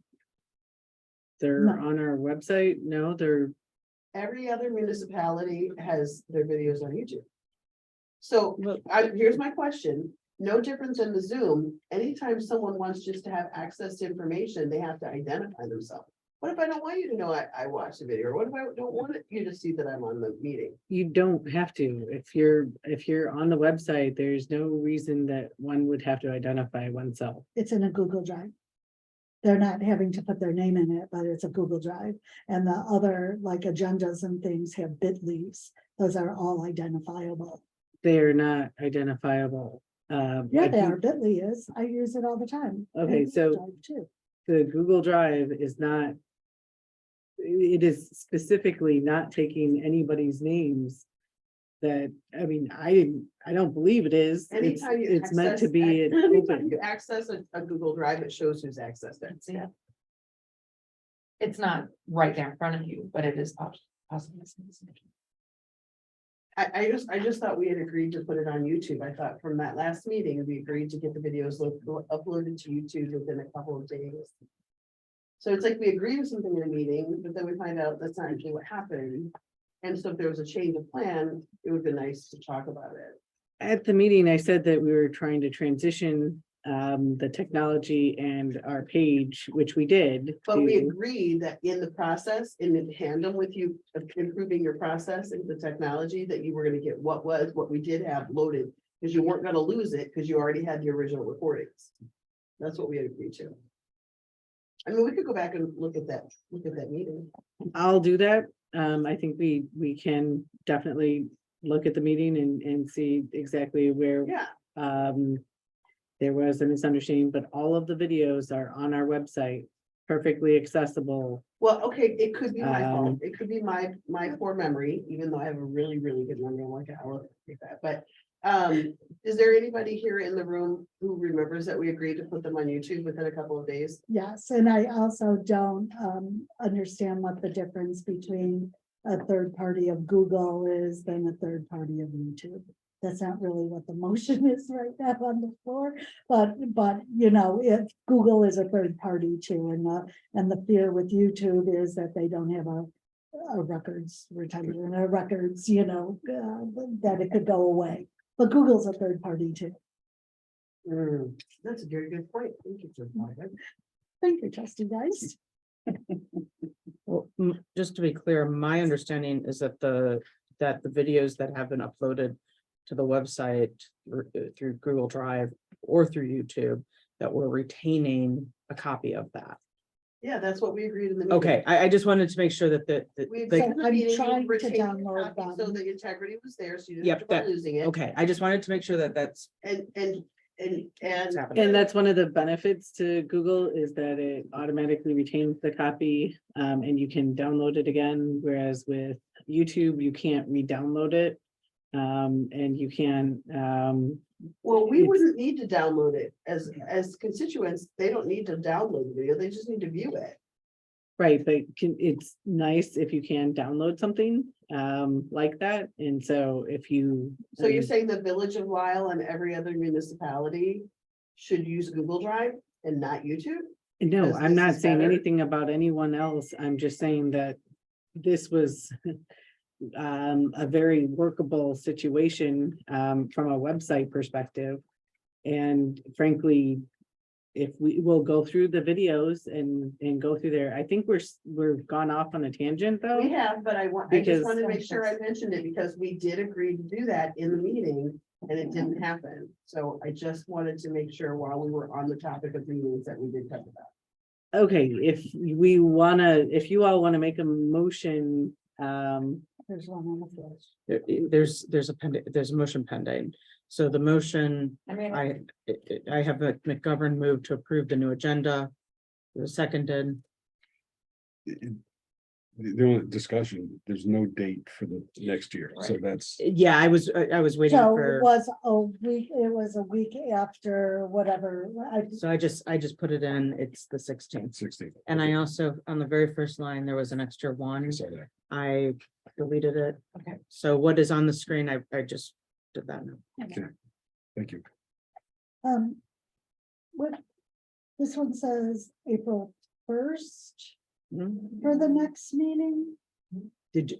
they're No. on our website. No, they're, Every other municipality has their videos on YouTube. So well, here's my question, no different than the Zoom, anytime someone wants just to have access to information, they have to identify themselves. What if I don't want you to know I watched the video, or what if I don't want you to see that I'm on the meeting? you don't have to. If you're on the website, there's no reason that one would have to identify oneself. It's in a Google Drive. They're not having to put their name in it, but it's a Google Drive. And the other like agendas and things have bit.lys. Those are all identifiable. They're not identifiable. Yeah, I they are. think Bitly is. I use it all the time. Okay, And so- Drive too. the Google Drive is not. It is specifically not taking anybody's names. That, I mean, I don't believe it is. It's, Anytime you it's meant to access- be an Anytime open. you access a Google Drive, it shows who's accessed it. Yeah. It's not right there in front of you, but it is possible. I just thought we had agreed to put it on YouTube. I thought from that last meeting, we agreed to get the videos uploaded to YouTube within a couple of days. So it's like we agree with something in a meeting, but then we find out that's not actually what happened. And so if there was a change of plan, it would be nice to talk about it. At the meeting, I said that we were trying to transition the technology and our page, which we did. But we to- agreed that in the process, in tandem with you improving your process and the technology, that you were gonna get what we did have loaded. Because you weren't gonna lose it, because you already had the original recordings. That's what we had agreed to. I mean, we could go back and look at that meeting. I'll do that. I think we can definitely look at the meeting and see exactly where Yeah, there was a misunderstanding, but all of the videos are on our website, perfectly accessible. well, okay, it could be my fault. Um, It could be my poor memory, even though I have a really, really good memory. I'm like, I'll take that. But is there anybody here in the room who remembers that we agreed to put them on YouTube within a couple of days? Yes, and I also don't understand what the difference between a third party of Google is than a third party of YouTube. That's not really what the motion is right now on the floor, but you know, if Google is a third party too, and the fear with YouTube is that they don't have a records retention, and a records, you know, that it could go away. But Google's a third party too. That's a very good point. Thank you, Jim. Thank you, trustee Geist. Well, just to be clear, my understanding is that the videos that have been uploaded to the website through Google Drive or through YouTube, that we're retaining a copy of that. Yeah, that's what we agreed in the. meeting. Okay, I just wanted to make sure that We the, agreed in the I'm meeting, you trying to retained your download copy so them. the integrity was there, so you didn't Yep, have to that- losing it. okay, I just wanted to make sure that that's And, what's happening. And that's one of the benefits to Google is that it automatically retains the copy, and you can download it again, whereas with YouTube, you can't re-download it. And you can, well, we It's- wouldn't need to download it as constituents. They don't need to download the video. They just need to view it. right, but it's nice if you can download something, like that, and so if you. So you're saying the village of Lisle and every other municipality should use Google Drive and not YouTube? No, because I'm this not is saying better? anything about anyone else. I'm just saying that this was a very workable situation from a website perspective. And frankly, if we will go through the videos and go through there, I think we're gone off on a tangent We though. have, but I Because- just wanted to make sure I mentioned it because we did agree to do that in the meeting and it didn't happen. So I just wanted to make sure while we were on the topic of meetings that we did cover that. Okay, if you all wanna make a motion, There's one on the floor. There's a motion pending. So the motion, I mean, I have a McGovern move to approve the new agenda. It was seconded. The only discussion, there's no date for the next year, so that's, Yeah, I was waiting So for, it was a week after whatever. so I just put it in, it's the 16th. 16th. And I also, on the very first line, there was an extra one. So that, I deleted it. Okay. So what is on the screen, I just did that now. thank you. What, this one says April 1st Hmm? for the next meeting. Did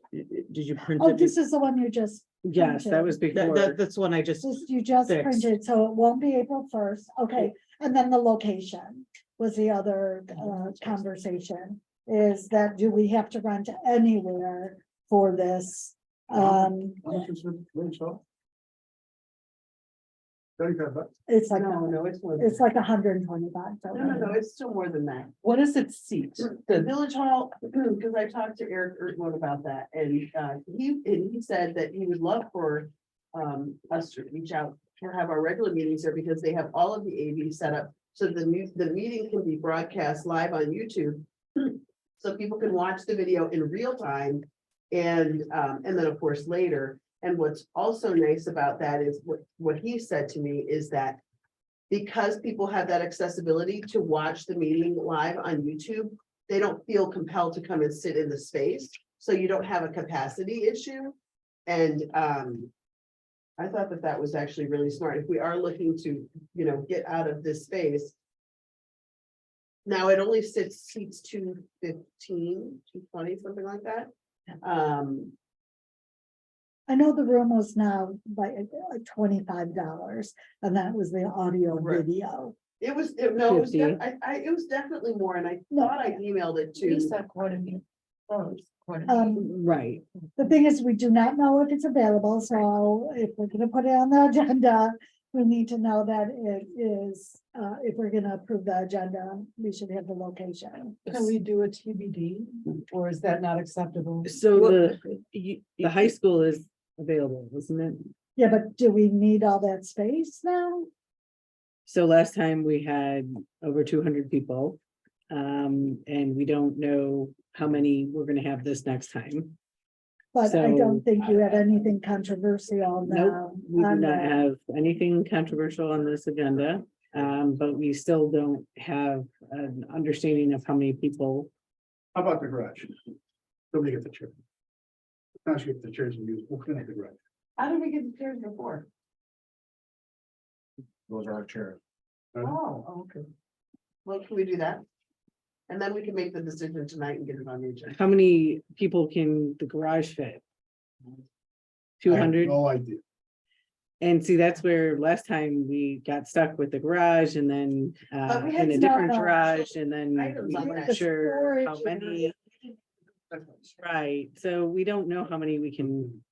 you print Oh, it? this is the one you just, yes, that was before. That's one I just, you just Fixed. printed, so it won't be April 1st. Okay, and then the location was the other conversation. Is that, do we have to rent anywhere for this? $35. It's like, No, it's more. than it's like $125. No, it's still more than that. What does it seat? The village hall, because I talked to Eric Ertmont about that, and he said that he would love for us to reach out to have our regular meetings there because they have all of the AV set up. So the meeting can be broadcast live on YouTube. So people can watch the video in real time and then of course later. And what's also nice about that is what he said to me is that because people have that accessibility to watch the meeting live on YouTube, they don't feel compelled to come and sit in the space. So you don't have a capacity issue. And I thought that that was actually really smart. If we are looking to, get out of this space. Now it only seats 215, 220, something like that. I know the room was now like $25, and that was the audio Right. video. It was, no, it was, 50. it was definitely more, and I thought I emailed it to. Lisa quoted me. Right, The thing is, we do not know if it's available, so if we're gonna put it on the agenda, we need to know that it is, if we're gonna approve the agenda, we should have the location. Can we do a TBD or is that not acceptable? so the high school is available, isn't it? Yeah, but do we need all that space now? So last time we had over 200 people. And we don't know how many we're gonna have this next time. But I So- don't think you have anything controversial now. Nope, we do on not that. have anything controversial on this agenda. But we still don't have an understanding of how many people. How about the garage? Somebody get the chair. Not sure if the chairs are used, we'll clean up the garage. How did we get the chairs before? those are our chairs. Oh, okay. Well, can we do that? And then we can make the decision tonight and get it on the agenda. How many people can the garage fit? I have 200? No idea. And see, that's where last time we got stuck with the garage and then But we had in a some different other garage and then items we on weren't that. sure how Storage many. Right, so we don't know how many we can,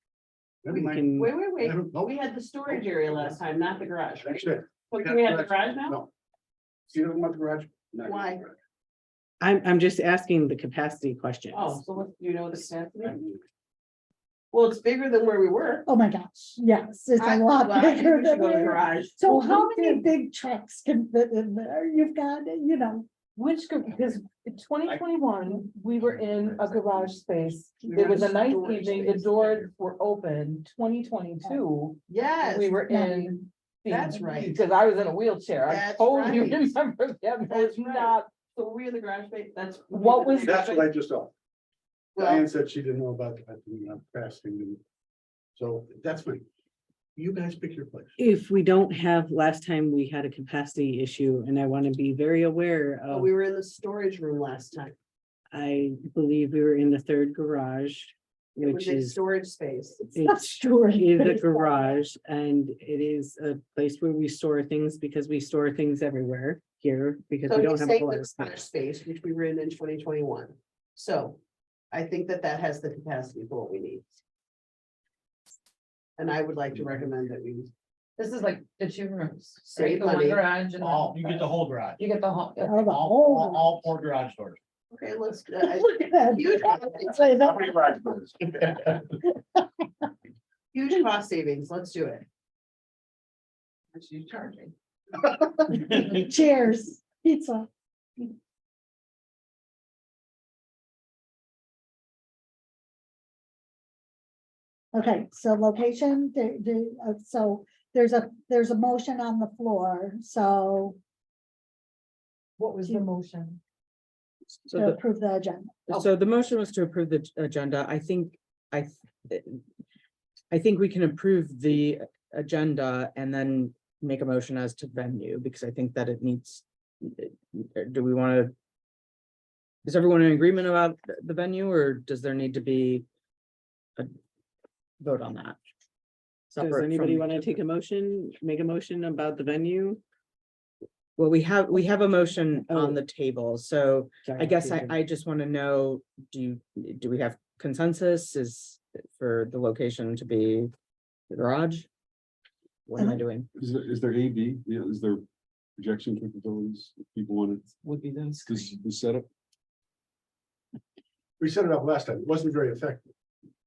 Never we mind. can, Wait. Never- nope. We had the storage area last time, not the garage, right? That's it. So can we have the garage now? No. See, you don't want the garage? No. Why? I'm just asking the capacity questions. Oh, so what, do you know the capacity? Well, it's bigger than where we were. Oh, my gosh, yes, it's a lot Well, I think bigger we should than go to the where. garage. So Well, how we many did- big trucks can fit in there? You've got, you know, Which, because in 2021, we were in a garage space. We It were was a in nice storage evening, the space. doors were open. 2022, Yes. we were in. the- That's right. Because I was in a wheelchair. I That's totally right. remember that. It was That's right. not, So were we in the garage space? That's. What was- That's what I just saw. Well, Diane said she didn't know about that, fasting. So that's fine. You guys pick your place. If we don't have, last time we had a capacity issue, and I want to be very aware oh, of, we were in the storage room last time. I believe we were in the third garage, It was which a is, storage space. not it's storage. is a space. garage, and it is a place where we store things because we store things everywhere here because So we don't he's have a saying whole lot the of garage space. space, which we were in 2021. So I think that that has the capacity for what we need. And I would like to recommend that we This is like the 2 rooms. Save right? The one money. garage and All, then you get the whole garage, you get the whole. Oh, the all, whole- all 4 garage doors. okay, let's, Look at that. huge, Say that. huge cost savings. Let's do it. How much are you charging? Cheers, pizza. Okay, so location, so there's a motion on the floor, so what was the motion? So to the, approve the agenda. so the motion was to approve the agenda. I think, I think we can approve the agenda and then make a motion as to venue, because I think that it needs, do we want to? Is everyone in agreement about the venue, or does there need to be a vote on that? Does Separate anybody from- want to take a motion, make a motion about the venue? Well, we have a motion Oh. on the table, so Sorry, I guess Susan. I just want to know, do we have consensus is for the location to be the garage? What am I doing? Is there AV? Yeah, is there projection capabilities? If people want to, Would be those. the setup, We set it up last time. It wasn't very effective.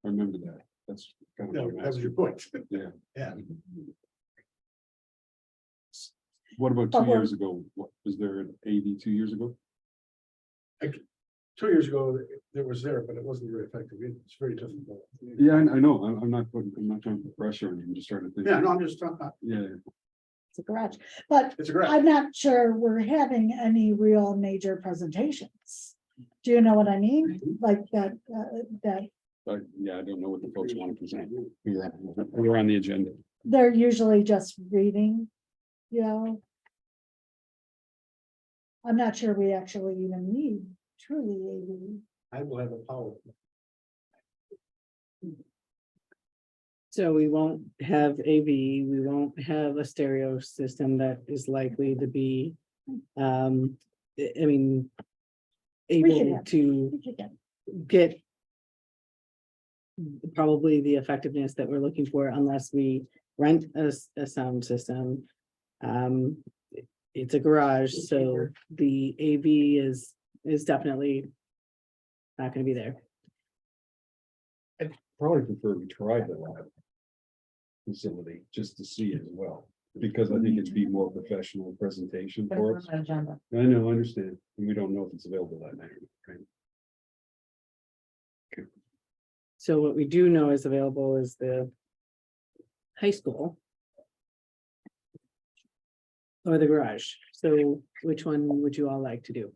I remember that. That's kind No, of. that was your point. Yeah. Yeah. What about But 2 we're- years ago? What, was there an AV 2 years ago? 2 years ago, it was there, but it wasn't very effective. It's very difficult. Yeah, I know. I'm not trying to put pressure on you. I'm just trying to think. Yeah, no, I'm just talking, Yeah, It's a garage, but it's a garage. I'm not sure we're having any real major presentations. Do you know what I mean? Like that, that but yeah, I don't know what the folks want to present. We were on the agenda. they're usually just reading, you know? I'm not sure we actually even need truly I will have a power. So we won't have AV, we won't have a stereo system that is likely to be, I mean, could able have- to we could get. get probably the effectiveness that we're looking for unless we rent a sound system. It's a garage, so the AV is definitely not gonna be there. Probably prefer we try the lab facility just to see it as well, because I think it'd be more professional presentation But for it's us. on the agenda. I know, I understand, and we don't know if it's available that night. Right? So what we do know is available is the high school or the garage. So which one would you all like to do?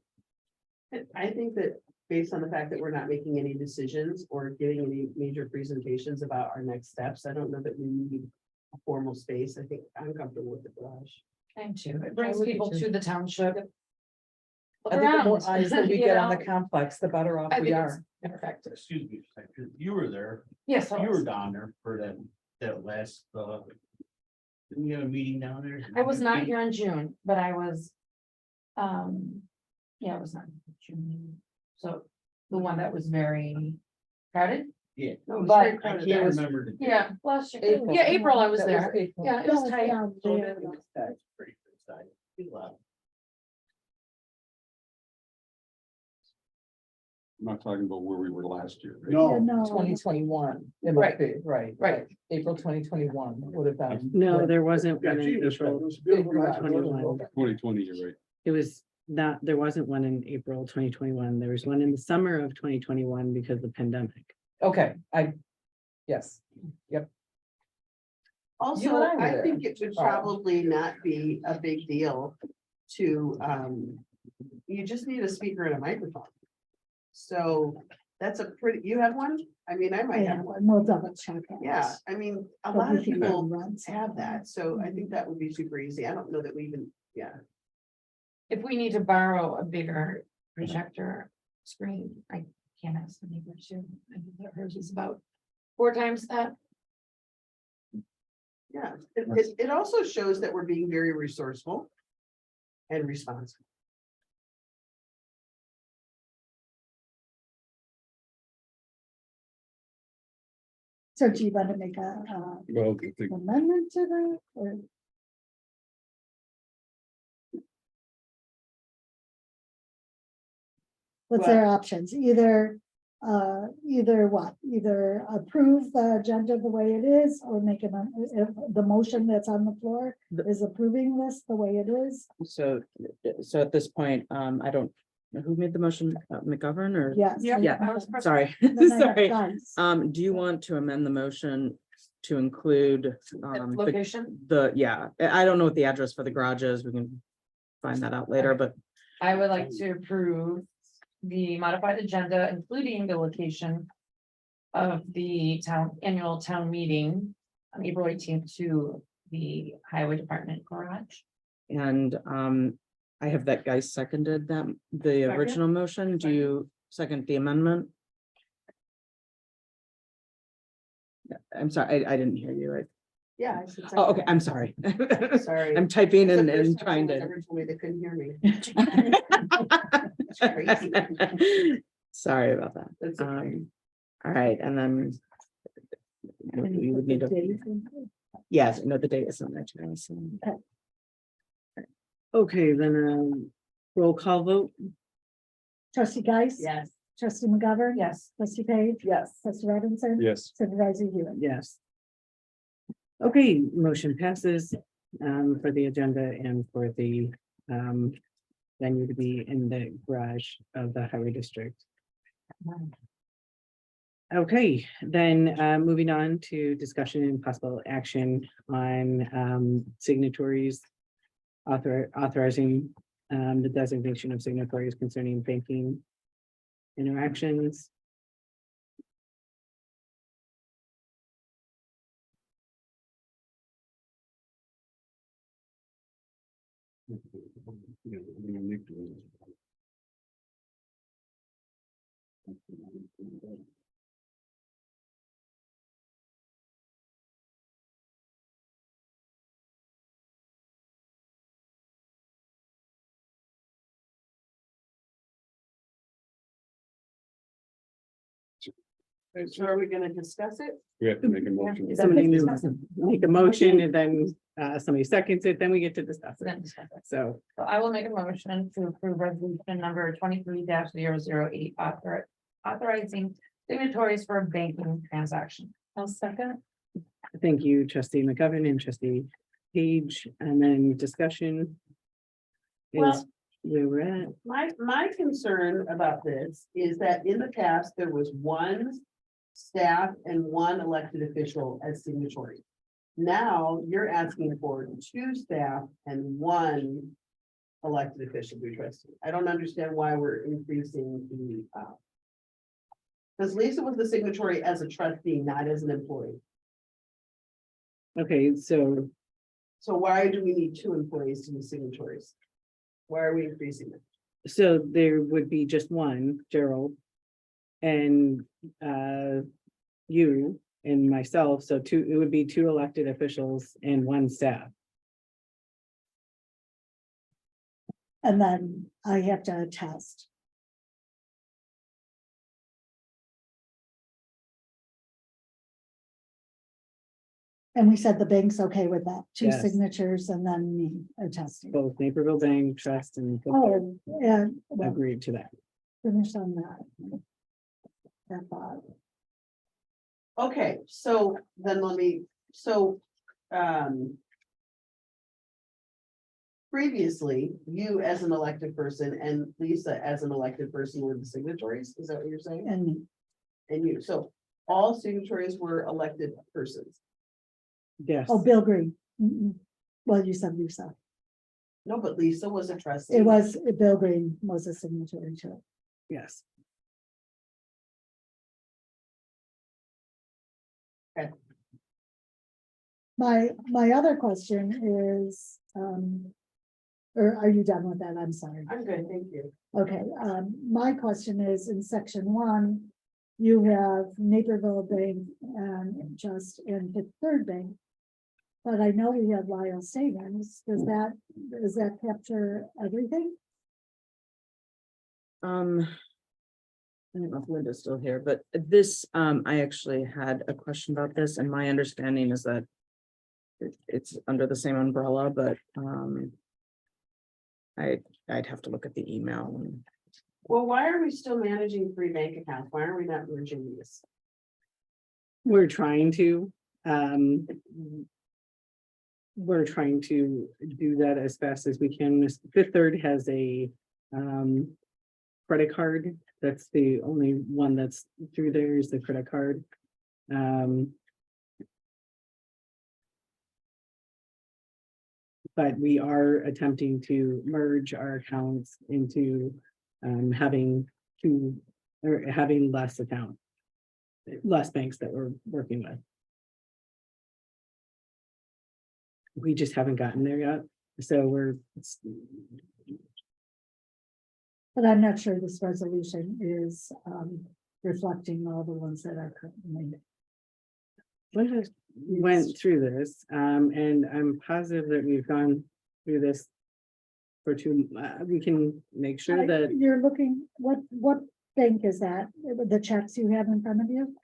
I think that based on the fact that we're not making any decisions or giving any major presentations about our next steps, I don't know that we need a formal space. I think I'm comfortable with the garage. Time too. It brings people to the township. Look I think the more around, eyes that we you get on the know? complex, the better off I we think are. it's perfect. Excuse me, a second. You were there, Yes, I you were was. down there for that last, didn't you have a meeting down there? I was not here in June, but I was. Yeah, I was not in June. So the one that was very crowded. Yeah. No, it was But very I crowded. can't It was- remember. the date. Yeah, last year. April. Yeah, April I was That there. April. Yeah, it was tight. Down So there. that's pretty good side. Be loud. not talking about where we were last year. right? No, No. 2021, it might be, right, right, April 2021 would have been. No, there wasn't yeah, one in gee, that's right. It April. was a bit of a Yeah, mess. 21. 2020, you're right. It was not, there wasn't one in April 2021. There was one in the summer of 2021 because of the pandemic. Okay, yes, Also, You and I were I there. think it would Oh. probably not be a big deal to, you just need a speaker and a microphone. So that's a pretty, you have one? I mean, I I might have have one. one, we'll double check it. Yeah, I mean, a But lot we of can people run some. have that, so I think that would be super easy. I don't know that we even, yeah. If we need to borrow a bigger projector screen, I can ask the neighbor too. I think that hers is about 4 times that. Yeah, it also shows that we're being very resourceful and responsible. So do you want to make Well, I think amendment to that? Or what's their options? Either what? Either approve the agenda the way it is or make an, if the motion that's on the floor is approving this the way it is? So, so at this point, I don't, know who made the motion, McGovern or? Yes. Yeah, sorry, Then I have sorry. guns. Do you want to amend the motion to include, Location, yeah, I don't know what the address for the garage is. We can find that out later, but I would like to approve the modified agenda, including the location of the annual town meeting on April 18th to the highway department garage. and, I have that guy seconded that, the Second. original motion. Do you second the amendment? I'm sorry, I didn't hear you. Yeah. I should say Oh, okay, that. I'm sorry. Sorry. I'm typing It's the and first time trying someone's to. ever told me they couldn't hear me. Sorry about that. That's okay. All right, and then. We would need to, yes, no, the date is on there too. So. Okay, then, roll call vote. Trustee Geis. Yes. Trustee McGovern. Yes. Trustee Page. yes. Trustee Robinson. yes. Supervisor Hewitt. Yes. Okay, motion passes for the agenda and for the venue to be in the garage of the highway district. Okay, then moving on to discussion and possible action on signatories. Authorizing the designation of signatories concerning banking interactions. So are we gonna discuss it? We have to make a motion. Somebody needs to make a motion and then somebody seconds it, then we get to discuss it. Then discuss it. So, So I will make a motion to approve resolution number 23-008, authorizing signatories for a banking transaction. I'll second. thank you, trustee McGovern and trustee Page, and then discussion. Is Well- where we're at. My concern about this is that in the past, there was one staff and one elected official as signatory. Now you're asking for 2 staff and 1 elected official to be trustee. I don't understand why we're increasing the. Because Lisa was the signatory as a trustee, not as an employee. Okay, so So why do we need 2 employees to be signatories? Why are we increasing it? So there would be just one, Gerald. And you and myself, so 2, it would be 2 elected officials and 1 staff. And then I have to attest. And we said the bank's okay with that, 2 Yes. signatures and then me attesting. Both Naperville Bank Trust and Oh, yeah, well, agreed to that. finish on that. that thought. Okay, so then previously, you as an elected person and Lisa as an elected person were the signatories, is that what you're saying? And you, so all signatories were elected persons? Yes. Oh, Bill Green. Well, you said Lisa. No, but Lisa was a trustee. It was, Bill Green was a signatory to it. Yes. My other question is, or are you done with that? I'm sorry. I'm good, thank you. Okay, my question is in section 1, you have Naperville Bank and Just and Fifth Third Bank. But I know we have Lisle Savings. Does that capture everything? I don't know if Linda's still here, but this, I actually had a question about this, and my understanding is that it's under the same umbrella, but, I'd have to look at the email. Well, why are we still managing 3 bank accounts? Why are we not merging these? We're trying to, we're trying to do that as fast as we can. Fifth Third has a, credit card. That's the only one that's through there is the credit card. But we are attempting to merge our accounts into having less banks that we're working with. We just haven't gotten there yet, so But I'm not sure this resolution is reflecting all the ones that are currently. went through this, and I'm positive that we've gone through this for we can make sure that, You're looking, what bank is that? The checks you have in front of you?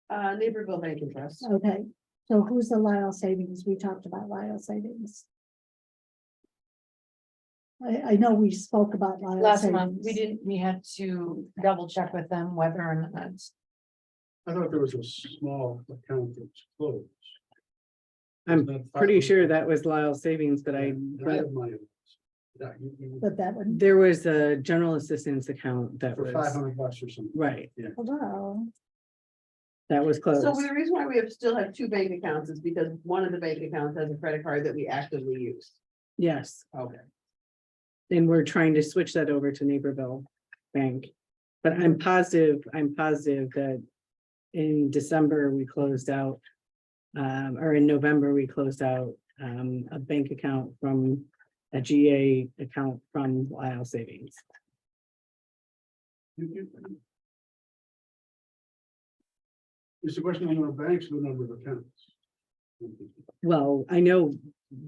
Naperville Bank and Trust. Okay, so who's the Lisle Savings? We talked about Lisle Savings. I know we spoke about Lisle Last month, Savings. we had to double check with them whether or not. I thought there was a small account that's closed. I'm Isn't that pretty sure 500? that was Lisle Savings, but I have my own. Yeah, But that one, there was a general assistance account that for was, $500 or something. right, wow, that was closed. So the reason why we still have 2 bank accounts is because one of the bank accounts has a credit card that we actively use. Yes, Okay. and we're trying to switch that over to Naperville Bank. But I'm positive that in December, we closed out, or in November, we closed out a bank account from a GA account from Lisle Savings. It's a question of the number of banks, or the number of accounts. Well, I know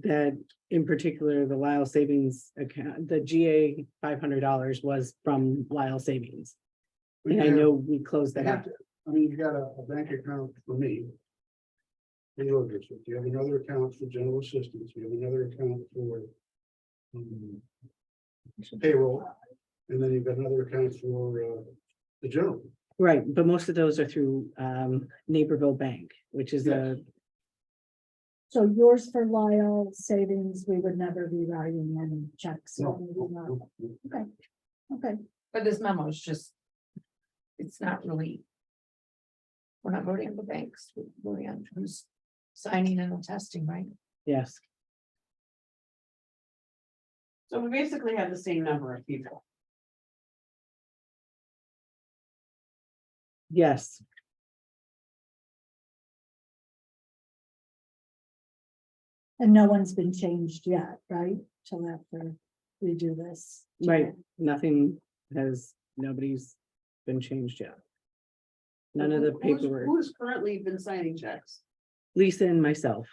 that in particular, the Lisle Savings account, the GA $500 was from Lisle Savings. And I know we closed that out. I mean, you got a bank account for me. In your district, you have another account for general assistance, you have another account for payroll, and then you've got another account for the general. Right, but most of those are through Naperville Bank, which is a, so yours for Lisle Savings, we would never be writing any checks. So maybe not. Okay, But this memo is just, it's not really. We're not voting on the banks, we're voting on who's signing and attesting, right? yes, So we basically have the same number of people. yes. and no one's been changed yet, right? Till after we do this. Right, nobody's been changed yet. None of the paperwork, Who's currently been signing checks? Lisa and myself,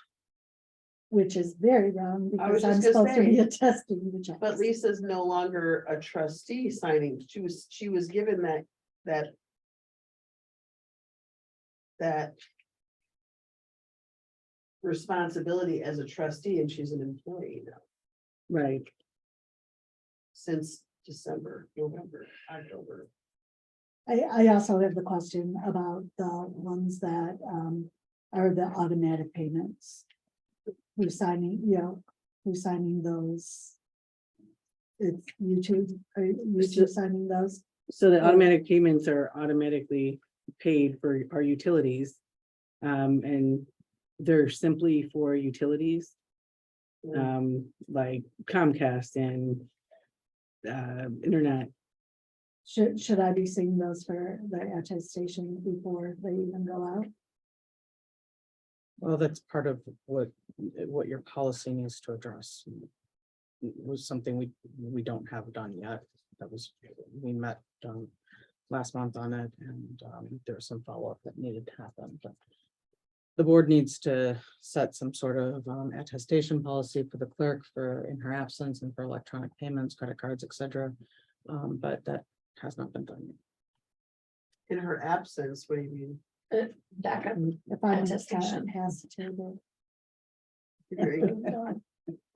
Which is very wrong I was because I'm just gonna supposed to be say, attesting the checks. But Lisa's no longer a trustee signing. She was given that responsibility as a trustee, and she's an employee now right, since December, November, October. I also have the question about the ones that, are the automatic payments. Who's signing, who's signing those? It's you two, are you two signing those? So the automatic payments are automatically paid for our utilities. And they're simply for utilities. Like Comcast and internet. Should I be seeing those for the attestation before they even go out? Well, that's part of what your policy needs to address. It was something we don't have done yet. We met last month on it, and there was some follow-up that needed to happen, but the board needs to set some sort of attestation policy for the clerk in her absence and for electronic payments, credit cards, etc. But that has not been done yet. In her absence, what do you mean? Backup. If I Attestation. has to.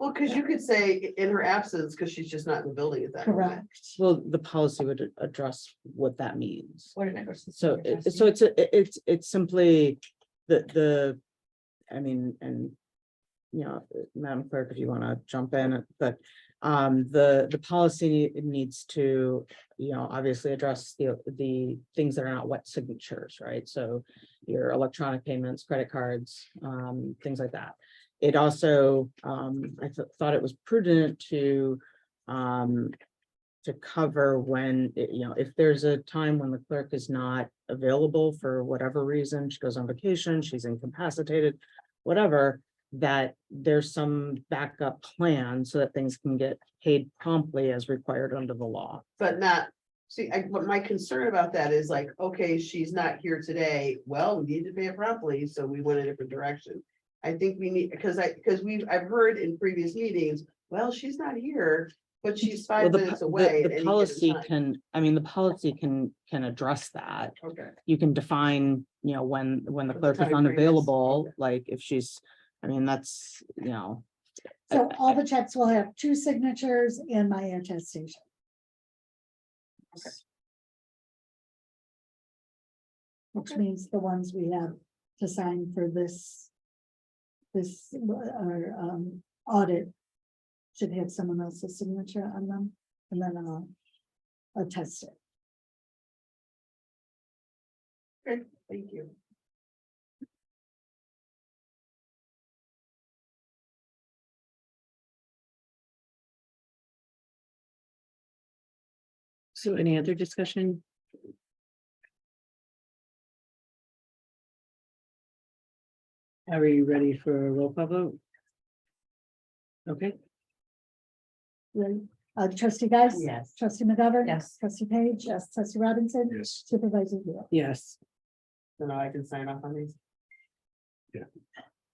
Well, because you could say in her absence, because she's just not in the building at that moment. Correct. Well, the policy would address what that means. What did I go to? So it's simply I mean, and Madam Clerk, if you want to jump in, but the policy needs to, obviously address the things that are not wet signatures, right? So your electronic payments, credit cards, things like that. It also, I thought it was prudent to cover when, if there's a time when the clerk is not available for whatever reason, she goes on vacation, she's incapacitated, whatever, that there's some backup plan so that things can get paid promptly as required under the law. But not, see, what my concern about that is like, okay, she's not here today. Well, we need to pay it promptly, so we went a different direction. I think we need, because I've heard in previous meetings, well, she's not here, but she's 5 minutes away. at The any policy given time. the policy can address that. Okay. You can define, when the What the clerk is time frame is. unavailable, Okay. like if she's, that's, So all the checks will have 2 signatures and my attestation. Okay. Which means the ones we have to sign for this our audit should have someone else's signature on them, and then I'll attest it. Okay, thank you. So any other discussion? Are you ready for a roll call vote? Okay, Right, trustee Guys? Yes. Trustee McGovern? Yes. Trustee Page? Yes. Trustee Robinson? Yes. Supervisor Hill? yes. So now I can sign off on these.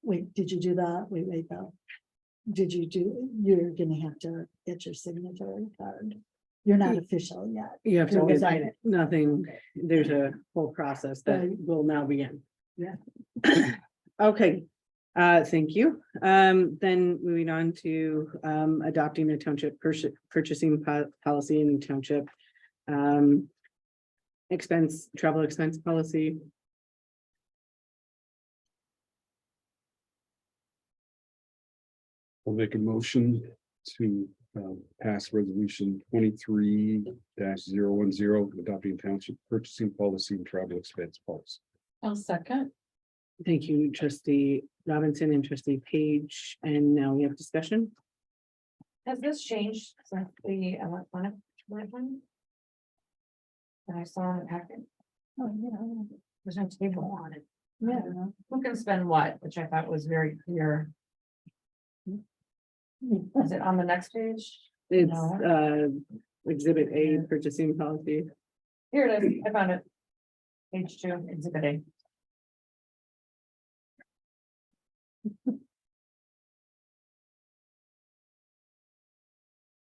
Wait, did you do that? Wait, though. You're gonna have to get your signature card. You're not official yet. You have to You'll get sign it. nothing, there's a whole process that Right. will now begin. Yeah. Okay, thank you. Then moving on to adopting the township purchasing policy in township. Travel expense policy. I'll make a motion to pass resolution 23-010, adopting township purchasing policy and travel expense policy. I'll second. Thank you, trustee Robinson and trustee Page. And now we have discussion. Has this changed since the electronic version? That I saw in the packet? Oh, yeah. There's no table on it. Yeah. Who can spend what, which I thought was very clear. Is it on the next page? It's No. exhibit A, purchasing policy. Here it is, I found it. Page 2, exhibit A.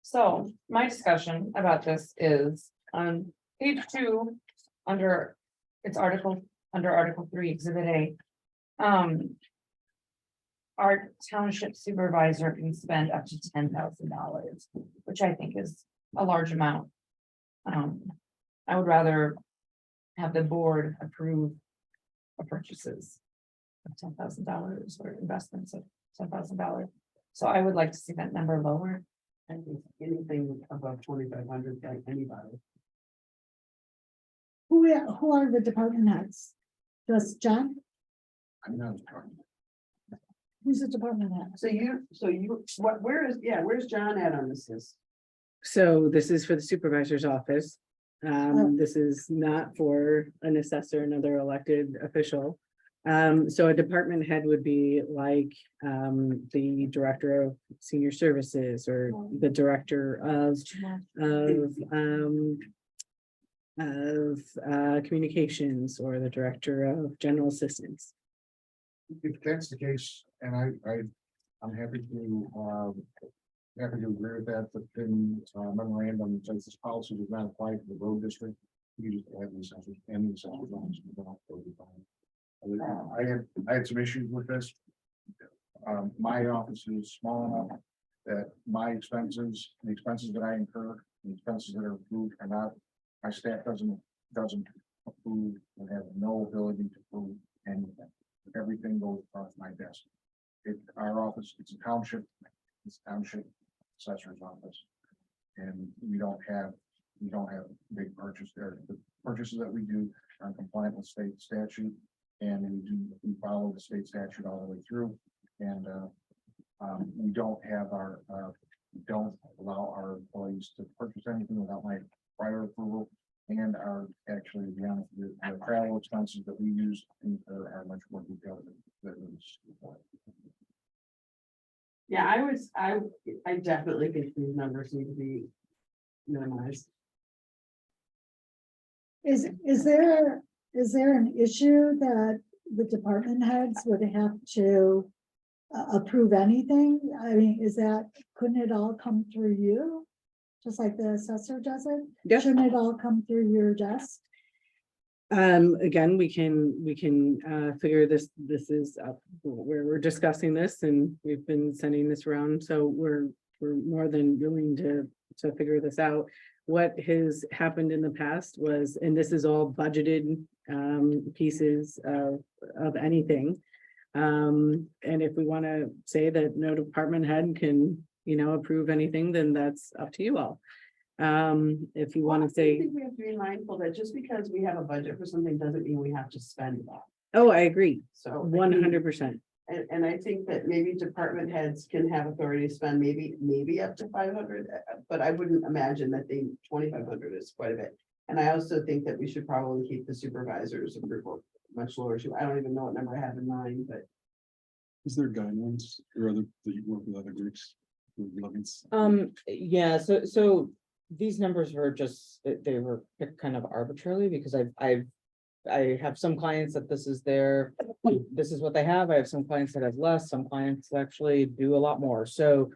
So my discussion about this is on page 2, under Article 3, exhibit A. Our township supervisor can spend up to $10,000, which I think is a large amount. I would rather have the board approve of purchases of $10,000 or investments of $10,000. So I would like to see that number lower. I think anything above 2,500, like anybody. Who are the department heads? Just John? I'm not. Who's the department head? So where's John at on this list? So this is for the supervisor's office. Oh. This is not for an assessor, another elected official. So a department head would be like, the director of senior services or the director of communications or the director of general assistance. If that's the case, and I'm happy to agree with that, but then memorandum says this policy does not apply to the road district. You just have the assessors and the assessors office. I had some issues with this. My office is small enough that my expenses, the expenses that I incur, the expenses that are approved are not, my staff doesn't approve and have no ability to approve anything. Everything goes across my desk. Our office, it's a township assessor's office. And we don't have big purchase there. The purchases that we do are compliant with state statute. And we follow the state statute all the way through. And we don't allow our employees to purchase anything without my prior approval. And actually, to be honest, the travel expenses that we use are much more detailed than this. Yeah, I definitely think these numbers need to be minimized. Is there an issue that the department heads would have to approve anything? I mean, couldn't it all come through you? Just like the assessor does it? Yeah. Shouldn't it all come through your desk? Again, we can figure this is up where we're discussing this and we've been sending this around. So we're more than willing to figure this out. What has happened in the past was, and this is all budgeted pieces of anything. And if we want to say that no department head can, approve anything, then that's up to you all. If you want to I say, think we have to be mindful that just because we have a budget for something doesn't mean we have to spend that. oh, I agree, So 100%. And I think that maybe department heads can have authority to spend maybe up to 500, but I wouldn't imagine that 2,500 is quite a bit. And I also think that we should probably keep the supervisor's approval much lower too. I don't even know what number I have in mind, but. Is there guidelines or other that you work with other groups? Yeah, so these numbers were just, they were picked kind of arbitrarily because I have some clients that this is what they have. I have some clients that have less, some clients actually do a lot more. So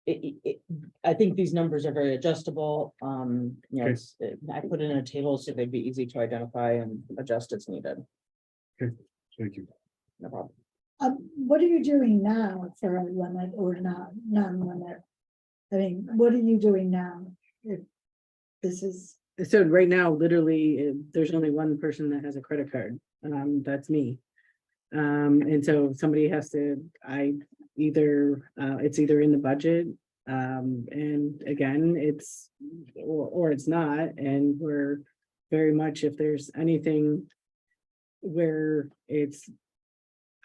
I think these numbers are very adjustable. I put it in a table so they'd be easy to identify and adjust as needed. Thank you. No problem. What are you doing now for a limit or not non-limit? I mean, what are you doing now? If this is, So right now, literally, there's only one person that has a credit card. That's me. And so somebody has to, it's either in the budget. And again, it's, or it's not, and we're very much, if there's anything where it's,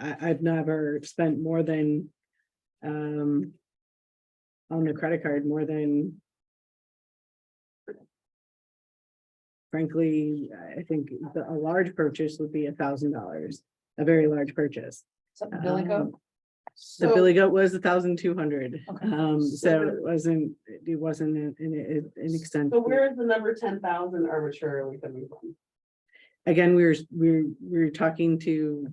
I've never spent more than, on the credit card, more than, frankly, I think a large purchase would be $1,000, a very large purchase. So the billing goat. The Billy Goat was 1,200. Okay. So it wasn't an extent. So where is the number 10,000 arbitrarily coming from? Again, we're talking to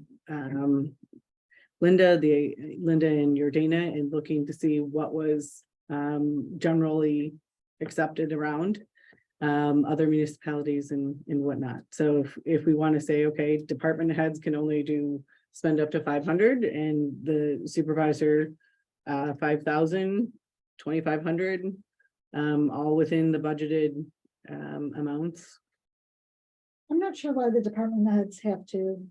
Linda and Yordana and looking to see what was generally accepted around other municipalities and whatnot. So if we want to say, okay, department heads can only spend up to 500 and the supervisor 5,000, 2,500, all within the budgeted amounts. I'm not sure why the department heads have to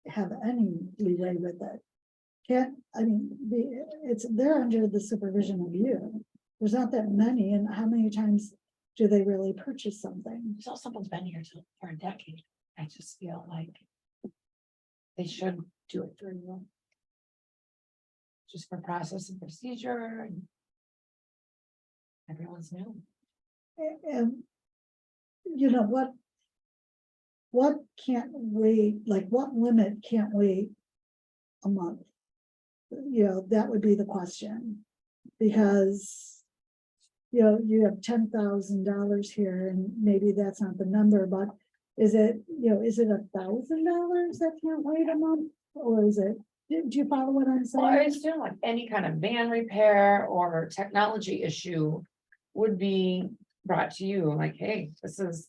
have any leeway with it. They're under the supervision of you. There's not that many, and how many times do they really purchase something? So someone's been here for a decade. I just feel like they should do it through you. Just for process and procedure and everyone's new. And you know what? What can't wait, like what limit can't wait a month? You know, that would be the question. Because, you know, you have $10,000 here and maybe that's not the number, but is it, you know, is it $1,000 that can't wait a month? Or is it, do you follow what I'm Well, I saying? assume like any kind of van repair or technology issue would be brought to you like, hey, this is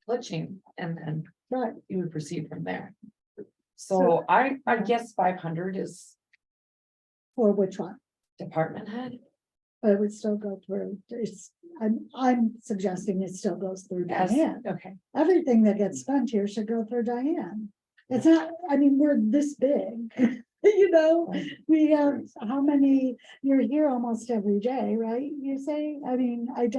glitching, and then Right, you would proceed from there. So- So I guess 500 is or which one? department head. But it would still go through, I'm suggesting it still goes through Yes, Diane. okay. Everything that gets spent here should go through Diane. It's not, I mean, we're this big, you know, we have how many, you're here almost every day, right? You say, I mean, I'm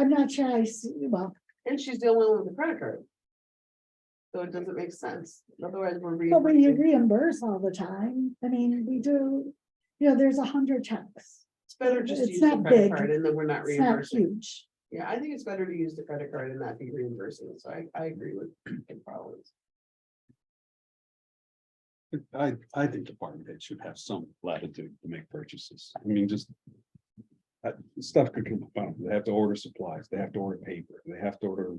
not sure I see, well, And she's the only one with a credit card. So it doesn't make sense. Otherwise, we're but we reimbursing. reimburse all the time. I mean, we do, you know, there's 100 checks. It's better just to It's use the not credit big. card and then we're not It's not reimbursing. huge. Yeah, I think it's better to use the credit card and not be reimbursing. So I agree with Collins. I think department heads should have some latitude to make purchases. I mean, just. Stuff could come up, they have to order supplies, they have to order paper, they have to order,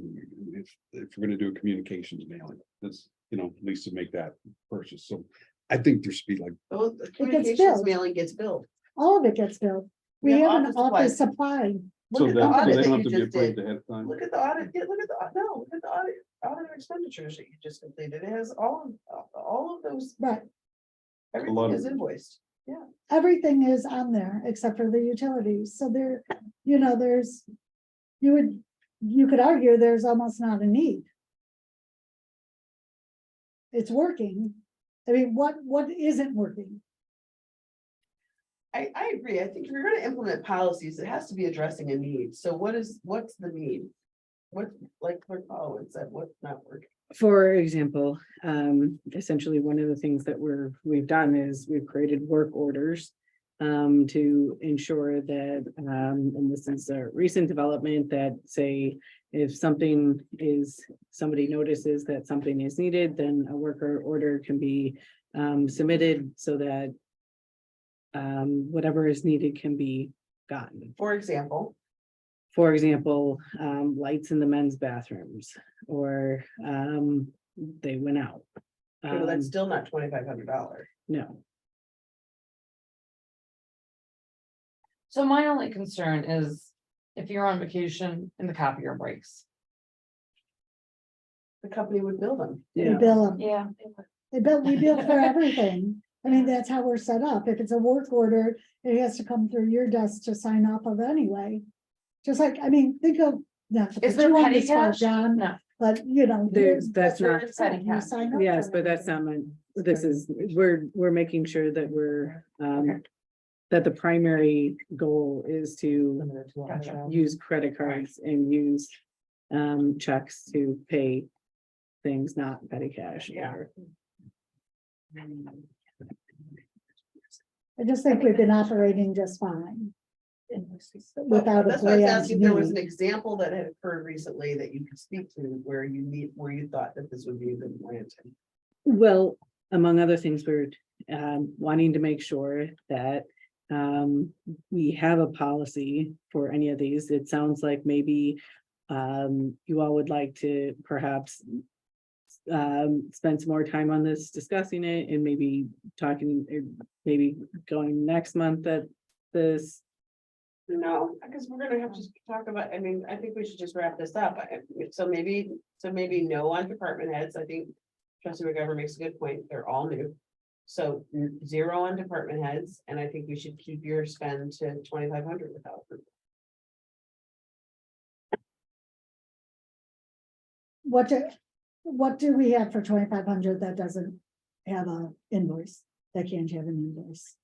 if we're gonna do a communications mailing, this, you know, at least to make that purchase, so. I think there should be like, Oh, the communications mailing gets billed. All of it gets billed. We We have have an office office supplies. supply. Look so at the that, so audit they that don't have you to be just did. approved ahead of time. Look at the audit, yeah, look at the audit expenditures that you just completed. It has all of those, Right, everything is invoiced. Yeah. everything is on there except for the utilities, so there, you know, you could argue there's almost not a need. It's working. I mean, what isn't working? I agree. I think if you're gonna implement policies, it has to be addressing a need. So what's the need? What, like Clerk Collins said, what's not working? For example, essentially, one of the things that we've done is we've created work orders to ensure that, and this is a recent development, that say, if somebody notices that something is needed, then a worker order can be submitted so that whatever is needed can be gotten. For example, Lights in the men's bathrooms, or they went out. okay, well, that's still not $2,500. No, So my only concern is if you're on vacation and the copier breaks. The company would bill them. We yeah, bill them. Yeah. We bill for everything. I mean, that's how we're set up. If it's a work order, it has to come through your desk to sign off of anyway. Just like, I mean, think of, not to Is put there you on petty the spot, cash? John, No. but you know. that's not, Petty You cash. sign up yes, for but that's everything. not we're making sure that we're, Okay. that the primary goal is to Gotcha. use credit cards and use checks to pay things, not petty cash. Yeah. I just think we've been operating just fine. Without a That's why I was grand asking if there was an need. example that had occurred recently that you could speak to where you thought that this would be a good plan to. Well, among other things, we're wanting to make sure that we have a policy for any of these. It sounds like maybe you all would like to perhaps spend some more time on this, discussing it, and maybe maybe going next month at this. No, because we're gonna have to talk about, I mean, I think we should just wrap this up. So maybe no on department heads. I think Trustee McGovern makes a good point. They're all new. So 0 on department heads, and I think we should keep your spend to 2,500 without. what do we have for 2,500 that doesn't have a invoice, that can't have an invoice?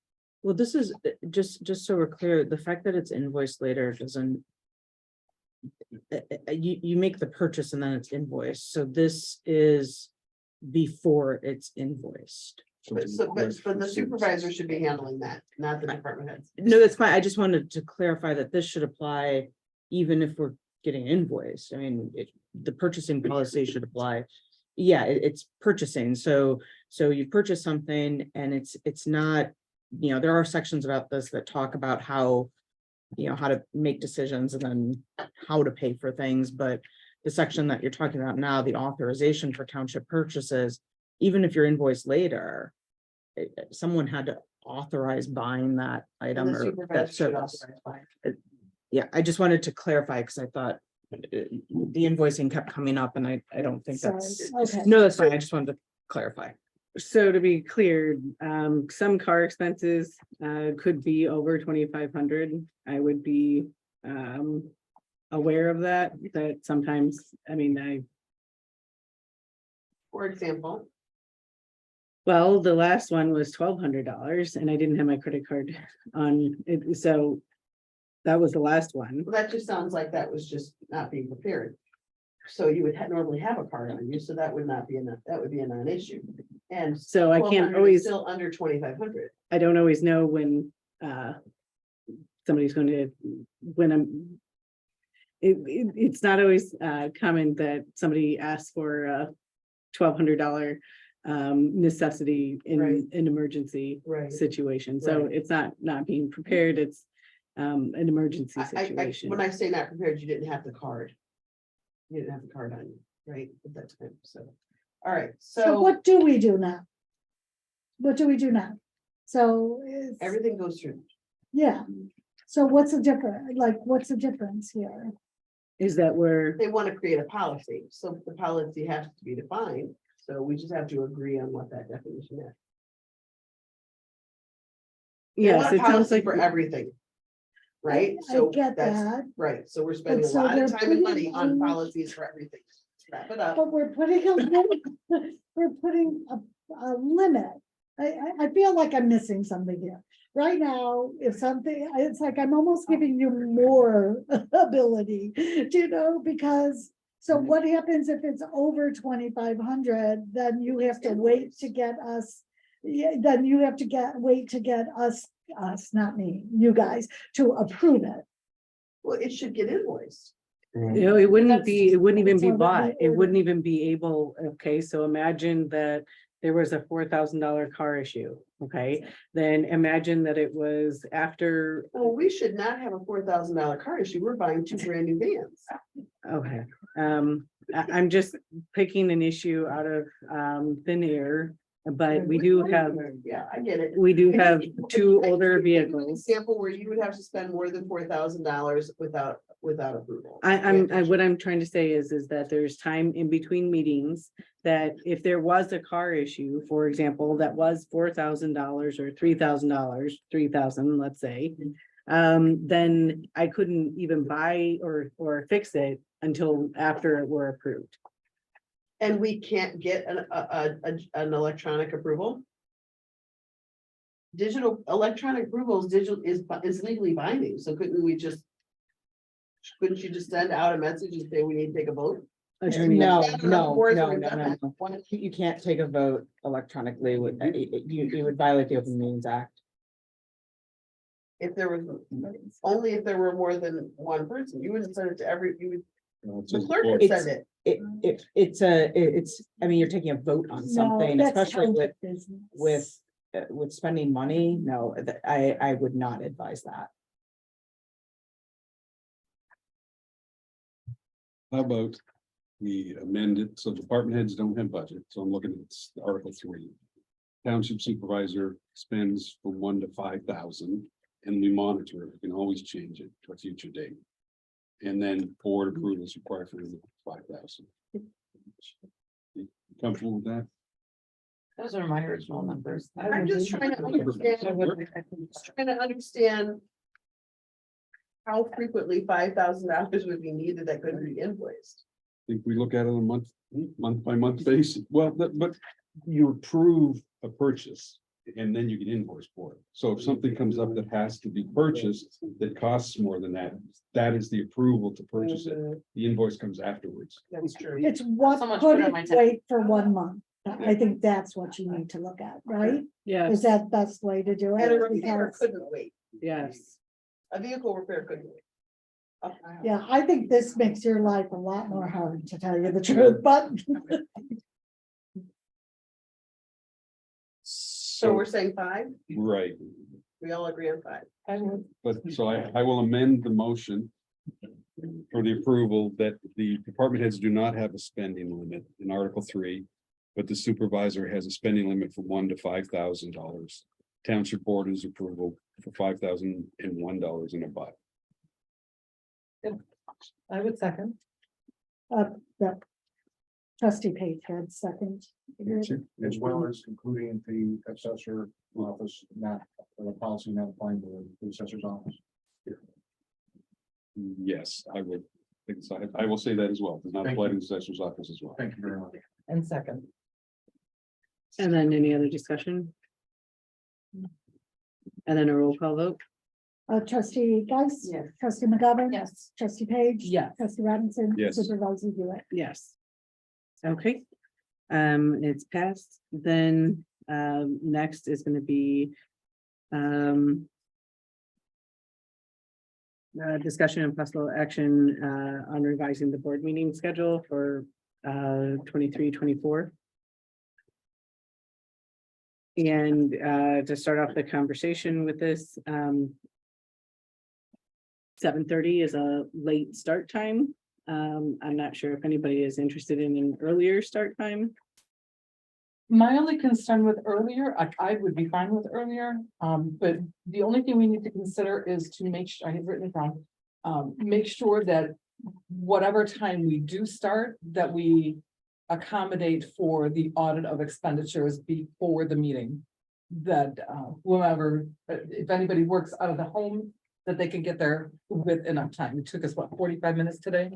Well, this is just so we're clear, the fact that it's invoiced later doesn't. You make the purchase and then it's invoiced, so this is before it's invoiced. But the supervisor should be handling that, not the department heads. No, that's fine. I just wanted to clarify that this should apply even if we're getting invoiced. I mean, the purchasing policy should apply. Yeah, it's purchasing. So you purchase something and it's not, there are sections about this that talk about how, how to make decisions and then how to pay for things. But the section that you're talking about now, the authorization for township purchases, even if you're invoiced later, someone had to authorize buying that And item the or supervisor that should service. authorize buying. Yeah, I just wanted to clarify because I thought the invoicing kept coming up and I don't think Sorry, that's, okay. no, that's fine. I just wanted to clarify. So to be clear, some car expenses could be over 2,500. I would be aware of that sometimes, For example, well, the last one was $1,200 and I didn't have my credit card on it, so that was the last one. well, that just sounds like that was just not being prepared. So you would normally have a card on you, so that would not be enough, that would be a non-issue. And So I 1,200 can't is always, still under 2,500. I don't always know when somebody's going to, it's not always common that somebody asks for a $1,200 necessity in Right. an emergency Right. situation. So Right. it's not being prepared, it's an emergency situation. When I say not prepared, you didn't have the card. You didn't have the card on you, right, at that time, so. All right, So so what do we do now? What do we do now? So it's, everything goes through. yeah, so what's the difference, what's the difference here? Is that where, They want to create a policy, so the policy has to be defined, so we just have to agree on what that definition is. They yes, want a it sounds policy like, for everything. Right, I so get that's, that, right, so we're spending a so lot of they're time and money putting on in- policies for everything. Wrap it up. but we're putting a limit, we're putting a limit. I feel like I'm missing something here. Right now, if something, it's like I'm almost giving you more ability, because, so what happens if it's over 2,500, then you have to wait to get us. Yeah, then you have to wait to get us, not me, you guys, to approve it. Well, it should get invoiced. it wouldn't even It's be already bought, it wouldn't ordered. even be able, okay, so imagine that there was a $4,000 car issue, okay? Then imagine that it was after, Well, we should not have a $4,000 car issue. We're buying 2 brand new vans. okay. I'm just picking an issue out of thin air, but we do have, Yeah, I get it. we do have I 2 can older give you an vehicles. Example where you would have to spend more than $4,000 without approval. What I'm trying to say is that there's time in between meetings, that if there was a car issue, for example, that was $4,000 or $3,000, 3,000, let's say. Then I couldn't even buy or fix it until after it were approved. And we can't get an electronic approval. Digital electronic approvals, is legally binding, so couldn't you just send out a message and say we need to take a vote? Attorney- No, Yeah, no, boards no, have no, done no, that. no. You can't take a vote electronically. You would violate the Open Meetings Act. If there was, only if there were more than one person, you wouldn't send it to the clerk would It's- send it. It's, I mean, you're taking a vote on No, something, that's especially township business. with spending money. No, I would not advise that. How about we amend it so department heads don't have budget? So I'm looking at Article 3. Township supervisor spends from 1 to 5,000 and we monitor it. We can always change it to a future date. And then board approval is required for the 5,000. You comfortable with that? Those are my original numbers. I'm just trying to understand. How frequently $5,000 would be needed that couldn't be invoiced. think we look at it on a month by month basis. Well, but you approve a purchase and then you get invoice for it. So if something comes up that has to be purchased, that costs more than that, that is the approval to purchase it. The invoice comes afterwards. That's true. It's what, So much could put on it my tab. wait for 1 month? I think that's what you need to look at, right? Yeah, Is that best way to do And a it? repair Because, couldn't wait. yes. A vehicle repair couldn't wait. yeah, I think this makes your life a lot more hard, to tell you the truth, but So we're saying 5? Right, We all agree on 5. but so I will amend the motion for the approval that the department heads do not have a spending limit in Article 3, but the supervisor has a spending limit from $1,000 to $5,000. Township board is approval for $5,001 and above. I would second. the trustee Page had second. As well as including the assessor office, not the policy not applying to the assessor's office. Yes, I would. I will say that as well. Does not apply to the assessor's office as well. Thank you very much. And second. And then any other discussion? And then a roll call vote? Trustee Geis. Yes. Trustee McGovern. Yes. Trustee Page. Yes. Trustee Robinson. Yes. Supervisor Hewitt. Yes. Okay. It's passed. Then, next is gonna be, discussion and possible action, on revising the board meeting schedule for, 23-24. And, to start off the conversation with this, 7:30 is a late start time. I'm not sure if anybody is interested in an earlier start time. My only concern with earlier, I would be fine with earlier, but the only thing we need to consider is to make sure, I have written it down. Make sure that whatever time we do start, that we accommodate for the audit of expenditures before the meeting. That whoever, if anybody works out of the home, that they can get there with enough time. It took us, what, 45 minutes today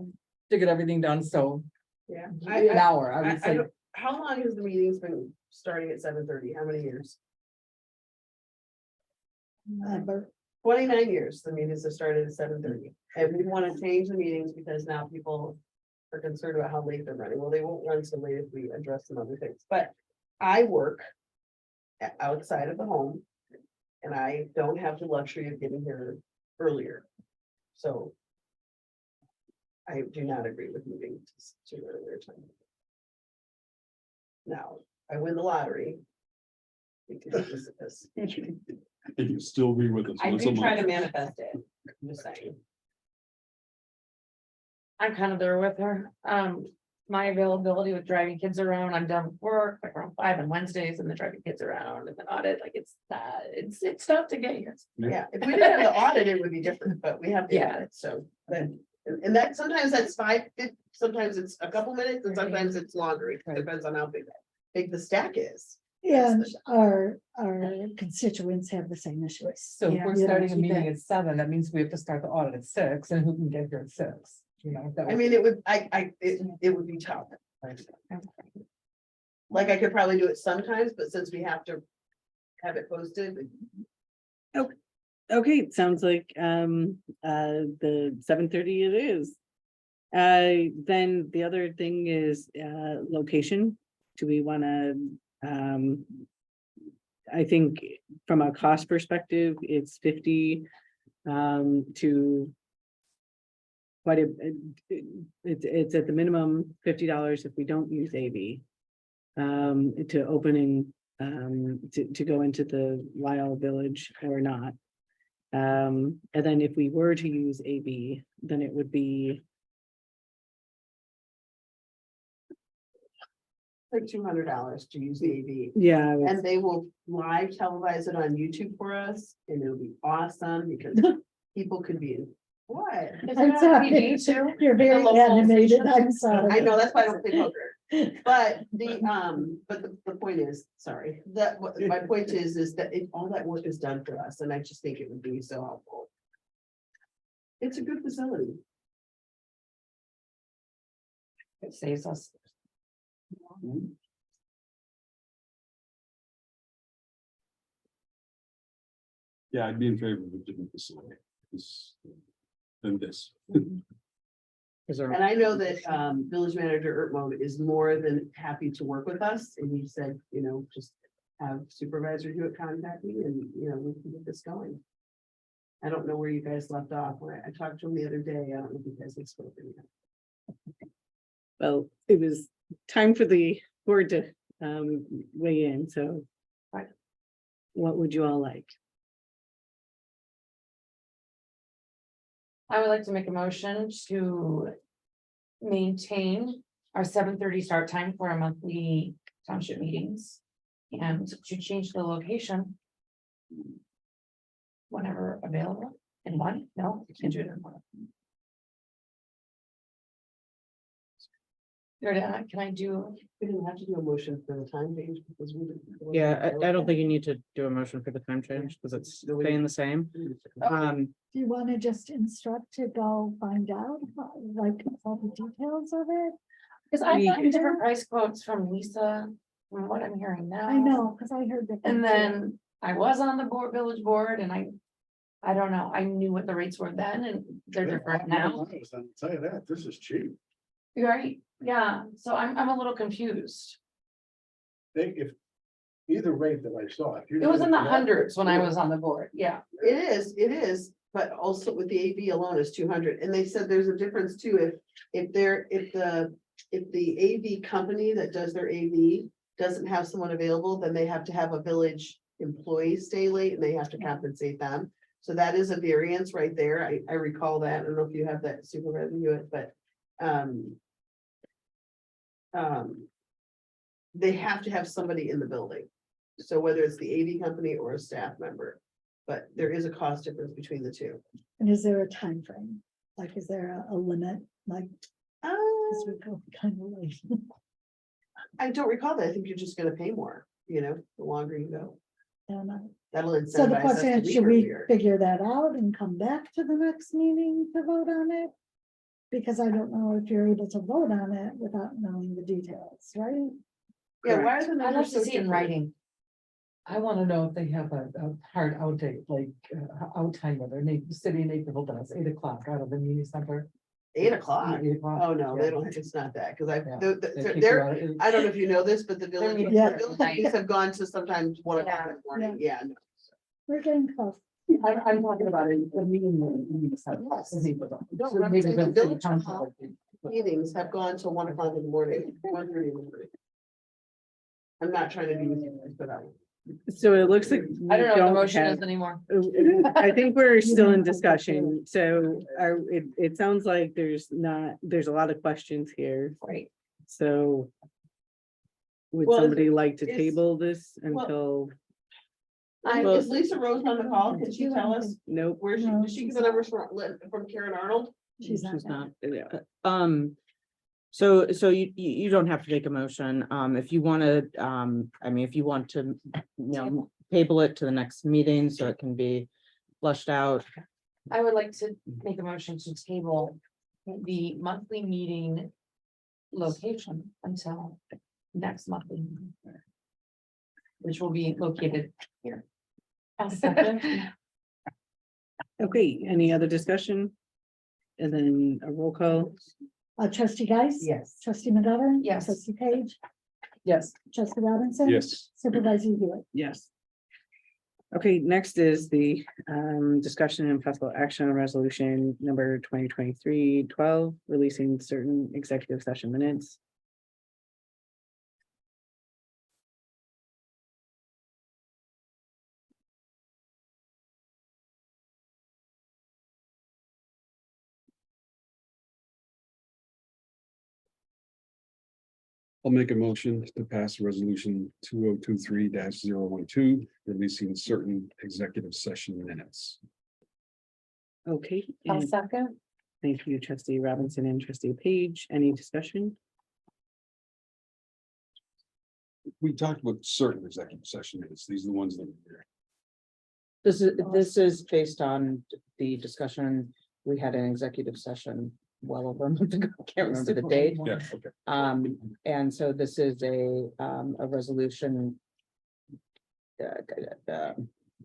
to get everything done, so Yeah. an hour, I would say. How long has the meetings been starting at 7:30? How many years? Number 29 years, the meetings have started at 7:30. And we want to change the meetings because now people are concerned about how late they're running. Well, they won't run so late if we address some other things, but I work outside of the home. And I don't have the luxury of getting here earlier. So I do not agree with moving to earlier time. Now, I win the lottery. Because of this. And you still be with us. I once a do try month. to manifest it, I'm just saying. I'm kind of there with her. My availability with driving kids around, I'm done with work like around 5 on Wednesdays and then driving kids around and then audit, like it's tough to get here. Yeah, if we didn't have the audit, it would be different, but we have the Yeah. audit, so then. And that, sometimes that's 5, sometimes it's a couple minutes and sometimes it's longer, it depends on how big the stack is. and our constituents have the same issues. So if we're Yeah. starting a Yeah. meeting at 7, that means we have to start the audit at 6, and who can get here at 6? You know, that I would- mean, it would, it would be tough. Like I could probably do it sometimes, but since we have to have it posted, Okay, it sounds like, the 7:30 it is. Then the other thing is, location. Do we wanna, I think from a cost perspective, it's 50, to quite a, it's at the minimum $50 if we don't use AV. To opening, to go into the Lisle Village or not. And then if we were to use AV, then it would be, like $200 to use the AV. yeah, I would- And they will live televise it on YouTube for us, and it'll be awesome because people could be in. What? I'm sorry, you're very local animated, station? I'm sorry. I know, that's why I don't play poker. But the point is, sorry, my point is that all that work is done for us, and I just think it would be so helpful. It's a good facility. It saves us. Yeah, I'd be in favor of a different facility. Than this. Is there, And I know that village manager Ertmode is more than happy to work with us, and he said, you know, just have Supervisor Hewitt contact me and, you know, we can get this going. I don't know where you guys left off. I talked to him the other day. I don't know if you guys have spoken yet. Well, it was time for the board to weigh in, so. Right. What would you all like? I would like to make a motion to maintain our 7:30 start time for our monthly township meetings and to change the location whenever available. In one? No, we can't do it in one. Can I do? We didn't have to do a motion for the time change because we didn't. yeah, I don't think you need to do a motion for the time change because it's staying the same. Do you want to just instruct to go find out, like, all the details of it? Because I've We- gotten different price quotes from Lisa, from what I'm hearing now. I know, because I heard that. And then I was on the board, village board, and I don't know, I knew what the rates were then and they're different now. I'll tell you that, this is cheap. Right, yeah, so I'm a little confused. If either rate that I saw. It was in the hundreds when I was on the board, yeah. It is, but also with the AV alone is 200, and they said there's a difference too, if the AV company that does their AV doesn't have someone available, then they have to have a village employee stay late and they have to compensate them. So that is a variance right there. I recall that. I don't know if you have that Supervisor Hewitt, but they have to have somebody in the building. So whether it's the AV company or a staff member, but there is a cost difference between the two. And is there a time frame? Like, is there a limit, like, as we go kind of late? I don't recall that. I think you're just gonna pay more, you know, the longer you go. And, That'll incentivize so the us question to is, be should we earlier. figure that out and come back to the next meeting to vote on it? Because I don't know if you're able to vote on it without knowing the details, right? Yeah, why are the I'd like numbers to so see it in different? writing. I wanna know if they have a hard out date, like out time, whether city Naperville does 8 o'clock out of the media center. 8 o'clock. 8 o'clock. Oh, no, they Yeah. don't, it's not that, because I, Yeah. the- They the- kick they're, you out at 8. I don't know if you know this, but the village, meeting Yeah. the village meetings have gone to sometimes 1 o'clock in the morning, yeah. No. We're getting close. I'm talking about a meeting. Media center. No, So I'm maybe saying the they'll village take hall time. Meetings have gone till 1 o'clock in the morning, 1:30 in the morning. I'm not trying to be with you, but So it looks like. I don't know what the motion have- is anymore. I think we're still in discussion, so it sounds like there's a lot of questions here, Right. so. Would Well, somebody like to it's- table this well- until, is Lisa Rose on the call? Can she tell us nope, where she, No, did she give she's the numbers from Karen Arnold? She's She's not. not. yeah, So you don't have to make a motion, if you wanna, I mean, if you want to, table it to the next meeting, so it can be flushed out. I would like to make a motion to table the monthly meeting location until next monthly, meeting, which will be located here. I'll second. okay, any other discussion? And then a roll call, Trustee Geis. Yes. Trustee McGovern. Yes. Trustee Page. Yes. Trustee Robinson. Yes. Supervisor Hewitt. yes. Okay, next is the discussion and possible action on resolution number 2023-12, releasing certain executive session minutes. I'll make a motion to pass resolution 2023-012, releasing certain executive session minutes. Okay, I'll and second. thank you, trustee Robinson and trustee Page. Any discussion? We talked about certain executive session minutes. These are the ones that are there. This is based on the discussion we had in executive session well over a month ago, I can't remember the date. Yeah, okay. And so this is a resolution.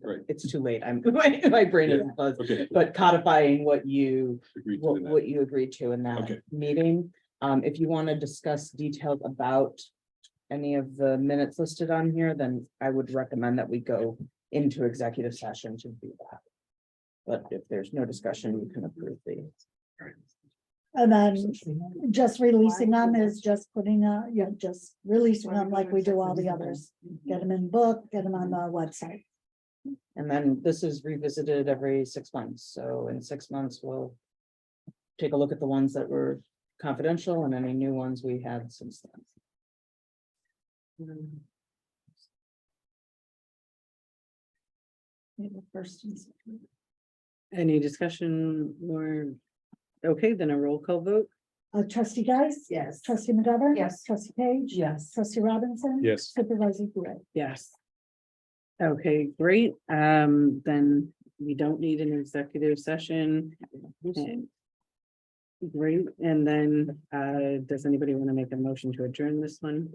Right. It's too late, my brain is buzzed, Okay. but codifying what you Agreed to that. what you agreed to in Okay. that meeting. If you want to discuss details about any of the minutes listed on here, then I would recommend that we go into executive session to do that. But if there's no discussion, you can approve the. And then just releasing them is just putting, just releasing them like we do all the others. Get them in book, get them on the website. And then this is revisited every 6 months, so in 6 months, we'll take a look at the ones that were confidential and any new ones we had since then. First and second. Any discussion or, okay, then a roll call vote? Trustee Geis. Yes. Trustee McGovern. Yes. Trustee Page. Yes. Trustee Robinson. Yes. Supervisor Gray. Yes. Okay, great. Then we don't need an executive session. And- Great, and then, does anybody want to make a motion to adjourn this one?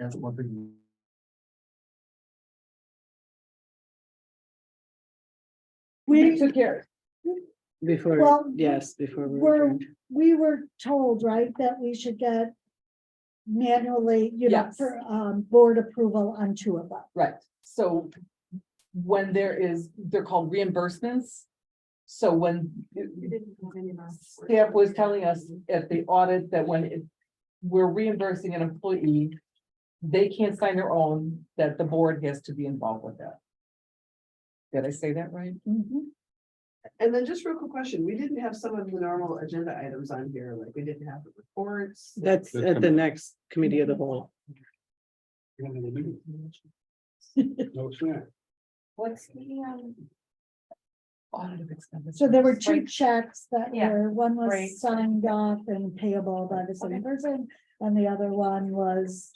Ask one thing. We, Took care. Before, Well, yes, before we we're- adjourned. we were told, right, that we should get manually, you know, Yes. for, board approval on 2 of them. Right, so when they're called reimbursements. So when staff was telling us at the audit that we're reimbursing an employee, they can't sign their own, that the board has to be involved with that. Did I say that right? And then just real quick question, we didn't have some of the normal agenda items on here, like we didn't have the reports. That's That's at the coming. next committee of the whole. No snack. What's the, Audit of expenses. So there were 2 checks that Yeah. were, one Right. was signed off and payable by the same person, and the other one was.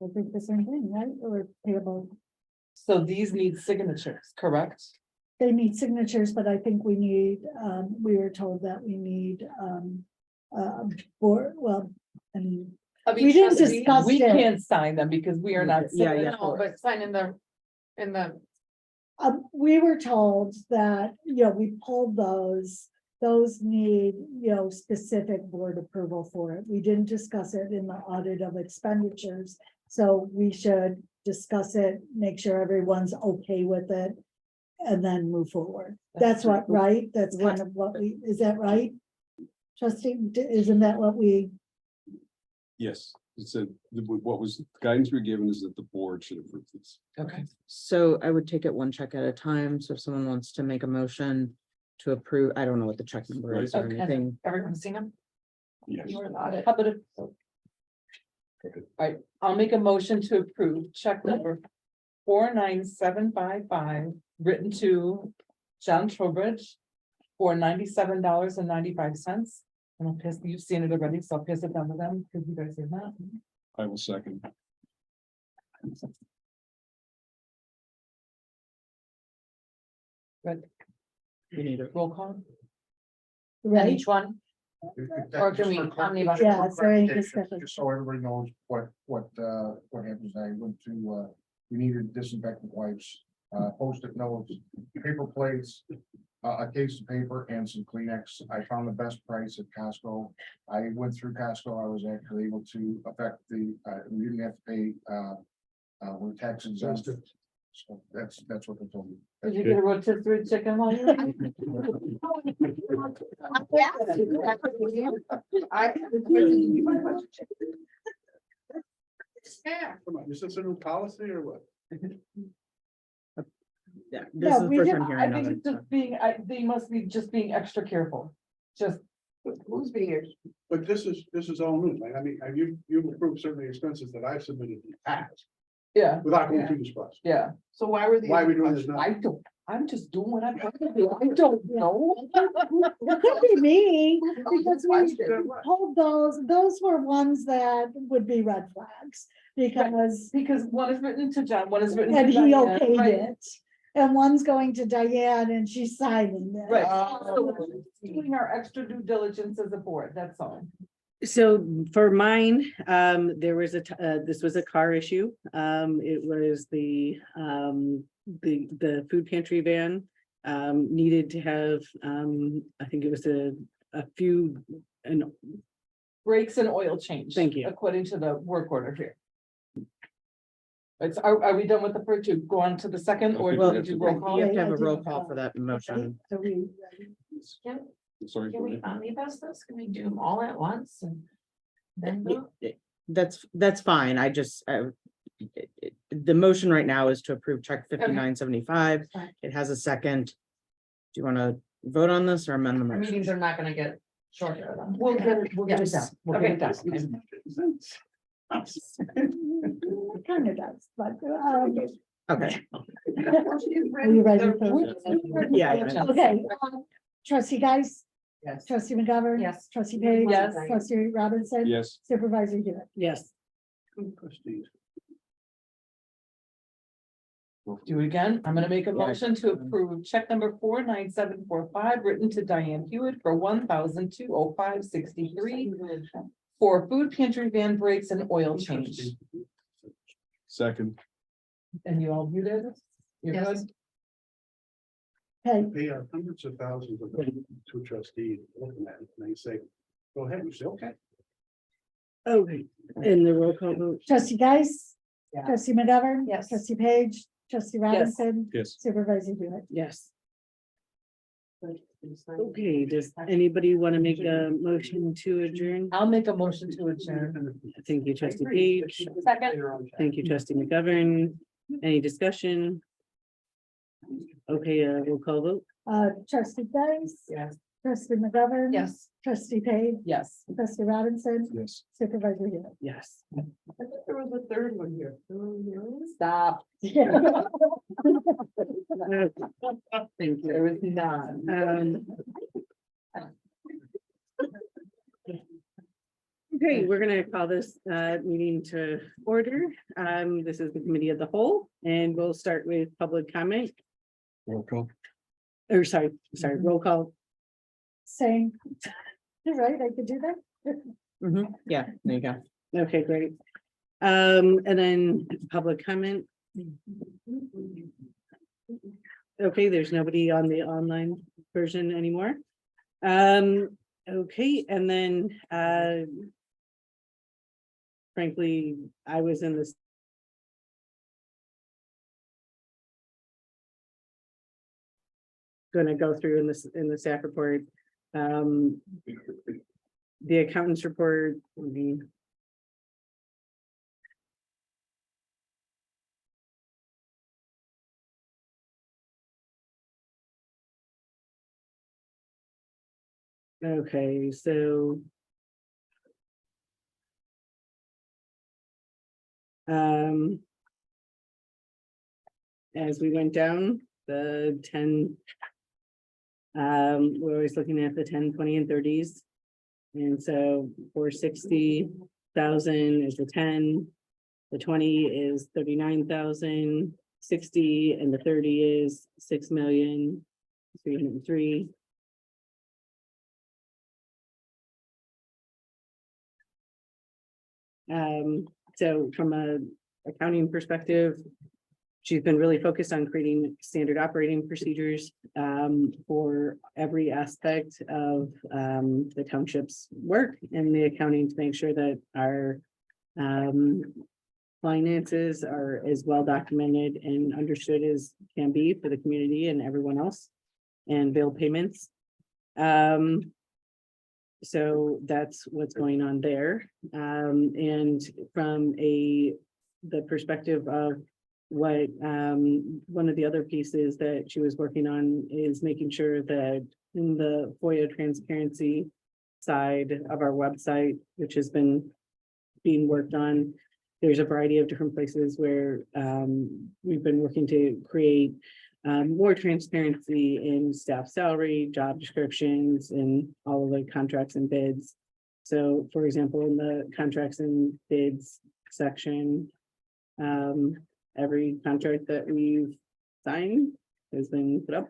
I think the same thing, right, or payable, So these need signatures, correct? they need signatures, but I think we need, we were told that we need, well, I mean. We didn't discuss We it. can't sign them because we are not. Yeah, yeah. no, but sign in the, We were told that, we pulled those need, specific board approval for it. We didn't discuss it in the audit of expenditures. So we should discuss it, make sure everyone's okay with it, and then move forward. That's what, right? That's kind of what is that right? Trustee, isn't that what we, Yes, it said, what was, the guidance we were given is that the board should approve this. Okay. So I would take it one check at a time, so if someone wants to make a motion to approve, I don't know what the check number is or Okay. anything. everyone's seen them? Yes. You were the audit. How about it? Alright, I'll make a motion to approve check number 49755, written to John Trowbridge for $97.95. And I'll pass, you've seen it already, so I'll pass it down to them, because you guys did that. I will second. Good, You need a roll call? On right? each one? Or can we- how many of us- Yeah, it's very Just specific. so everybody knows what happens, I went to, we needed disinfectant wipes, Post-it notes, paper plates, a case of paper and some Kleenex. I found the best price at Costco. I went through Costco, I was actually able to affect we didn't have to pay, we're tax exempt. So that's what they told me. Did you get a rotisserie chicken while you were? Come on, is this a new policy or what? Yeah, this No, is the we first did- time I hearing think of it's it. just being, they must be just being extra careful, just. Who's being here? But this is all new, man. I mean, you've approved certain expenses that I've submitted in the past Yeah, without going through this process. yeah, So why were these? Why are we doing this now? I'm just doing what I'm trying to do, I don't know. It could be me, because Why we you did what? pulled those were ones that would be red flags. Because, Because one is written to John, one is written. to and he Diane, okayed right? it, and one's going to Diane and she's signing it. Right. So we're doing our extra due diligence as a board, that's all. So for mine, there was this was a car issue. It was the food pantry van. Needed to have, I think it was a few, and Brakes and oil change. Thank you. According to the work order here. Are we done with the first to go on to the second or do Well, we do roll call? you have to have I a roll did, call for that motion. Are we ready? Sorry. Can we omnibus this? Can we do them all at once and then vote? That's fine. I just, the motion right now is to approve check 5975. Fine. It has a second. Do you want to vote on this or amend the Our motion? meetings are not gonna get shorter. though. We'll get it done. Yes. We'll get it done. It kind of does, but, Okay, are you ready for? Yeah. Okay, trustee Guys, Yes. trustee McGovern. Yes. Trustee Page. Yes. Trustee Robinson. Yes. Supervisor Hewitt. yes, Trustees. Do it again. I'm gonna make a motion to approve check number 49745 written to Diane Hewitt for $1,205.63 for food pantry van brakes and oil change. Second. And you all viewed it? You're Yes. good? Okay, Pay out hundreds of thousands of dollars to a trustee, looking at it, and they say, go ahead, you say, okay. okay, and the roll call vote, trustee Guys. Yeah. Trustee McGovern. Yes. Trustee Page. Trustee Robinson. Yes. Supervisor Hewitt. yes. Okay, does anybody want to make a motion to adjourn? I'll make a motion to adjourn. Thank you, trustee Page. Second. Thank you, trustee McGovern. Any discussion? Okay, roll call vote, Trustee Guys. Yes. Trustee McGovern. Yes. Trustee Page. Yes. Trustee Robinson. Yes. Supervisor Hewitt. yes. I think there was a third one here. Stop. Thank There you. was none. Okay, we're gonna call this meeting to order. This is the committee of the whole, and we'll start with public comment. Roll call. Or sorry, roll call. Saying, right, I could do that. Yeah, there you go. Okay, great. And then public comment. Okay, there's nobody on the online version anymore. Okay, and then frankly, I was in this. Gonna go through in the staff report. The accountant's report, okay, so. As we went down the 10. We're always looking at the 10, 20, and 30s. And so 460,000 is the 10, the 20 is 39,000, 60, and the 30 is 6,303,000. So from a accounting perspective, she's been really focused on creating standard operating procedures for every aspect of the township's work and the accounting to make sure that our finances are as well documented and understood as can be for the community and everyone else, and bill payments. So that's what's going on there. And from the perspective of what one of the other pieces that she was working on is making sure that in the FOIA transparency side of our website, which has been being worked on, there's a variety of different places where we've been working to create more transparency in staff salary, job descriptions, and all of the contracts and bids. So for example, in the contracts and bids section, every contract that we've sign has been put up.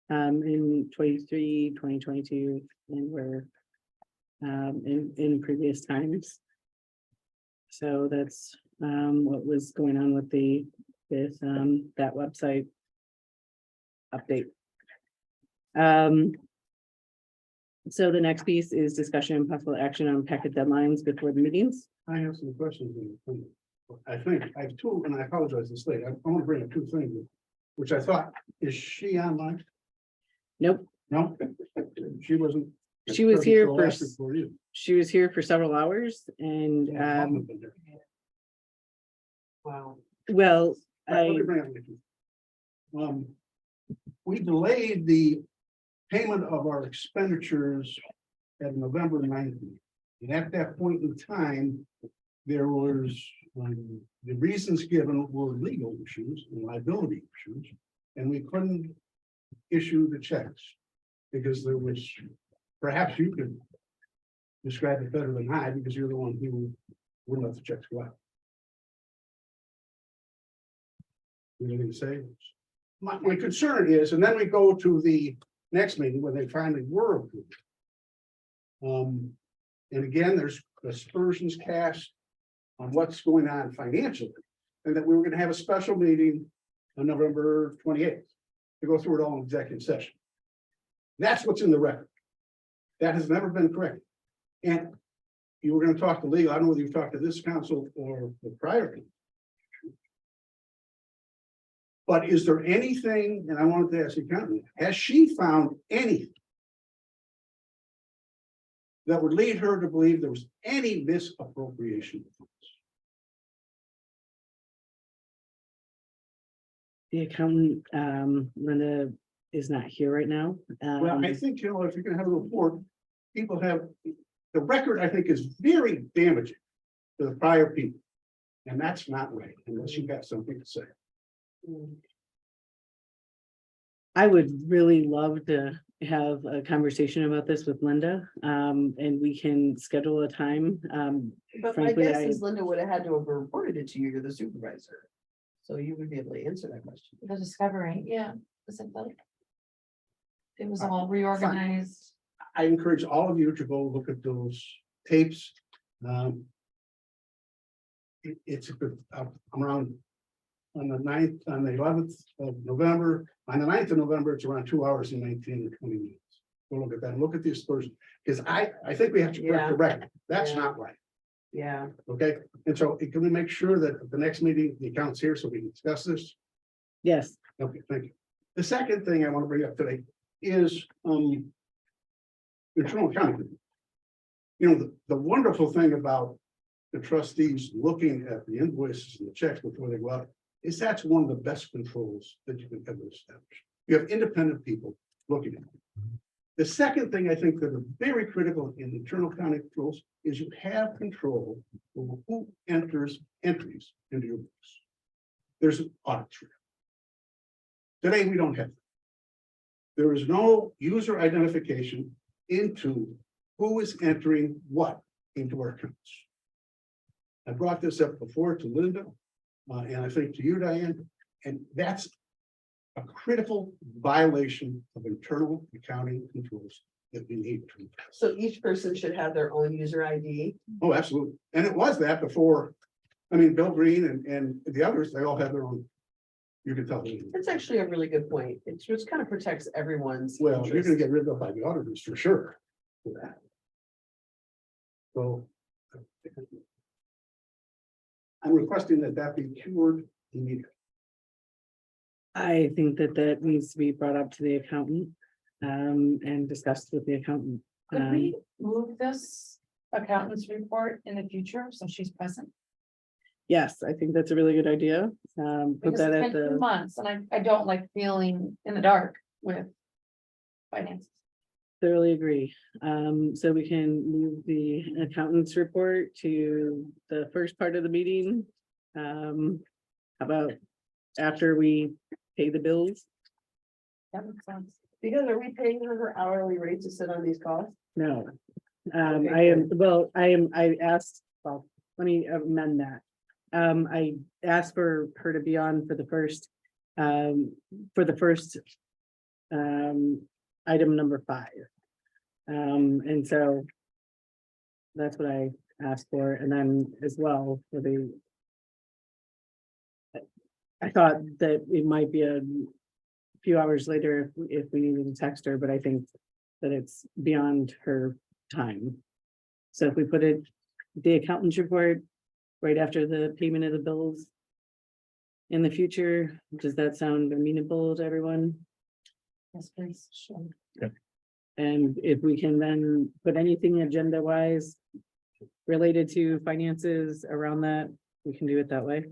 In 23, 2022, and we're in previous times. So that's what was going on with that website update. So the next piece is discussion and possible action on packet deadlines before the meetings. I have some questions. I think I have two, and I apologize to say, I want to bring up two things, which I thought, is she online? Nope, No, she wasn't. She was here Until for after for you. she was here for several hours and, Wow. well, Let me I, bring it up. We delayed the payment of our expenditures at November 9th. And at that point in time, there was, the reasons given were legal issues and liability issues. And we couldn't issue the checks because there was, perhaps you could describe it better than I, because you're the one who wouldn't let the checks go out. You know what I'm saying? My concern is, and then we go to the next meeting when they finally were approved. And again, there's aspersions cast on what's going on financially, and that we were gonna have a special meeting on November 28th to go through it all in executive session. That's what's in the record. That has never been corrected. And you were gonna talk to legal, I don't know whether you've talked to this council or the prior. But is there anything, and I wanted to ask the accountant, has she found anything that would lead her to believe there was any misappropriation of funds? the accountant, Linda is not here right now. Well, I think, you know, if you're gonna have a report, people have, the record, I think, is very damaging to the prior people. And that's not right, unless you got something to say. I would really love to have a conversation about this with Linda, and we can schedule a time. But my Frankly, guess I- is Linda would have had to have reported it to you, you're the supervisor. So you would be able to answer that question. The discovery, yeah. It was all reorganized. I encourage all of you to go look at those tapes. It's a good, around on the 9th, on the 11th of November, on the 9th of November, it's around 2 hours and 19 or 20 minutes. Go look at that, look at the aspersion, because I think we have to correct the record. That's Yeah. not right, Yeah. okay? And so can we make sure that at the next meeting, the account's here so we can discuss this? Yes, Okay, thank you. The second thing I want to bring up today is, the Trumbull County. You know, the wonderful thing about the trustees looking at the invoices and the checks before they go out is that's one of the best controls that you can ever establish. You have independent people looking at it. The second thing I think that are very critical in internal county controls is you have control over who enters entries into your books. There's an audit trail. Today, we don't have that. There is no user identification into who is entering what into our accounts. I brought this up before to Linda, and I think to you, Diane, and that's a critical violation of internal accounting controls that we need to. So each person should have their own user ID. Oh, absolutely. And it was that before. I mean, Bill Green and the others, they all have their own. You can tell. That's actually a really good point. It just kind of protects everyone's. Well, you're interest. gonna get rid of by the auditors for sure. For that. So. I'm requesting that that be cured immediately. I think that that needs to be brought up to the accountant, and discussed with the accountant. Could we move this accountant's report in the future so she's present? Yes, I think that's a really good idea. Put Because that it's at been 2 the, months and I don't like feeling in the dark with finances. thoroughly agree. So we can move the accountant's report to the first part of the meeting. How about after we pay the bills? That makes sense. Because are we paying her hourly rate to sit on these calls? No. Okay, I asked, well, let me amend that. I asked for her to be on for the first for the first item number 5. And so that's what I asked for, and then as well for the. I thought that it might be a few hours later if we needed to text her, but I think that it's beyond her time. So if we put it, the accountant's report, right after the payment of the bills. In the future, does that sound amenable to everyone? Yes, please. Sure. And if we can then put anything agenda wise related to finances around that, we can do it that way.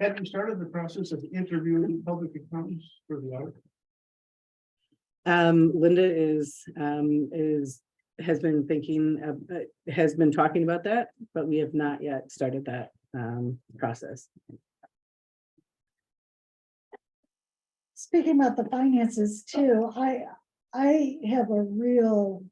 Have you started the process of interviewing public accountants for the audit? Linda has been thinking of, has been talking about that, but we have not yet started that process. Speaking about the finances too, I have a real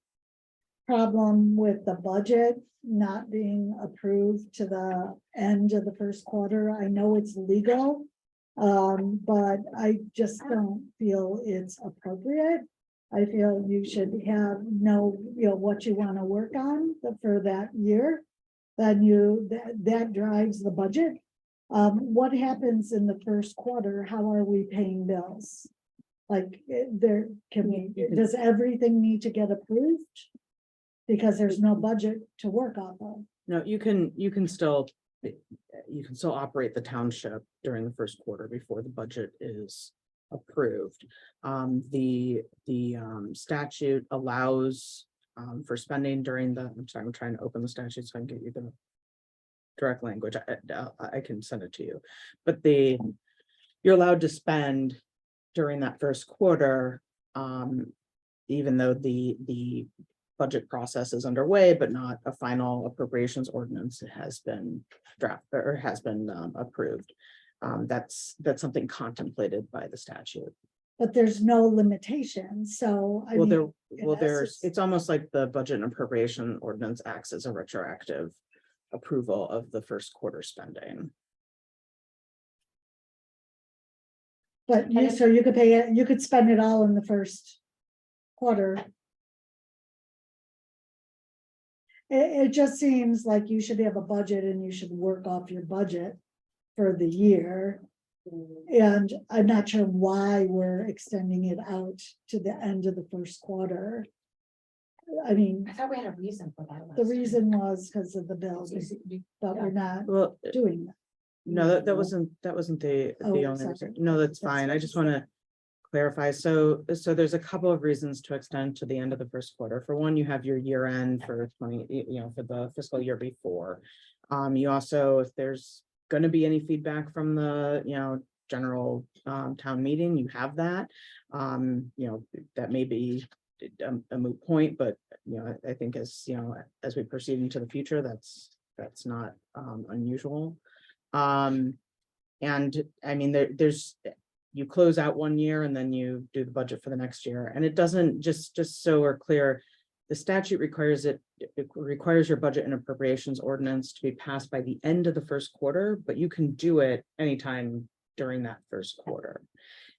problem with the budget not being approved to the end of the first quarter. I know it's legal, but I just don't feel it's appropriate. I feel you should know what you want to work on for that year. Then that drives the budget. What happens in the first quarter? How are we paying bills? Like does everything need to get approved? Because there's no budget to work off of. No, you can still operate the township during the first quarter before the budget is approved. The statute allows for spending during the, I'm sorry, I'm trying to open the statute so I can get you the direct language. I can send it to you, but you're allowed to spend during that first quarter, even though the budget process is underway, but not a final appropriations ordinance has been drafted or has been approved. That's something contemplated by the statute. But there's no limitation, so I mean. It's almost like the budget and appropriation ordinance acts as a retroactive approval of the first quarter spending. But so you could pay it, you could spend it all in the first quarter. It just seems like you should have a budget and you should work off your budget for the year. And I'm not sure why we're extending it out to the end of the first quarter. I mean, I thought we had a reason for that. the reason was because of the bills, but we're not doing that. No, that wasn't the Oh, only sorry. reason. No, that's fine. I just want to clarify. So there's a couple of reasons to extend to the end of the first quarter. For one, you have your year end for for the fiscal year before. You also, if there's going to be any feedback from the, general town meeting, you have that. That may be a moot point, but, I think as we proceed into the future, that's not unusual. And I mean, there's, you close out one year and then you do the budget for the next year. And it doesn't, just so we're clear, the statute requires it requires your budget and appropriations ordinance to be passed by the end of the first quarter, but you can do it anytime during that first quarter.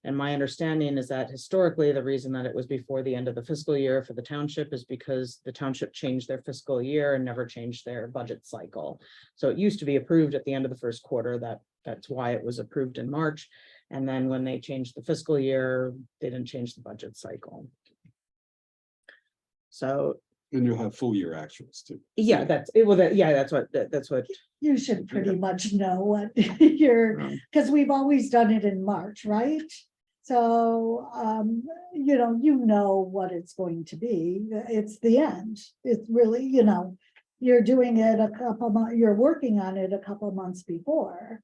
And my understanding is that historically, the reason that it was before the end of the fiscal year for the township is because the township changed their fiscal year and never changed their budget cycle. So it used to be approved at the end of the first quarter. That's why it was approved in March. And then when they changed the fiscal year, they didn't change the budget cycle. So Then you'll have full year actuals too. yeah, that's what. You should pretty much know what because we've always done it in March, right? So, you know what it's going to be. It's the end. It's really, you're doing it you're working on it a couple months before,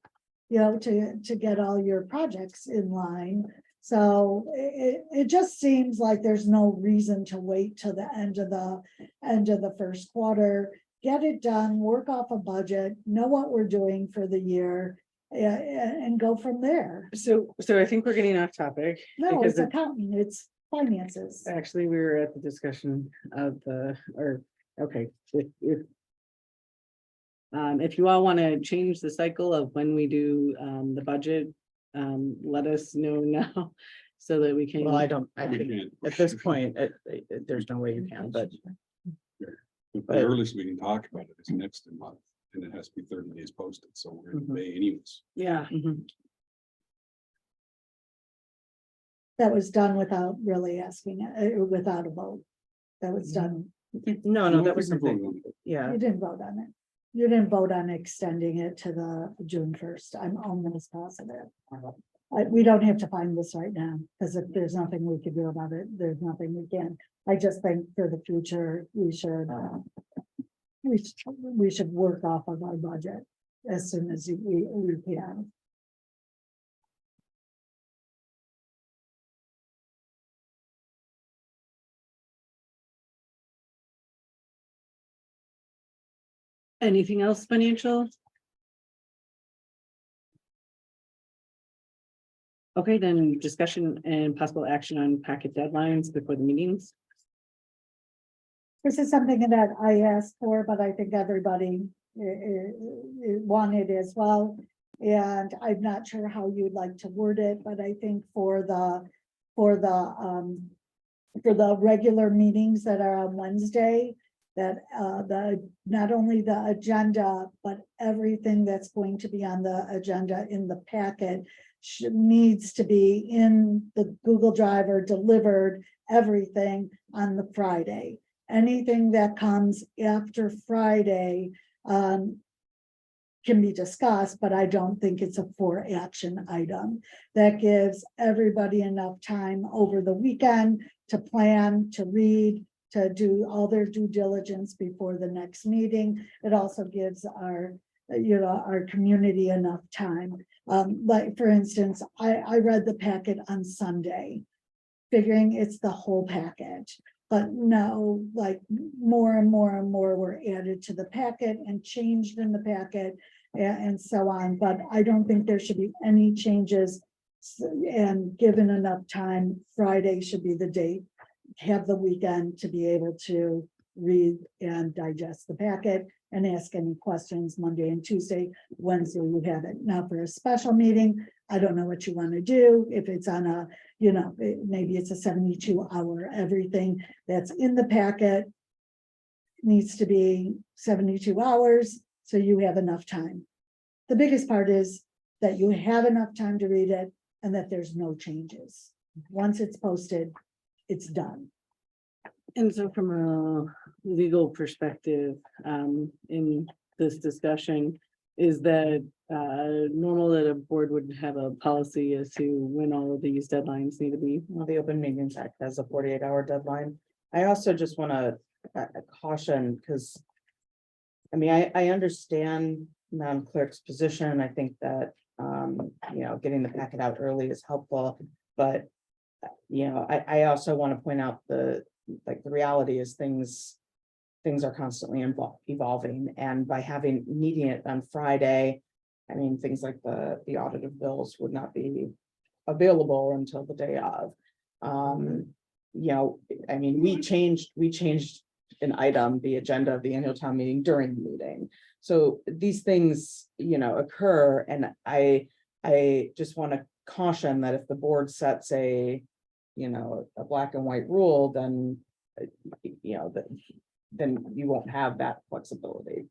to get all your projects in line. So it just seems like there's no reason to wait till the end of the first quarter. Get it done, work off a budget, know what we're doing for the year, and go from there. So I think we're getting off topic. No, because it's accounting, it's finances. Actually, we were at the discussion of okay, If you all want to change the cycle of when we do the budget, let us know now so that we can. Well, I don't, I We think can't. at this point, there's no way you can, but The earliest we can talk about it is next month, and it has to be 30 days posted, so we're in Mhm. May anyways. Yeah, mhm. That was done without really asking, without a vote. That was done. No, that was I think we voted something, on it. yeah. You didn't vote on it. You didn't vote on extending it to the June 1st. I'm almost positive. We don't have to find this right now, because if there's nothing we can do about it, there's nothing we can. I just think for the future, we should work off of our budget as soon as we can. anything else financial? Okay, then discussion and possible action on packet deadlines before the meetings. This is something that I asked for, but I think everybody wanted as well. And I'm not sure how you'd like to word it, but I think for the regular meetings that are on Wednesday, that not only the agenda, but everything that's going to be on the agenda in the packet needs to be in the Google Drive or delivered, everything on the Friday. Anything that comes after Friday can be discussed, but I don't think it's a for action item. That gives everybody enough time over the weekend to plan, to read, to do all their due diligence before the next meeting. It also gives our community enough time. Like for instance, I read the packet on Sunday, figuring it's the whole package. But no, like more and more and more were added to the packet and changed in the packet and so on. But I don't think there should be any changes. And given enough time, Friday should be the date. Have the weekend to be able to read and digest the packet and ask any questions Monday and Tuesday. Wednesday, you have it. Now for a special meeting, I don't know what you want to do. If it's on a, maybe it's a 72-hour, everything that's in the packet needs to be 72 hours, so you have enough time. The biggest part is that you have enough time to read it and that there's no changes. Once it's posted, it's done. And so from a legal perspective, in this discussion, is that normal that a board would have a policy as to when all of these deadlines need to be? Well, the Open Meetings Act has a 48-hour deadline. I also just want to caution, because I mean, I understand Madam Clerk's position. I think that getting the packet out early is helpful, but I also want to point out the reality is things are constantly evolving, and by needing it on Friday, I mean, things like the audit of bills would not be available until the day of. I mean, we changed an item, the agenda of the annual town meeting during the meeting. So these things, occur, and I just want to caution that if the board sets a black and white rule, then then you won't have that flexibility.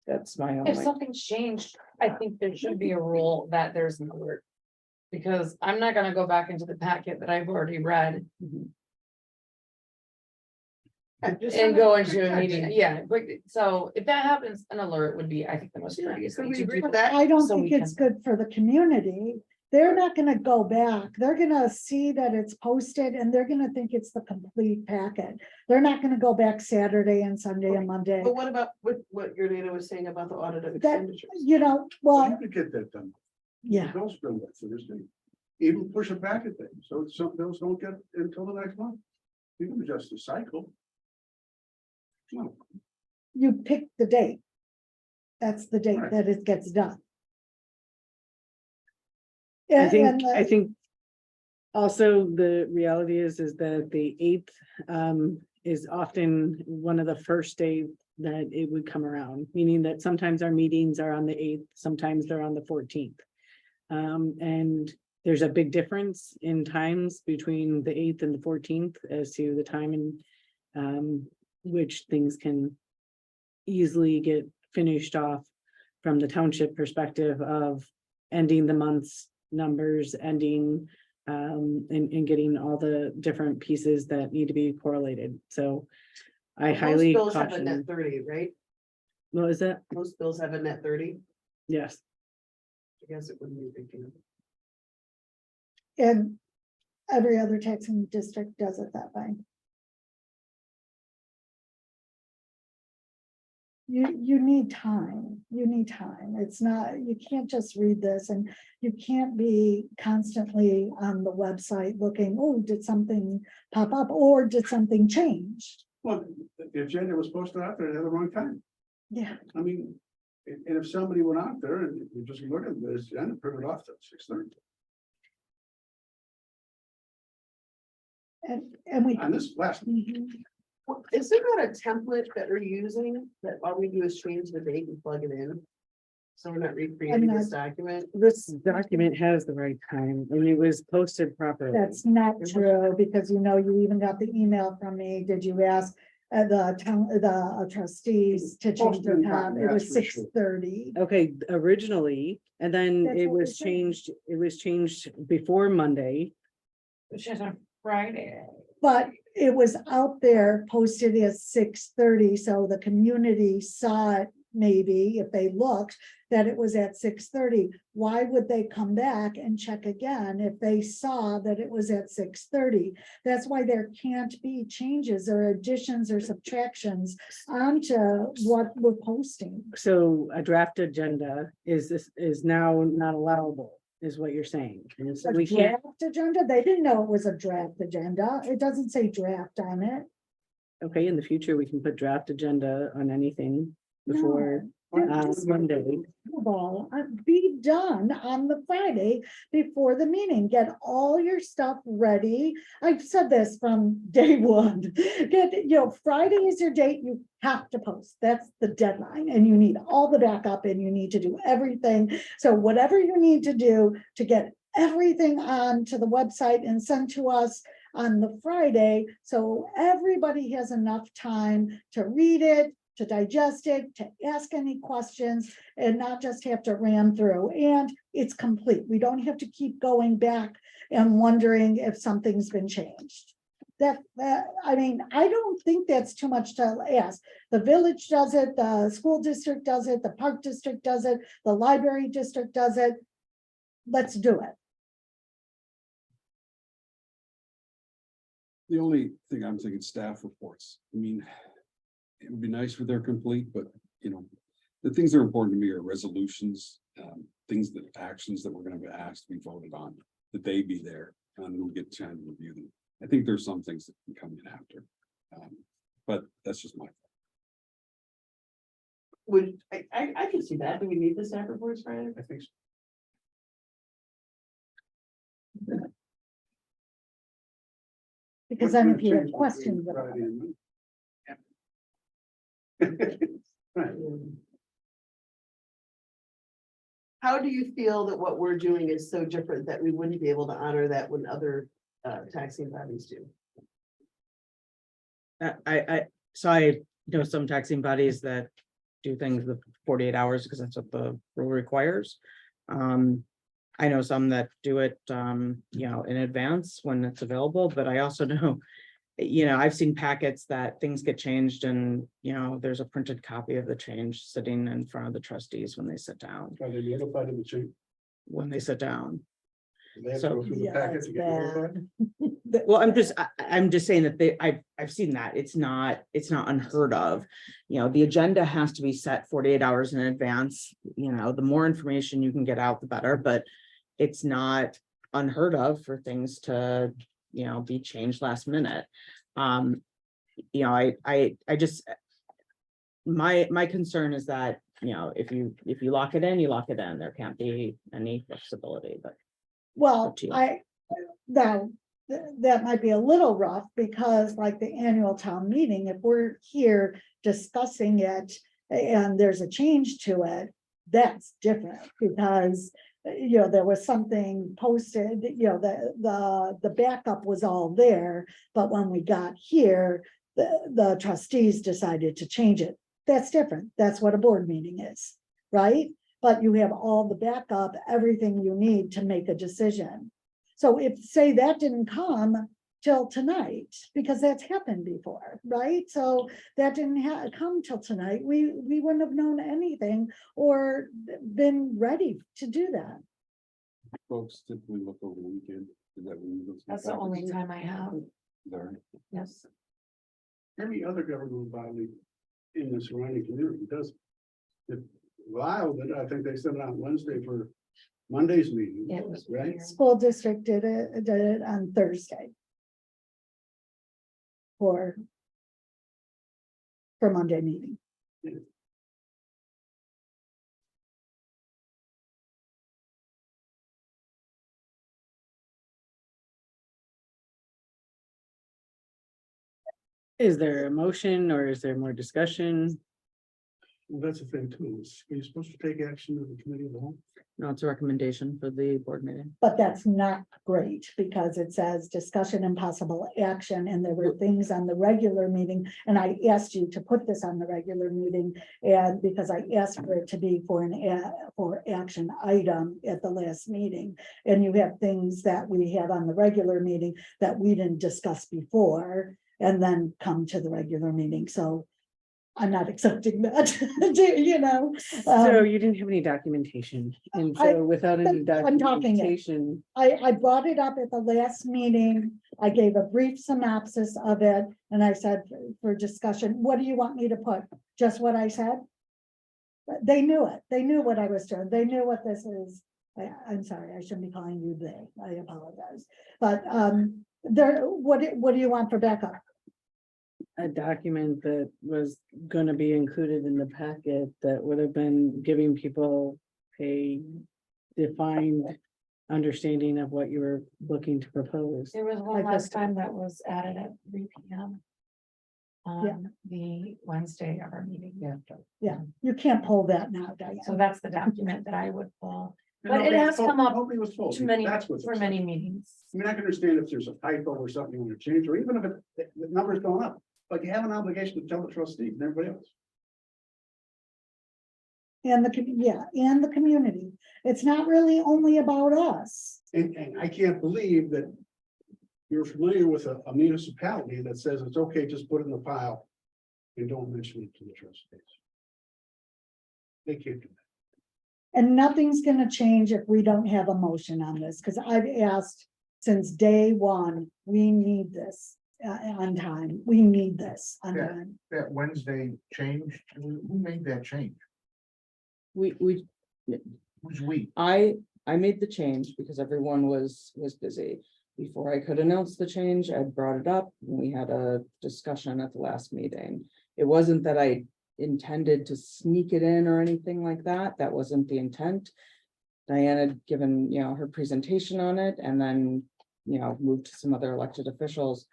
That's my If only. something's changed, I think there should be a rule that there's an alert. Because I'm not gonna go back into the packet that I've already read and go into a meeting, yeah, but so if that happens, an alert would be, I think, the most courteous thing to do. I don't So think we it's good for the community. They're not gonna go back. They're gonna see that it's posted and they're gonna think it's the complete packet. They're not gonna go back Saturday and Sunday and Monday. But what about what your data was saying about the audit of That, expenditures? Well, well, you could get that done. yeah, Bills bill that Thursday. Even push a packet thing, so some bills don't get until the next month. You can adjust the cycle. No, you pick the date. That's the date Right. that it gets done. I think, And, I think also the reality is that the 8th is often one of the first days that it would come around, meaning that sometimes our meetings are on the 8th, sometimes they're on the 14th. And there's a big difference in times between the 8th and the 14th as to the time in which things can easily get finished off from the township perspective of ending the month's numbers, ending and getting all the different pieces that need to be correlated. So I Most highly bills have a net caution. 30, right? What is that? Most bills have a net 30. Yes. I guess it wouldn't be a big deal. And every other taxing district does it that way. You need time, it's not, you can't just read this, and you can't be constantly on the website looking, oh, did something pop up, or did something change? Well, the agenda was posted out there at the wrong time. Yeah, I mean, and if somebody went out there and you just look at this, and print it off at 6:30. and we. On this last, Mhm. Well, is there not a template that we're using that all we do is change the date and plug it in? So we're not recreating this document? This document has the right time and it was posted properly. That's not true, because you know, you even got the email from me. Did you ask the trustees to change the time? It was That's for sure. 6:30. Okay, originally, and then That's it what was we're saying. changed, it was changed before Monday. Which is a Friday. But it was out there posted as 6:30, so the community saw it, maybe if they looked, that it was at 6:30. Why would they come back and check again if they saw that it was at 6:30? That's why there can't be changes or additions or subtractions onto what we're posting. So a draft agenda is now not allowable, is what you're saying. And so A we can't, draft agenda, they didn't know it was a draft agenda. It doesn't say draft on it. okay, in the future, we can put draft agenda on anything before Monday. Well, be done on the Friday before the meeting. Get all your stuff ready. I've said this from day one. Friday is your date. You have to post. That's the deadline, and you need all the backup, and you need to do everything. So whatever you need to do to get everything onto the website and sent to us on the Friday, so everybody has enough time to read it, to digest it, to ask any questions, and not just have to ram through. And it's complete. We don't have to keep going back and wondering if something's been changed. I mean, I don't think that's too much to ask. The village does it, the school district does it, the park district does it, the library district does it. Let's do it. The only thing I'm thinking, staff reports. I mean, it would be nice if they're complete, but the things that are important to me are resolutions, actions that we're gonna be asked to be voted on, that they be there, and we'll get time to review them. I think there's some things that can come in after. But that's just my. I can see that. Do we need the staff reports, Brian? I think so. Because then if you have questions about it. Right. How do you feel that what we're doing is so different that we wouldn't be able to honor that when other taxing bodies do? So I know some taxing bodies that do things with 48 hours because that's what the rule requires. I know some that do it, in advance when it's available, but I also know, I've seen packets that things get changed and, there's a printed copy of the change sitting in front of the trustees when they sit down, Are they notified of the change? when they sit down. They have to go through the Yeah, packet that's to get notified? bad. Well, I'm just saying that I've seen that. It's not unheard of. The agenda has to be set 48 hours in advance. The more information you can get out, the better, but it's not unheard of for things to, be changed last minute. I just, my concern is that, if you lock it in, you lock it in. There can't be any flexibility, but. Well, Up to you. now, that might be a little rough, because like the annual town meeting, if we're here discussing it and there's a change to it, that's different, because there was something posted, the backup was all there, but when we got here, the trustees decided to change it. That's different. That's what a board meeting is, right? But you have all the backup, everything you need to make a decision. So if, say, that didn't come till tonight, because that's happened before, right? So that didn't come till tonight, we wouldn't have known anything or been ready to do that. Folks typically look over the weekend. Is that when you look? That's the only time I have, Sorry. yes. Every other government body in the surrounding community does. If Lisle did, I think they sent it out Wednesday for Monday's meeting, It was right? weird. School district did it on Thursday. For Monday meeting. Is there a motion or is there more discussion? Well, that's the thing too, is you're supposed to take action of the committee of the whole. No, it's a recommendation for the board meeting. But that's not great, because it says discussion and possible action, and there were things on the regular meeting. And I asked you to put this on the regular meeting, and because I asked for it to be for for action item at the last meeting. And you have things that we had on the regular meeting that we didn't discuss before, and then come to the regular meeting, so I'm not accepting that, So you didn't have any documentation, and so without any I'm talking it. documentation, I brought it up at the last meeting. I gave a brief synopsis of it, and I said for discussion, what do you want me to put? Just what I said? But they knew it. They knew what I was doing. They knew what this is. I'm sorry, I shouldn't be calling you they. I apologize. But what do you want for backup? a document that was gonna be included in the packet that would have been giving people a defined understanding of what you were looking to propose. There was one Like last this. time that was added at 3 p.m. Yeah. On the Wednesday of our meeting. Yeah, you can't pull that now, Diane. So that's the document that I would pull. And But it nobody- has come up Nobody was told. too many, That's what's for upsetting. many meetings. I mean, I can understand if there's a typo or something you want to change, or even if the number's going up, but you have an obligation to tell the trustees and everybody else. And and the community. It's not really only about us. And I can't believe that you're familiar with a municipality that says it's okay, just put it in the file and don't mention it to the trustees. They can't do that. And nothing's gonna change if we don't have a motion on this, because I've asked since day one, we need this on time. We need this on Yeah. time. That Wednesday change, who made that change? We, Who's we? I made the change because everyone was busy. Before I could announce the change, I brought it up and we had a discussion at the last meeting. It wasn't that I intended to sneak it in or anything like that. That wasn't the intent. Diane had given, her presentation on it and then, moved to some other elected officials.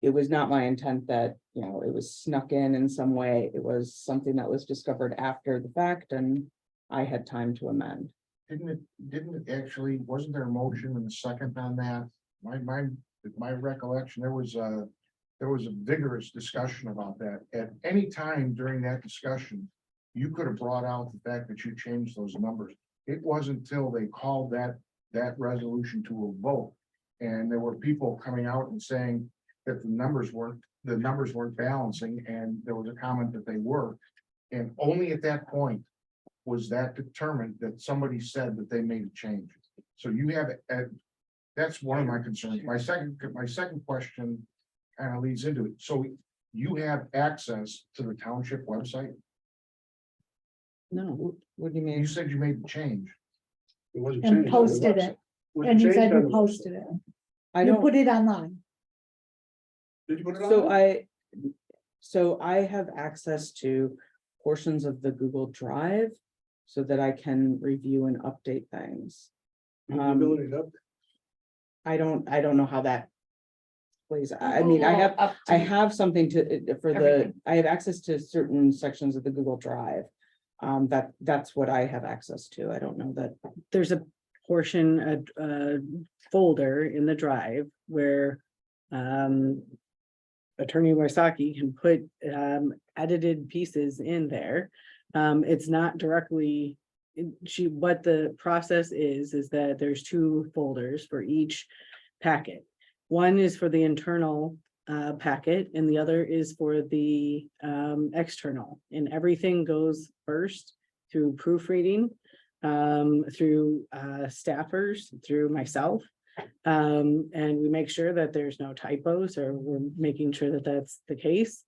It was not my intent that, it was snuck in some way. It was something that was discovered after the fact and I had time to amend. Didn't it actually, wasn't there a motion and a second on that? My recollection, there was a vigorous discussion about that. At any time during that discussion, you could have brought out the fact that you changed those numbers. It wasn't until they called that resolution to a vote. And there were people coming out and saying that the numbers weren't balancing, and there was a comment that they were. And only at that point was that determined that somebody said that they made a change. So you have, that's one of my concerns. My second question kind of leads into it. So you have access to the township website? No, what do you mean? You said you made the change. It wasn't And changed on the posted website. it. Was And you changed said on you the- posted it. I You don't. put it online. Did you put it on? So I have access to portions of the Google Drive so that I can review and update things. You have the ability to update. I don't know how that plays. I mean, I have something for I have access to certain sections of the Google Drive. That's what I have access to. I don't know that. There's a portion, a folder in the drive where Attorney Warsaki can put edited pieces in there. It's not directly, what the process is that there's 2 folders for each packet. One is for the internal packet and the other is for the external, and everything goes first through proofreading, through staffers, through myself. And we make sure that there's no typos, or we're making sure that that's the case.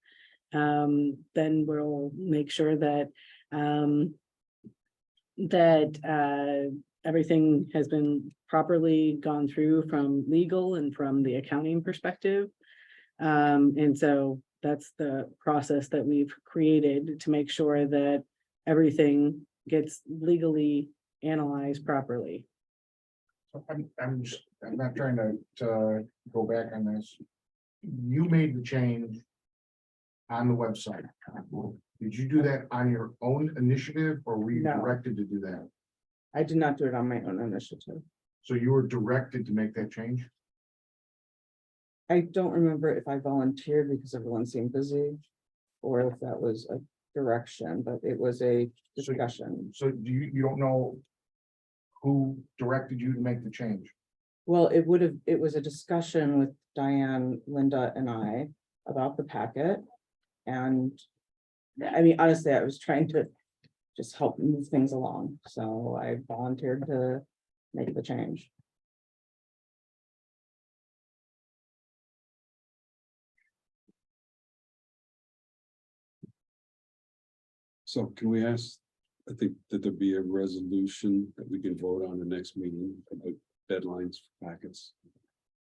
Then we'll make sure that everything has been properly gone through from legal and from the accounting perspective. And so that's the process that we've created to make sure that everything gets legally analyzed properly. So I'm not trying to go back on this. You made the change on the website. Did you do that on your own initiative, or were you No. directed to do that? I did not do it on my own initiative. So you were directed to make that change? I don't remember if I volunteered because everyone seemed busy, or if that was a direction, but it was a discussion. So you don't know who directed you to make the change? Well, it was a discussion with Diane, Linda, and I about the packet. And I mean, honestly, I was trying to just help move things along, so I volunteered to make the change. So can we ask, I think that there be a resolution that we can vote on the next meeting about deadlines for packets.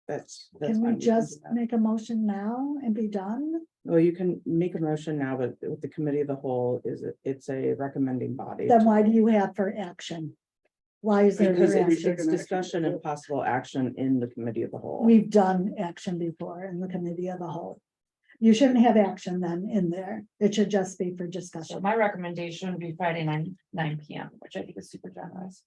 That's Can we fine. just do that. make a motion now and be done? Well, you can make a motion now, but with the committee of the whole, it's a recommending body. Then why do you have for action? Why is there Because for it's action? discussion and possible action in the committee of the whole. We've done action before in the committee of the whole. You shouldn't have action then in there. It should just be for So discussion. my recommendation would be Friday 9 PM, which I think is super generous.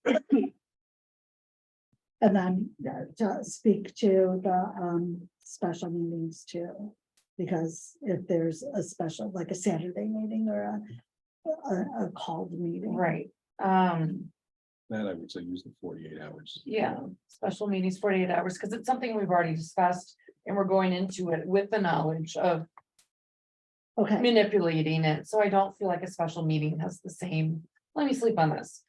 And then to speak to the special meetings too. Because if there's a special, like a Saturday meeting or a called meeting. Right. That I would say use the 48 hours. Yeah, special meetings 48 hours, because it's something we've already discussed and we're going into it with the knowledge of Okay, manipulating it. So I don't feel like a special meeting has the same, let me sleep on this.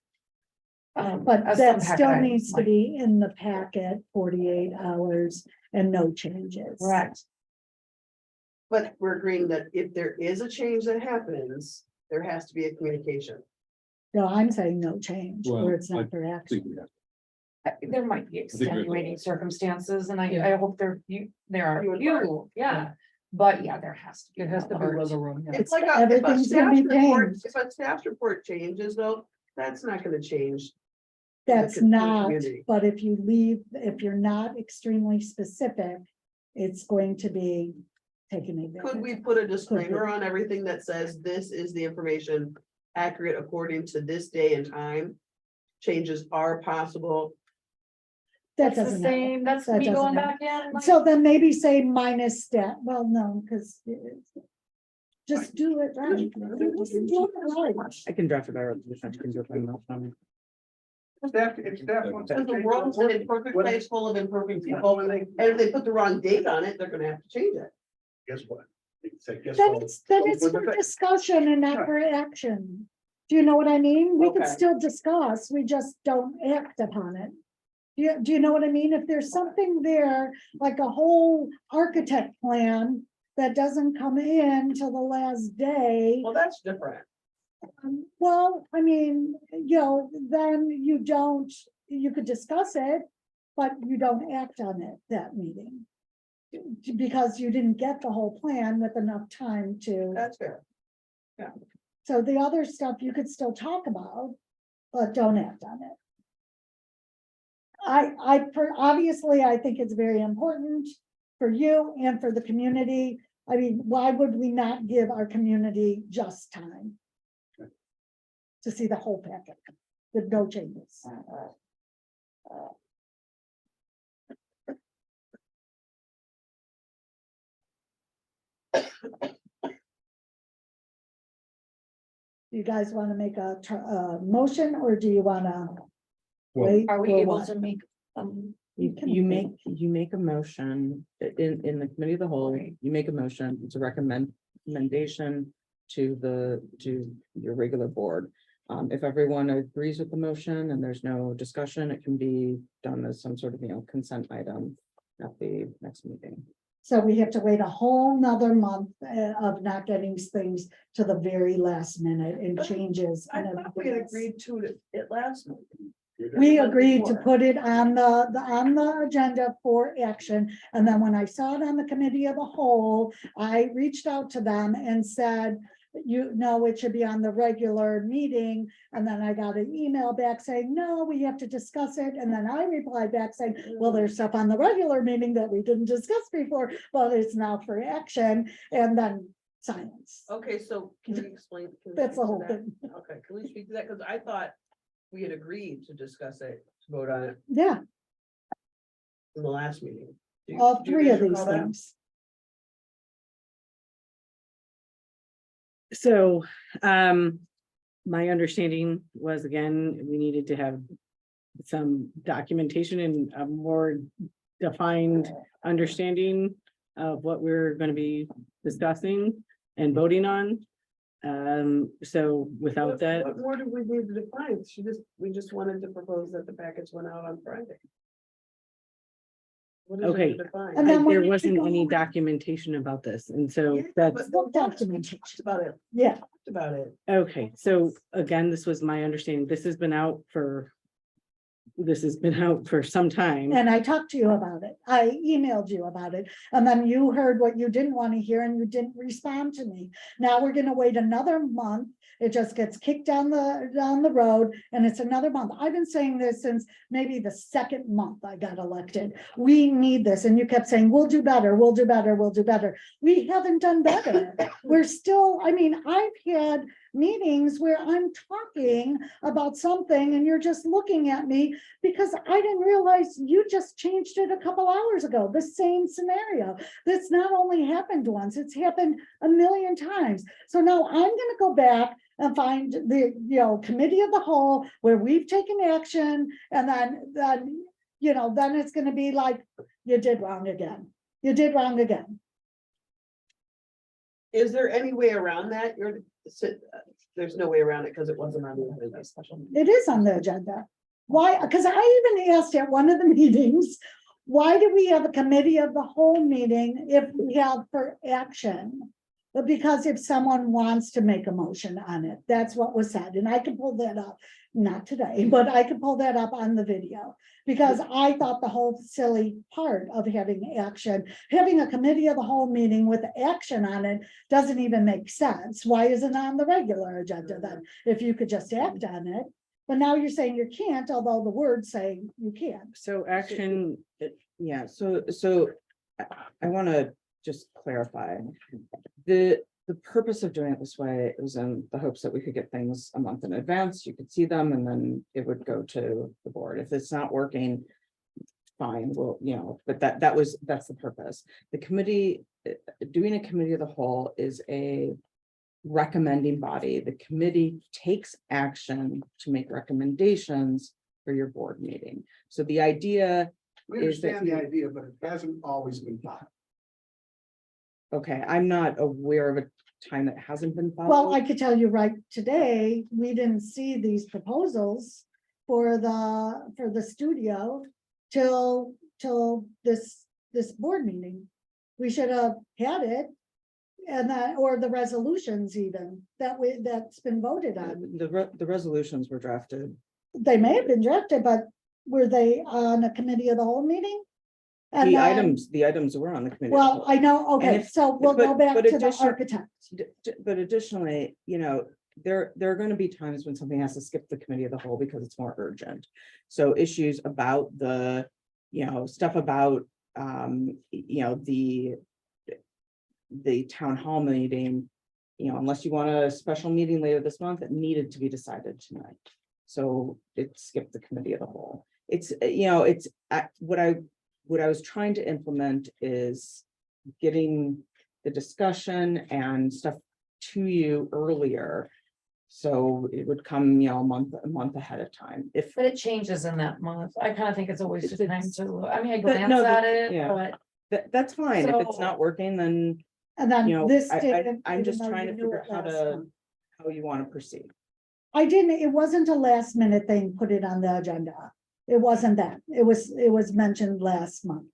but as that some packet still items needs to might. be in the packet 48 hours and no changes. Correct. But we're agreeing that if there is a change that happens, there has to be a communication. No, I'm saying no change, Well, where it's I not for I action. think we have. There might be think we have to- extenuating circumstances and I Yeah. hope there are You and few, yeah. But yeah, there has to be. It has to be part. wiggle room. Yeah. It's like if a Everything's gonna staff be report, changed. if a staff report changes though, that's not gonna change. That's the com- not, community. but if you leave, if you're not extremely specific, it's going to be taken advantage. Could we of. put a disclaimer on everything that says this is the information accurate according to this day and time? Changes are possible. That That's the doesn't happen. same, that's That me doesn't going happen. back in. like- So then maybe say minus stat, well, no, because. Just do it right. Just do it right. I can draft it by resolution. You can do it by motion. Staff, if staff wants to Because the change world's an imperfect place full of imperfect people, and if they put the wrong date on it, they're gonna have to change it. Guess what? They can say, guess Then what? it's for discussion and not for action. Do you know what I mean? We can Okay. still discuss, we just don't act upon it. Do you know what I mean? If there's something there, like a whole architect plan that doesn't come in till the last day. Well, that's different. Well, I mean, then you could discuss it, but you don't act on it that meeting. Because you didn't get the whole plan with enough time to, That's fair. so the other stuff you could still talk about, but don't act on it. Obviously, I think it's very important for you and for the community. I mean, why would we not give our community just time to see the whole packet with no changes? Do you guys want to make a motion, or do you want to Well, wait? Are we for able what? to make, You make a motion in the committee of the whole, you make a motion, it's a recommendation to your regular board. If everyone agrees with the motion and there's no discussion, it can be done as some sort of, consent item at the next meeting. So we have to wait a whole nother month of not getting things to the very last minute and changes. I and thought we had everything else. agreed to it last month. We agreed to put it on the agenda for action, and then when I saw it on the committee of the whole, I reached out to them and said, it should be on the regular meeting, and then I got an email back saying, no, we have to discuss it, and then I replied back saying, well, there's stuff on the regular meeting that we didn't discuss before, but it's now for action, and then silence. Okay, so can you explain? can we That's speak the to whole that? thing. Okay, can we speak to that? Because I thought we had agreed to discuss it, to vote on it Yeah, in the last meeting. Do you- all do you three guys of these recall that? things. So, my understanding was, again, we needed to have some documentation and a more defined understanding of what we're gonna be discussing and voting on. So without that, What more do we need to define? We just wanted to propose that the package went out on Friday. What is there Okay. to define? And then when there we wasn't go- any documentation about this, and so Yeah, that's, but What documentation? Talked about it, Yeah, talked about it. okay, so again, this was my understanding, this has been out for some time. and I talked to you about it. I emailed you about it, and then you heard what you didn't want to hear and you didn't respond to me. Now we're gonna wait another month. It just gets kicked down the road, and it's another month. I've been saying this since maybe the second month I got elected. We need this, and you kept saying, we'll do better, we'll do better, we'll do better. We haven't done better. We're still, I've had meetings where I'm talking about something and you're just looking at me because I didn't realize you just changed it a couple hours ago, the same scenario. That's not only happened once, it's happened a million times. So now I'm gonna go back and find the, committee of the whole where we've taken action, and then it's gonna be like, you did wrong again. You did wrong again. Is there any way around that? There's no way around it because it wasn't on the agenda. It is on the agenda. Why? Because I even asked at one of the meetings, why do we have a committee of the whole meeting if we have for action? But because if someone wants to make a motion on it, that's what was said. And I can pull that up, not today, but I can pull that up on the video. Because I thought the whole silly part of having action, having a committee of the whole meeting with action on it doesn't even make sense. Why isn't it on the regular agenda then? If you could just act on it. But now you're saying you can't, although the words say you can. So action, Yeah, so I want to just clarify. The purpose of doing it this way was in the hopes that we could get things a month in advance, you could see them, and then it would go to the board. If it's not working, fine, well, but that's the purpose. The committee, doing a committee of the whole is a recommending body. The committee takes action to make recommendations for your board meeting. So the idea We is that understand the idea, but it hasn't always been done. okay, I'm not aware of a time that hasn't been followed. Well, I could tell you right today, we didn't see these proposals for the studio till this board meeting. We should have had it. And that, or the resolutions even, that's been voted on. The resolutions were drafted. They may have been drafted, but were they on a committee of the whole meeting? And The then- items were on the committee. Well, I know, And okay, if- so we'll go but- back but to the addition- architect. But additionally, there are gonna be times when something has to skip the committee of the whole because it's more urgent. So issues about the, stuff about, the town hall meeting, unless you want a special meeting later this month, it needed to be decided tonight. So it skipped the committee of the whole. It's, what I was trying to implement is getting the discussion and stuff to you earlier. So it would come, a month ahead of time. If, But it changes in that month. I kind of think it's a waste of time to, I mean, I But no, glance but- at it, yeah. but that's fine. If it's So- not working, then, And then this. I'm didn't, just even though trying you to knew figure it out how last to, month. how you want to proceed. I didn't, it wasn't a last minute thing, put it on the agenda. It wasn't that. It was mentioned last month.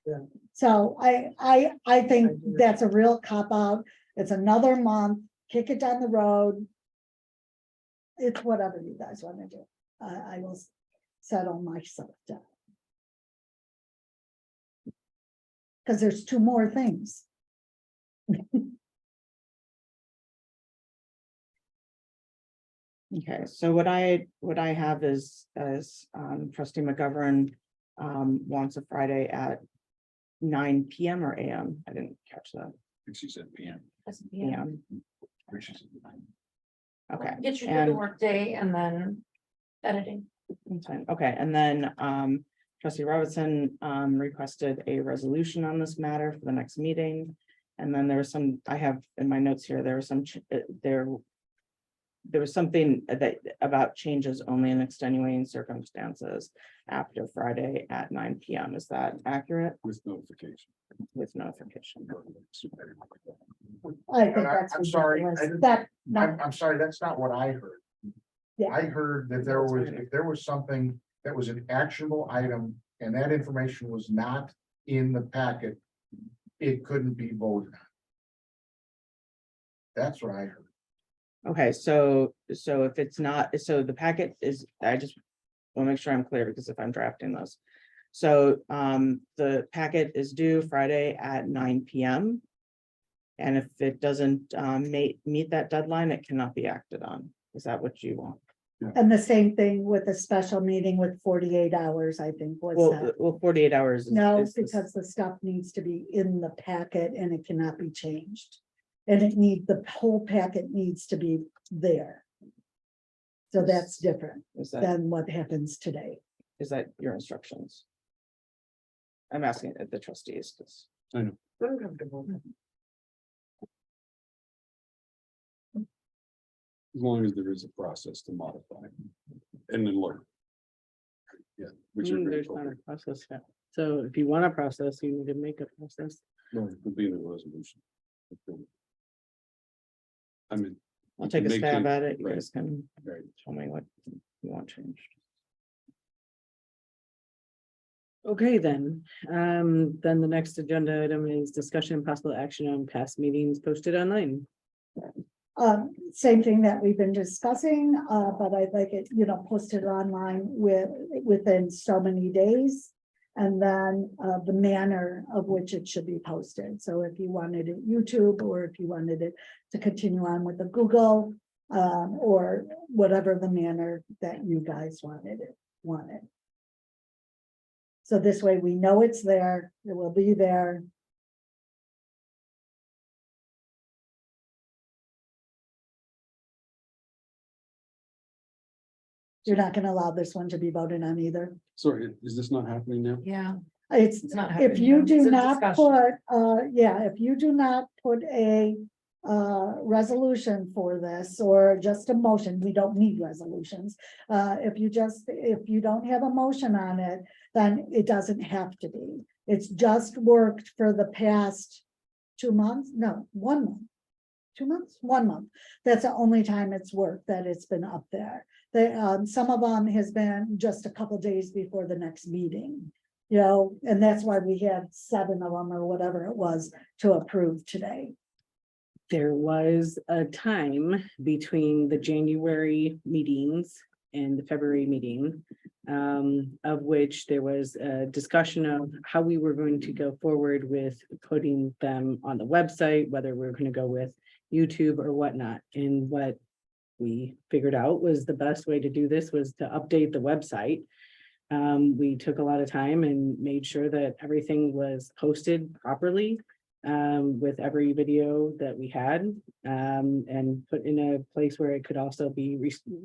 Yeah. So I think that's a real cop out. It's another month, kick it down the road. It's whatever you guys want to do. I will settle myself down. Because there's two more things. Okay, so what I have is, as trustee McGovern wants a Friday at 9 PM or AM. I didn't catch that. She said PM. yeah, PM. Okay. get you through the and- workday and then editing. That's fine. Okay, and then trustee Robertson requested a resolution on this matter for the next meeting. And then there was some, I have in my notes here, there was some, there was something that about changes only in extenuating circumstances after Friday at 9 PM. Is that accurate? With notification. With notification. I think that's. I'm sorry, ridiculous. That, no, I'm sorry, that's not what I heard. Yeah. I heard that if there was something that was an actionable item and that information was not in the packet, it couldn't be voted on. That's what I heard. Okay, so if it's not, so the packet is, I just want to make sure I'm clear, because if I'm drafting this. So the packet is due Friday at 9 PM. And if it doesn't meet that deadline, it cannot be acted on. Is that what you want? and the same thing with a special meeting with 48 hours, I think was that. Well, 48 hours. No, is the- because the stuff needs to be in the packet and it cannot be changed. And the whole packet needs to be there. So that's different Is that, than what happens today. is that your instructions? I'm asking the trustees, because I'm comfortable. As long as there is a process to modify and then learn. Yeah. Which are very There's not a appropriate. process yet. So if you want a process, you need to make a process. No, it could be in a resolution. I mean. I'll you take a can make stab change- at it. You right, guys can right. tell me what you want changed. Okay, then the next agenda item is discussion and possible action on past meetings posted online. Same thing that we've been discussing, but I'd like it, posted online within so many days. And then the manner of which it should be posted. So if you wanted it YouTube, or if you wanted it to continue on with the Google, or whatever the manner that you guys wanted. So this way we know it's there, it will be there. You're not gonna allow this one to be voted on either. Sorry, is this not happening now? Yeah, It's, it's not if happening you now. do It's a not discussion. put, if you do not put a resolution for this, or just a motion, we don't need resolutions. If you don't have a motion on it, then it doesn't have to be. It's just worked for the past 2 months, no, 1 month. 2 months, 1 month. That's the only time it's worked, that it's been up there. Some of them has been just a couple days before the next meeting. And that's why we had 7 of them or whatever it was to approve today. There was a time between the January meetings and the February meeting, of which there was a discussion of how we were going to go forward with putting them on the website, whether we're going to go with YouTube or whatnot. And what we figured out was the best way to do this was to update the website. We took a lot of time and made sure that everything was posted properly with every video that we had, and put in a place where it could also be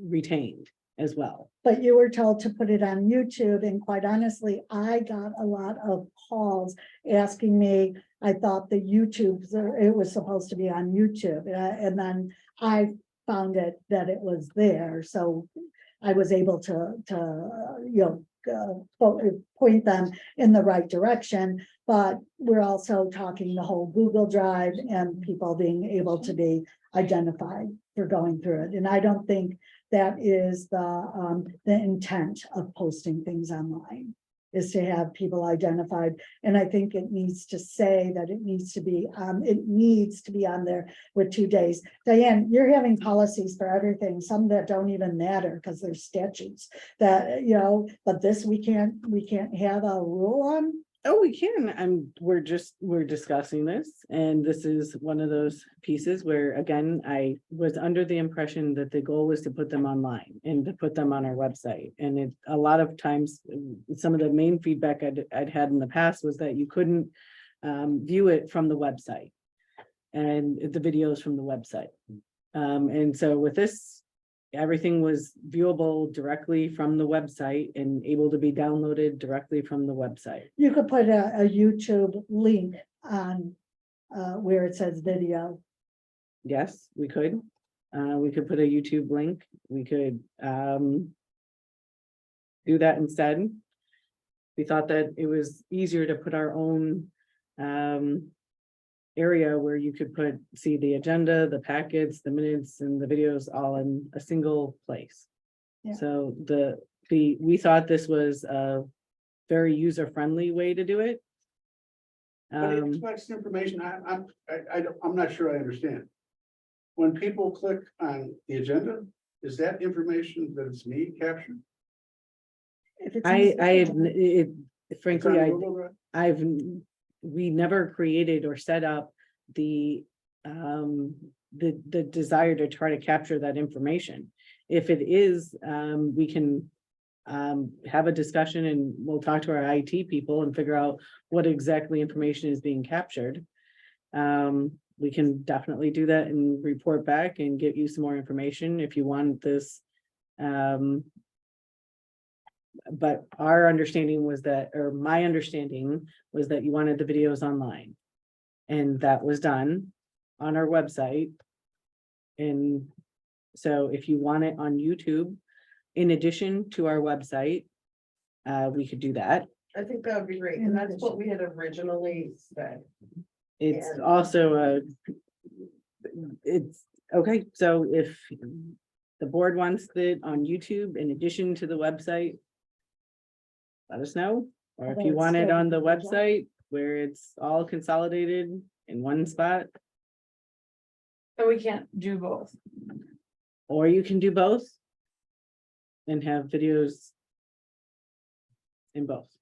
retained as well. But you were told to put it on YouTube, and quite honestly, I got a lot of calls asking me, I thought the YouTube, it was supposed to be on YouTube, and then I found it that it was there, so I was able to, point them in the right direction. But we're also talking the whole Google Drive and people being able to be identified for going through it. And I don't think that is the intent of posting things online, is to have people identified. And I think it needs to say that it needs to be on there with 2 days. Diane, you're having policies for everything, some that don't even matter because there's statutes that, but this we can't have a rule on. Oh, we can. We're discussing this, and this is one of those pieces where, again, I was under the impression that the goal was to put them online and to put them on our website. And a lot of times, some of the main feedback I'd had in the past was that you couldn't view it from the website and the videos from the website. And so with this, everything was viewable directly from the website and able to be downloaded directly from the website. You could put a YouTube link on where it says video. Yes, we could. We could put a YouTube link. We could do that instead. We thought that it was easier to put our own area where you could see the agenda, the packets, the minutes, and the videos all in a single place. Yeah. So we thought this was a very user-friendly way to do it. But it collects information, I'm not sure I understand. When people click on the agenda, is that information that it's me captured? If it's Frankly, It's on Google Drive? we never created or set up the desire to try to capture that information. If it is, we can have a discussion and we'll talk to our IT people and figure out what exactly information is being captured. We can definitely do that and report back and get you some more information if you want this. But our understanding was that, or my understanding was that you wanted the videos online. And that was done on our website. And so if you want it on YouTube, in addition to our website, we could do that. I think that would be great, and that's what we had originally said. It's And- also it's okay, so if the board wants it on YouTube in addition to the website, let us know. Or if you want it on the website where it's all consolidated in one spot, But we can't do both. or you can do both and have videos in both.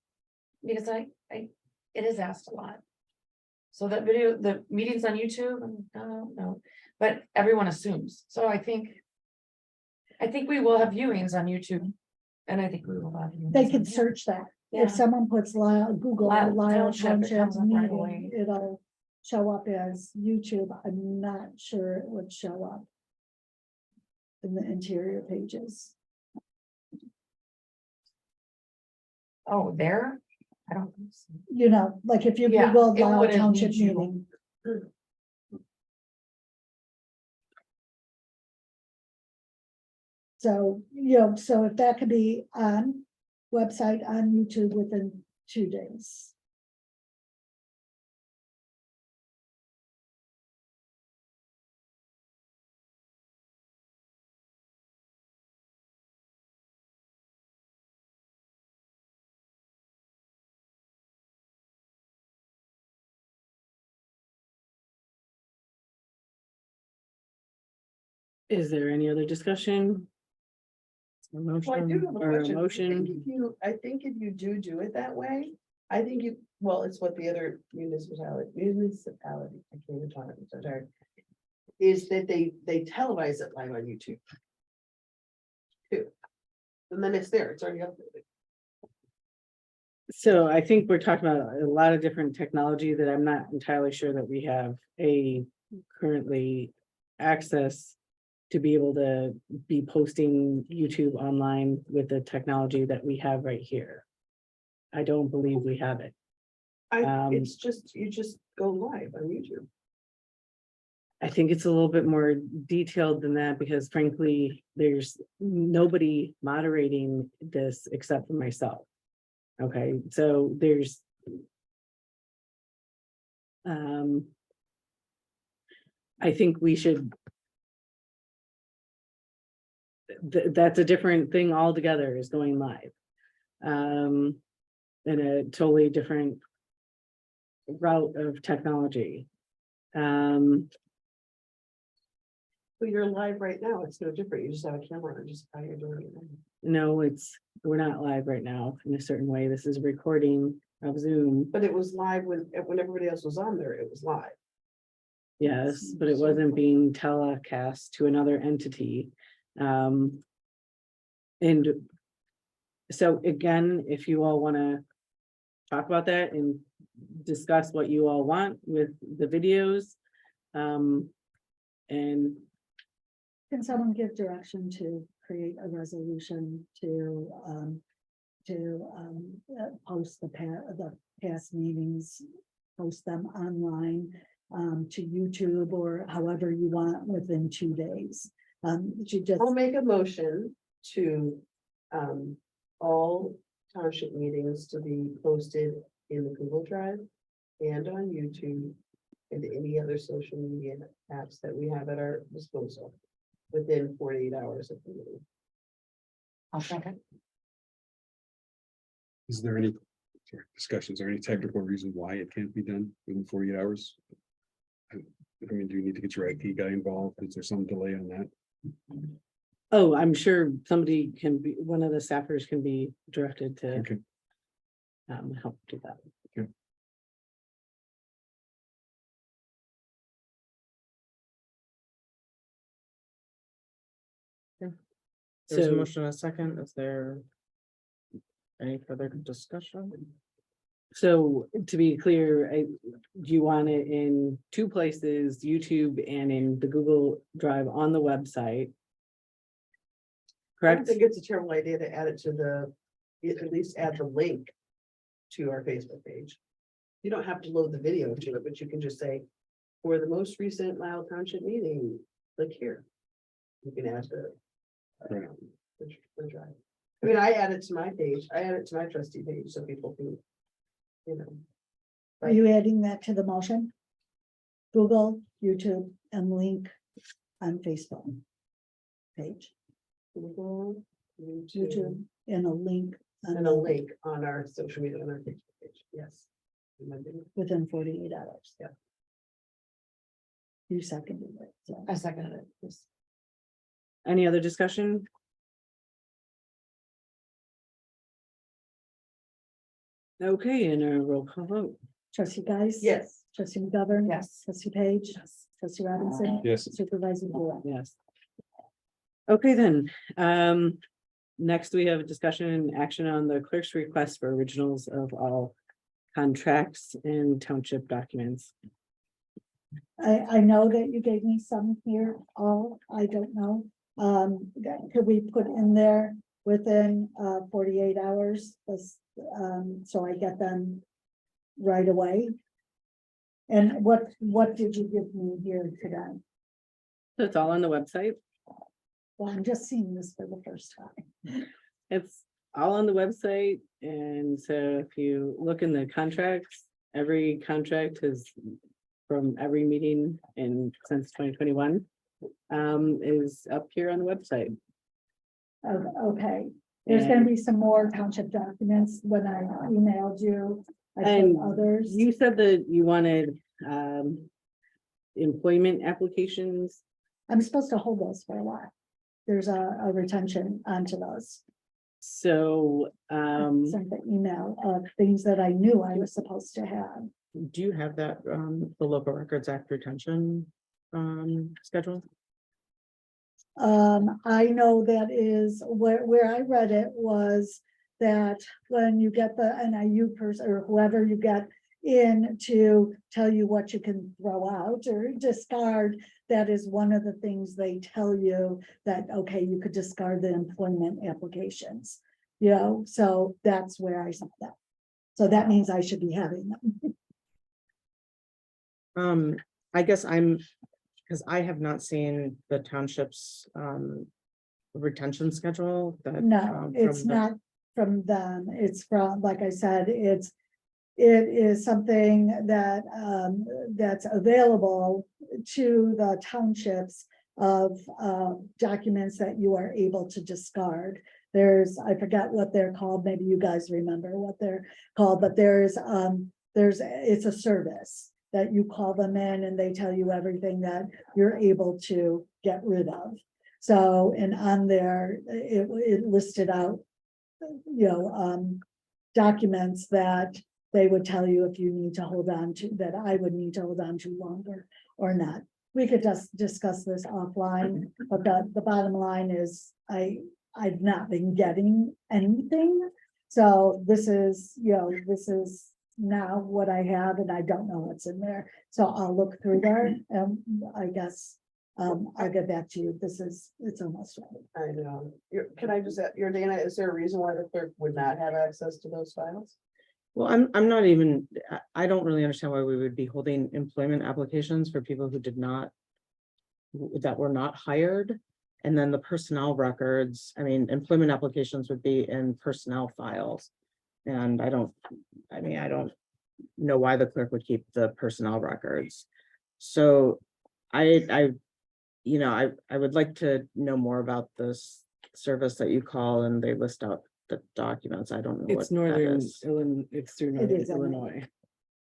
Because it is asked a lot. So that video, the meetings on YouTube, no, but everyone assumes. So I think we will have viewings on YouTube. And I think we will have. viewings They on can YouTube. search that. Yeah. If someone puts Google Lisle Lisle Township, it Township comes up right meeting, away. it'll show up as YouTube. I'm not sure it would show up in the interior pages. Oh, there? I don't think so. Like if you Yeah, Google it Lisle wouldn't Township need you. meeting. So, so if that could be on website, on YouTube within 2 days. Is there any other discussion? A Well, I do motion have a or a question. motion? I think if you do it that way, I think it's what the other municipality, I can't even talk, I'm so tired. Is that they televise it live on YouTube. too. And then it's there, it's already uploaded. So I think we're talking about a lot of different technology that I'm not entirely sure that we have currently access to be able to be posting YouTube online with the technology that we have right here. I don't believe we have it. It's just, you just go live on YouTube. I think it's a little bit more detailed than that because frankly, there's nobody moderating this except for myself. Okay, so there's I think we should that's a different thing altogether is going live. In a totally different route of technology. But you're live right now, it's no different, you just have a camera and just how you're doing it. No, we're not live right now in a certain way. This is a recording of Zoom. But it was live when everybody else was on there, it was live. Yes, but it wasn't being telecast to another entity. And so again, if you all want to talk about that and discuss what you all want with the videos. And Can someone give direction to create a resolution to post the past meetings, post them online to YouTube or however you want within 2 days? You just, I'll make a motion to all township meetings to be posted in the Google Drive and on YouTube and any other social media apps that we have at our disposal within 48 hours of the meeting. I'll second. Is there any discussions or any technical reason why it can't be done within 48 hours? I mean, do you need to get your IT guy involved? Is there some delay on that? oh, I'm sure somebody can be, one of the staffers can be directed to Okay. Help do that. There's a So, motion and a second. Is there any further discussion? so to be clear, do you want it in 2 places, YouTube and in the Google Drive on the website? I don't Correct? think it's a terrible idea to add it to at least add the link to our Facebook page. You don't have to load the video to it, but you can just say, for the most recent Lisle Township meeting, click here. You can add Right. the drive. I mean, I add it to my page, I add it to my trustee page, so people can, you know. are you adding that to the motion? Google, YouTube, and link on Facebook page, Google, YouTube, and a link on and a the- link on our social media, on our Facebook page, yes. within 48 hours. Yeah. You seconded it, so. I seconded it. Yes. Any other discussion? Okay, and a roll call vote. Trustee Guys? Yes. Trustee McGovern? Yes. Trustee Page? Trustee Robinson? Yes. Supervisor Boyd? Yes. Okay, then, next we have a discussion and action on the clerk's request for originals of all contracts and township documents. I know that you gave me some here, I don't know. Could we put in there within 48 hours? So I get them right away. And what did you give me here today? So it's all on the website. Well, I'm just seeing this for the first time. It's all on the website. And so if you look in the contracts, every contract has from every meeting since 2021 is up here on the website. Okay, there's gonna be some more township documents when I emailed you. I put And others. you said that you wanted employment applications. I'm supposed to hold those for a while. There's a retention onto those. So Sent the email of things that I knew I was supposed to have. Do you have that, the local records act retention schedule? I know that is where I read it was that when you get the NIU person or whoever you get in to tell you what you can throw out or discard, that is one of the things they tell you that, okay, you could discard the employment applications. You know, so that's where I saw that. So that means I should be having them. I guess because I have not seen the township's retention schedule that. No, it's from the- not from them. It's from, like I said, it is something that that's available to the townships of documents that you are able to discard. I forgot what they're called. Maybe you guys remember what they're called, but it's a service that you call them in and they tell you everything that you're able to get rid of. So, and on there, it listed out, you know, documents that they would tell you if you need to hold on to, that I would need to hold on to longer or not. We could just discuss this offline, but the bottom line is I've not been getting anything. So this is, you know, this is now what I have and I don't know what's in there. So I'll look through there and I guess I'll get back to you. It's almost right. I know. Can I just, Dana, is there a reason why the clerk would not have access to those files? Well, I'm not even, I don't really understand why we would be holding employment applications for people who that were not hired. And then the personnel records, I mean, employment applications would be in personnel files. And I don't know why the clerk would keep the personnel records. So I would like to know more about this service that you call and they list out the documents. I don't know. It's what that Northern is. Illinois, it's through It Northern is Illinois,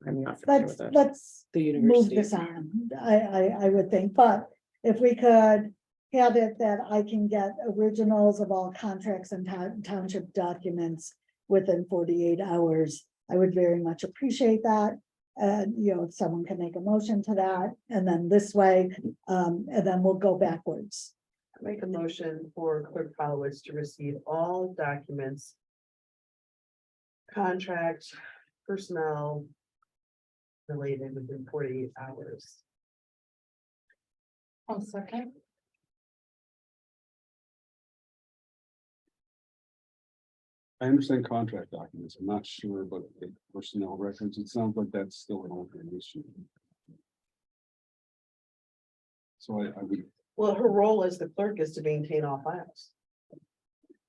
I'm not familiar Let's, with it. let's the move university. this on. I would think, but if we could have it that I can get originals of all contracts and township documents within 48 hours, I would very much appreciate that. And, you know, if someone can make a motion to that, and then this way, and then we'll go backwards. Make a motion for Clerk Polowitz to receive all documents, contract, personnel related within 48 hours. 1 second. I understand contract documents. I'm not sure about the personnel records. It sounds like that's still an open issue. So I would, Well, her role as the clerk is to maintain all files.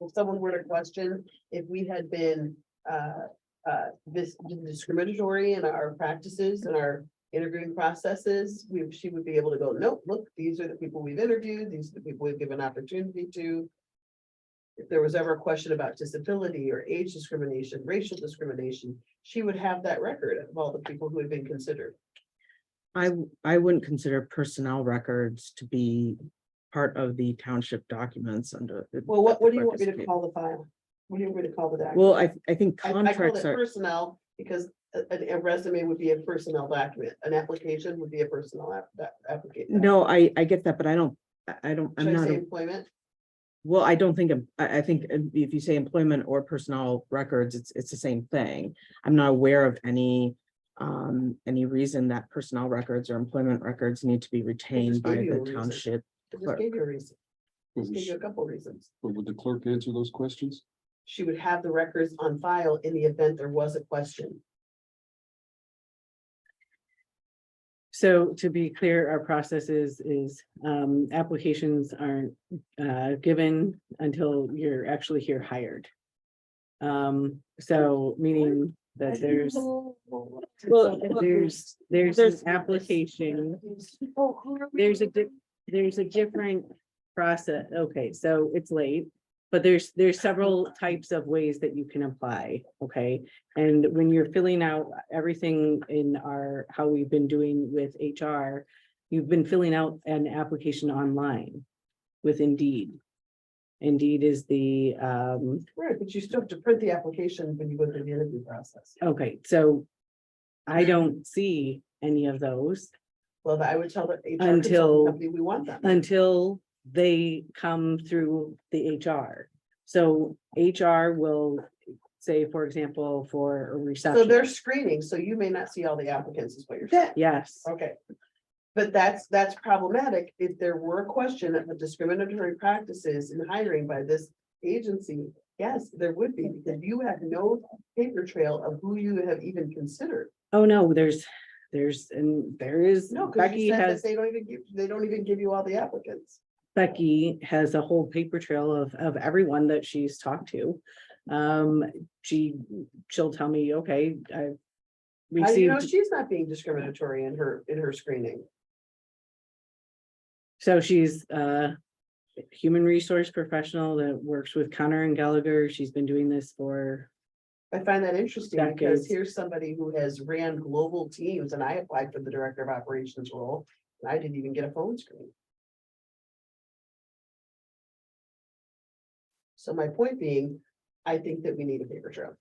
If someone were to question if we had been discriminatory in our practices and our interviewing processes, she would be able to go, nope, look, these are the people we've interviewed, these are the people we've given opportunity to. If there was ever a question about disability or age discrimination, racial discrimination, she would have that record of all the people who had been considered. I wouldn't consider personnel records to be part of the township documents under. Well, what do you want me clerk to is- call the file? What do you want me to call the document? Well, I think I call contracts it are, personnel because a resume would be a personnel document. An application would be a personnel application. no, I get that, but I'm Should I not, say employment? well, I don't think, I think if you say employment or personnel records, it's the same thing. I'm not aware of any reason that personnel records or employment records need to be retained by gave you a the reason. township I just clerk. gave you a reason. but Just gave you a couple reasons. would the clerk answer those questions? She would have the records on file in the event there was a question. So to be clear, our process is applications aren't given until you're actually here hired. So meaning that there's an application, there's a different process. Okay, so it's late. But there's several types of ways that you can apply, okay? And when you're filling out everything in how we've been doing with HR, you've been filling out an application online with Indeed. Indeed is the, Right, but you still have to print the application when you go through the interview process. okay, so I don't see any of those Well, I would tell the HR Until- consulting company we want them. until they come through the HR. So HR will say, for example, for a So reception. they're screening, so you may not see all the applicants is what you're saying. Yes, Okay. But that's problematic. If there were a question of the discriminatory practices in hiring by this agency, yes, there would be, because you have no paper trail of who you have even considered. oh no, there is, No, because Becky you said has, that they don't even give you all the applicants. Becky has a whole paper trail of everyone that she's talked to. She'll tell me, okay, I How do you know received, she's not being discriminatory in her screening? so she's a human resource professional that works with Connor and Gallagher. She's been doing this for, I find that interesting because Decades. here's somebody who has ran global teams and I applied for the director of operations role. And I didn't even get a phone screen. So my point being, I think that we need a paper trail.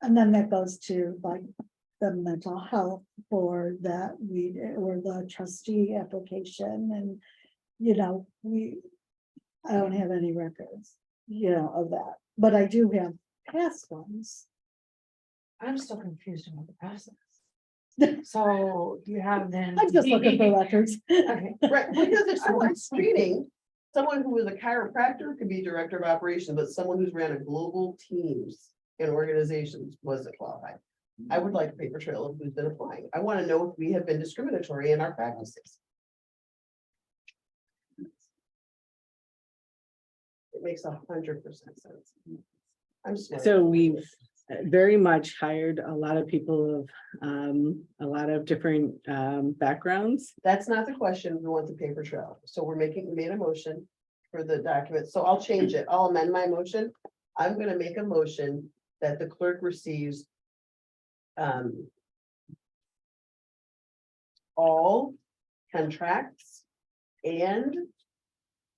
And then that goes to like the mental health board that we, or the trustee application and, you know, I don't have any records, you know, of that, but I do have past ones. I'm still confused about the process. So you have then. I'm just looking for records. Okay. Right, because if someone's screening, someone who is a chiropractor could be director of operations, but someone who's ran a global teams and organizations wasn't qualified. I would like a paper trail of who's been applying. I want to know if we have been discriminatory in our practices. It makes 100% sense. I'm smart. so we've very much hired a lot of people of a lot of different backgrounds. That's not the question. We want the paper trail. So we made a motion for the document. So I'll change it. I'll amend my motion. I'm gonna make a motion that the clerk receives all contracts and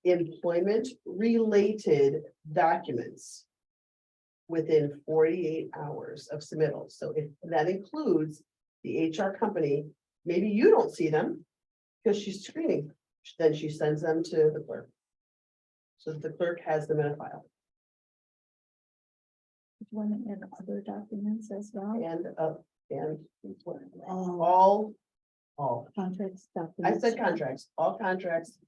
employment related documents within 48 hours of submittal. So if that includes the HR company, maybe you don't see them because she's screening, then she sends them to the clerk. So that the clerk has them in a file Want to add other documents as well, and all all. contracts. I documents. said contracts, all contracts.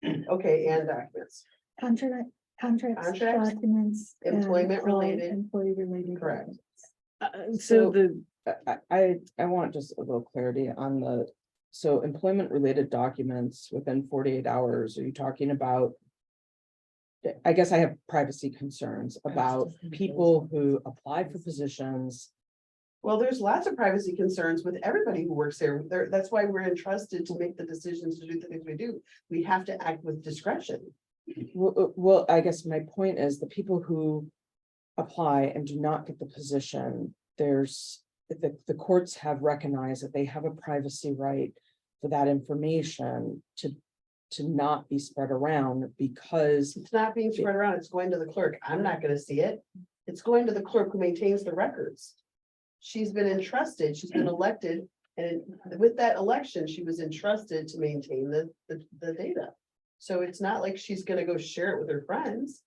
Okay, and documents, Contracts, Contracts, documents. and employment all related. Employee related. Correct. documents. So So- the, I want just a little clarity on so employment related documents within 48 hours, are you talking about? I guess I have privacy concerns about people who apply for positions. Well, there's lots of privacy concerns with everybody who works there. That's why we're entrusted to make the decisions to do the things we do. We have to act with discretion. Well, I guess my point is the people who apply and do not get the position, the courts have recognized that they have a privacy right for that information to not be spread around because It's not being spread around, it's going to the clerk. I'm not gonna see it. It's going to the clerk who maintains the records. She's been entrusted, she's been elected, and with that election, she was entrusted to maintain the data. So it's not like she's gonna go share it with her friends.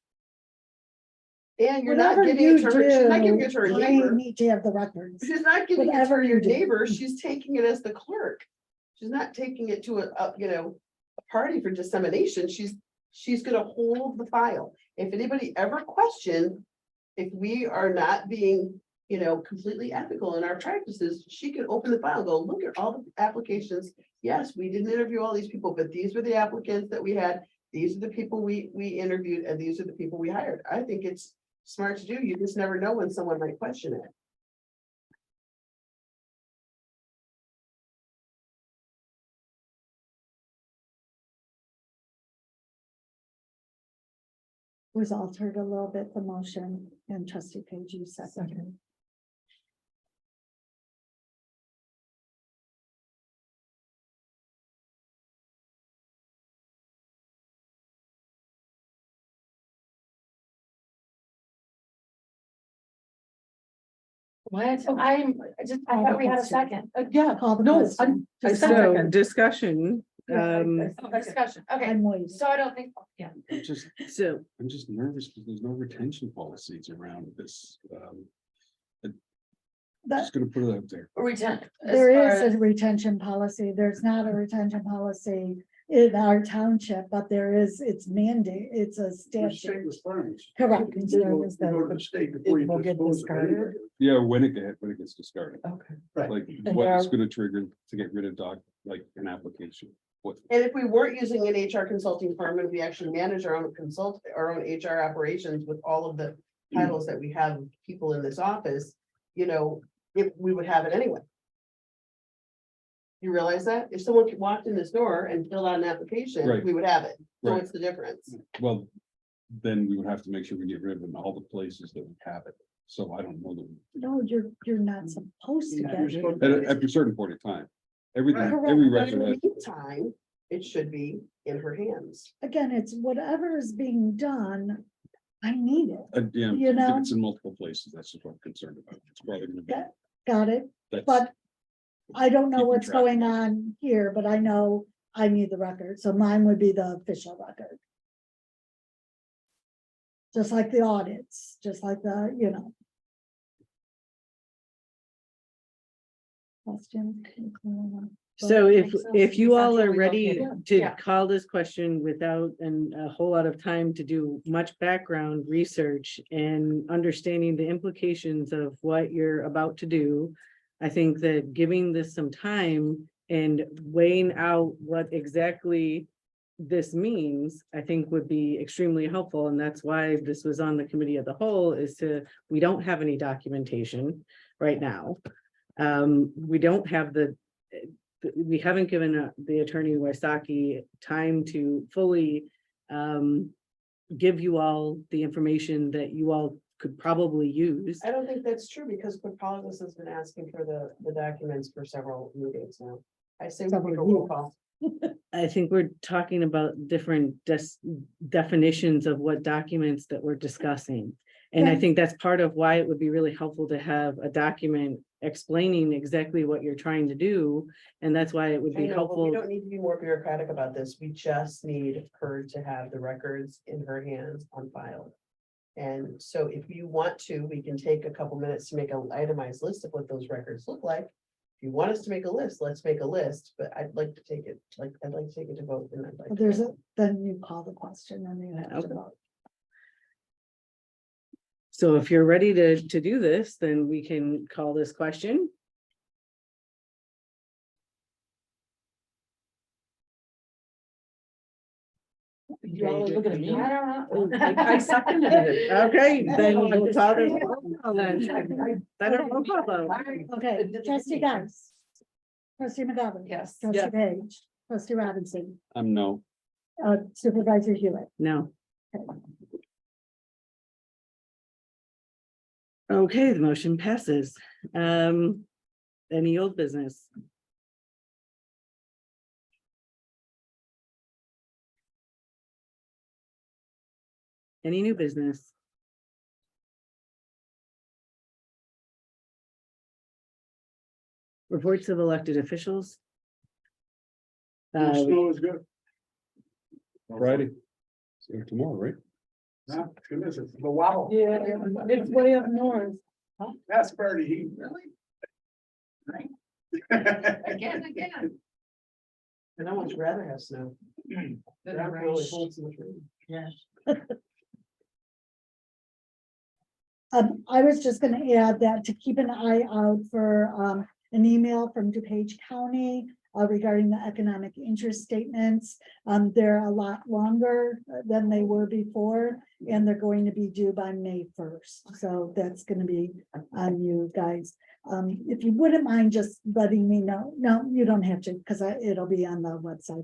And you're not Whatever giving it you to her, she's not giving do, it to her I neighbor. need to have the records. She's not giving it to Whatever your you do. neighbor, she's taking it as the clerk. She's not taking it to a party for dissemination, she's gonna hold the file. If anybody ever questioned if we are not being, completely ethical in our practices, she can open the file, and go, look at all the applications. Yes, we didn't interview all these people, but these were the applicants that we had. These are the people we interviewed, and these are the people we hired. I think it's smart to do. You just never know when someone might question it. Was altered a little bit, the motion, and trustee Page, you seconded. What? I thought we had a second. Yeah, Call the no, question. I Just said So second. discussion, Discussion, okay, I'm waiting. so I don't think, yeah. I'm just, so I'm just nervous because there's no retention policies around this. That, Just gonna put it out there. there is a retention policy. There's not a retention policy in our township, but there is, it's mandate, it's a The state statute. requirements. Correct. You go to the state before you It will get dispose of any discarded? record. Yeah, when it gets discarded, Okay. Right. like And what is there- gonna trigger to get rid of like an application? What, And if we weren't using an HR consulting firm and we actually manage our own our own HR operations with all of the titles that we have people in this office, you know, if we would have it anyway. You realize that? If someone walked in this door and filled out an application, Right. we would have it. So Right. what's the difference? well, then we would have to make sure we get rid of it in all the places that we have it. So I don't know that, No, you're not supposed to Yeah, get you're rid supposed of it. at a certain point in time, everything, Correct. every But in record the has. meantime, it should be in her hands. Again, it's whatever is being done. I need it. Yeah, You if know? it's in multiple places, that's just what I'm concerned about. It's probably gonna be. Yeah. Got it? that's- But I don't know Keeping what's track. going on here, but I know I need the record, so mine would be the official record. Just like the audits, just like the, you know. Question. So if, makes sense. if you all are Centrally ready located. to Yeah. call this question without a whole lot of time to do much background research and understanding the implications of what you're about to do, I think that giving this some time and weighing out what exactly this means, I think would be extremely helpful. And that's why this was on the committee of the whole, is to, we don't have any documentation right now. We don't have we haven't given the attorney Waisaki time to fully give you all the information that you all could probably use. I don't think that's true because Quinpolitis has been asking for the documents for several meetings now. I say we Several make a roll years. call. I think we're talking about different definitions of what documents that we're discussing. And I Yeah. think that's part of why it would be really helpful to have a document explaining exactly what you're trying to do. And that's why it would I be know, but we helpful. don't need to be more bureaucratic about this. We just need her to have the records in her hands on file. And so if you want to, we can take a couple minutes to make an itemized list of what those records look like. If you want us to make a list, let's make a list, but I'd like to take it, I'd like to take it to vote and I'd like. to There's vote. then you call the question and you have to Okay. vote. So if you're ready to do this, then we can call this question. You all are looking at me. I don't know. I seconded it. Okay, then we'll call this. Then a roll call vote. Okay, trustee Guys. Trustee McGovern. Yes. Trustee Yeah. Page. Trustee Robinson. No, Supervisor Hewitt. No. Okay, the motion passes. Any old business? Any new business? Reports of elected officials? Snow is good. Friday. So tomorrow, right? Nah, goodness, it's the wobble. Yeah, it's way up north. That's Bernie, he really. Again. And I would rather have snow. That really holds so much rain. Yeah. I was just gonna add that to keep an eye out for an email from DuPage County regarding the economic interest statements. They're a lot longer than they were before, and they're going to be due by May 1st. So that's gonna be on you guys. If you wouldn't mind just letting me know. No, you don't have to, because it'll be on the website.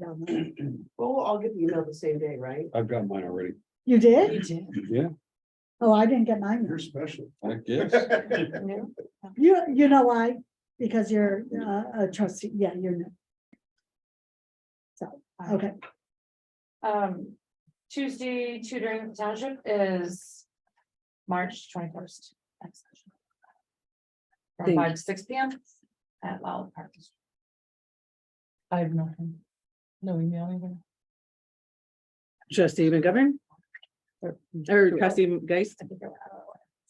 Well, we'll all get the email the same day, right? I've got mine already. You did? Yeah, Oh, I didn't get mine. You're special. I guess. You know why? Because you're a trustee. Yeah, you're new. So, okay. Tuesday tutoring the township is March 21st. from Thank 5 to 6 p.m. at Lisle Park. I have nothing. No email either. Trustee McGovern? Or trustee Geist?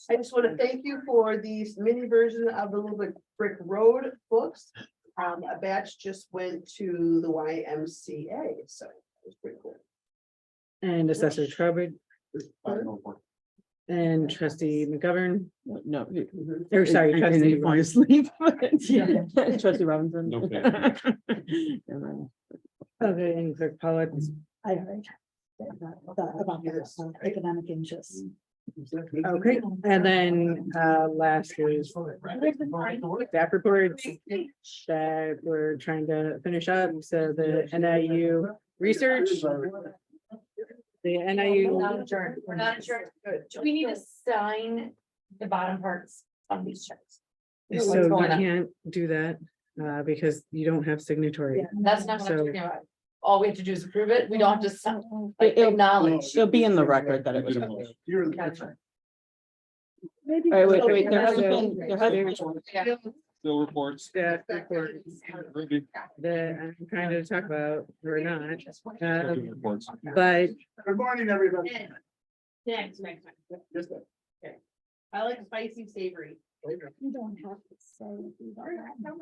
I just want to thank you for these mini version of the Little Brick Road books. A batch just went to the YMCA, so it was pretty cool. And Assessor Trowbridge Final report. and trustee McGovern, No. or sorry, I trustee didn't want to sleep. but- Trustee Robinson. Okay. And then- Okay, and clerk Paulette. I heard. About the economic interests. Okay, and then last is staff reports that we're trying to finish up. So the NIU research. The We're NIU, not adjourned. We're not adjourned. Do we need to sign the bottom parts on these checks? What's so you going on? can't do that because you don't have signatory. That's not what I'm So- talking about. All we have to do is approve it. We don't have to like, It'll- acknowledge. It'll be in the record that it was. You're. Maybe. All right, wait, there hasn't been, there hasn't. Still reports. Staff reports Ruby, that I'm trying to talk about or not, still reports. but Good morning, everybody. Next. Just that. Okay. I like spicy savory. You don't have to say. if you don't have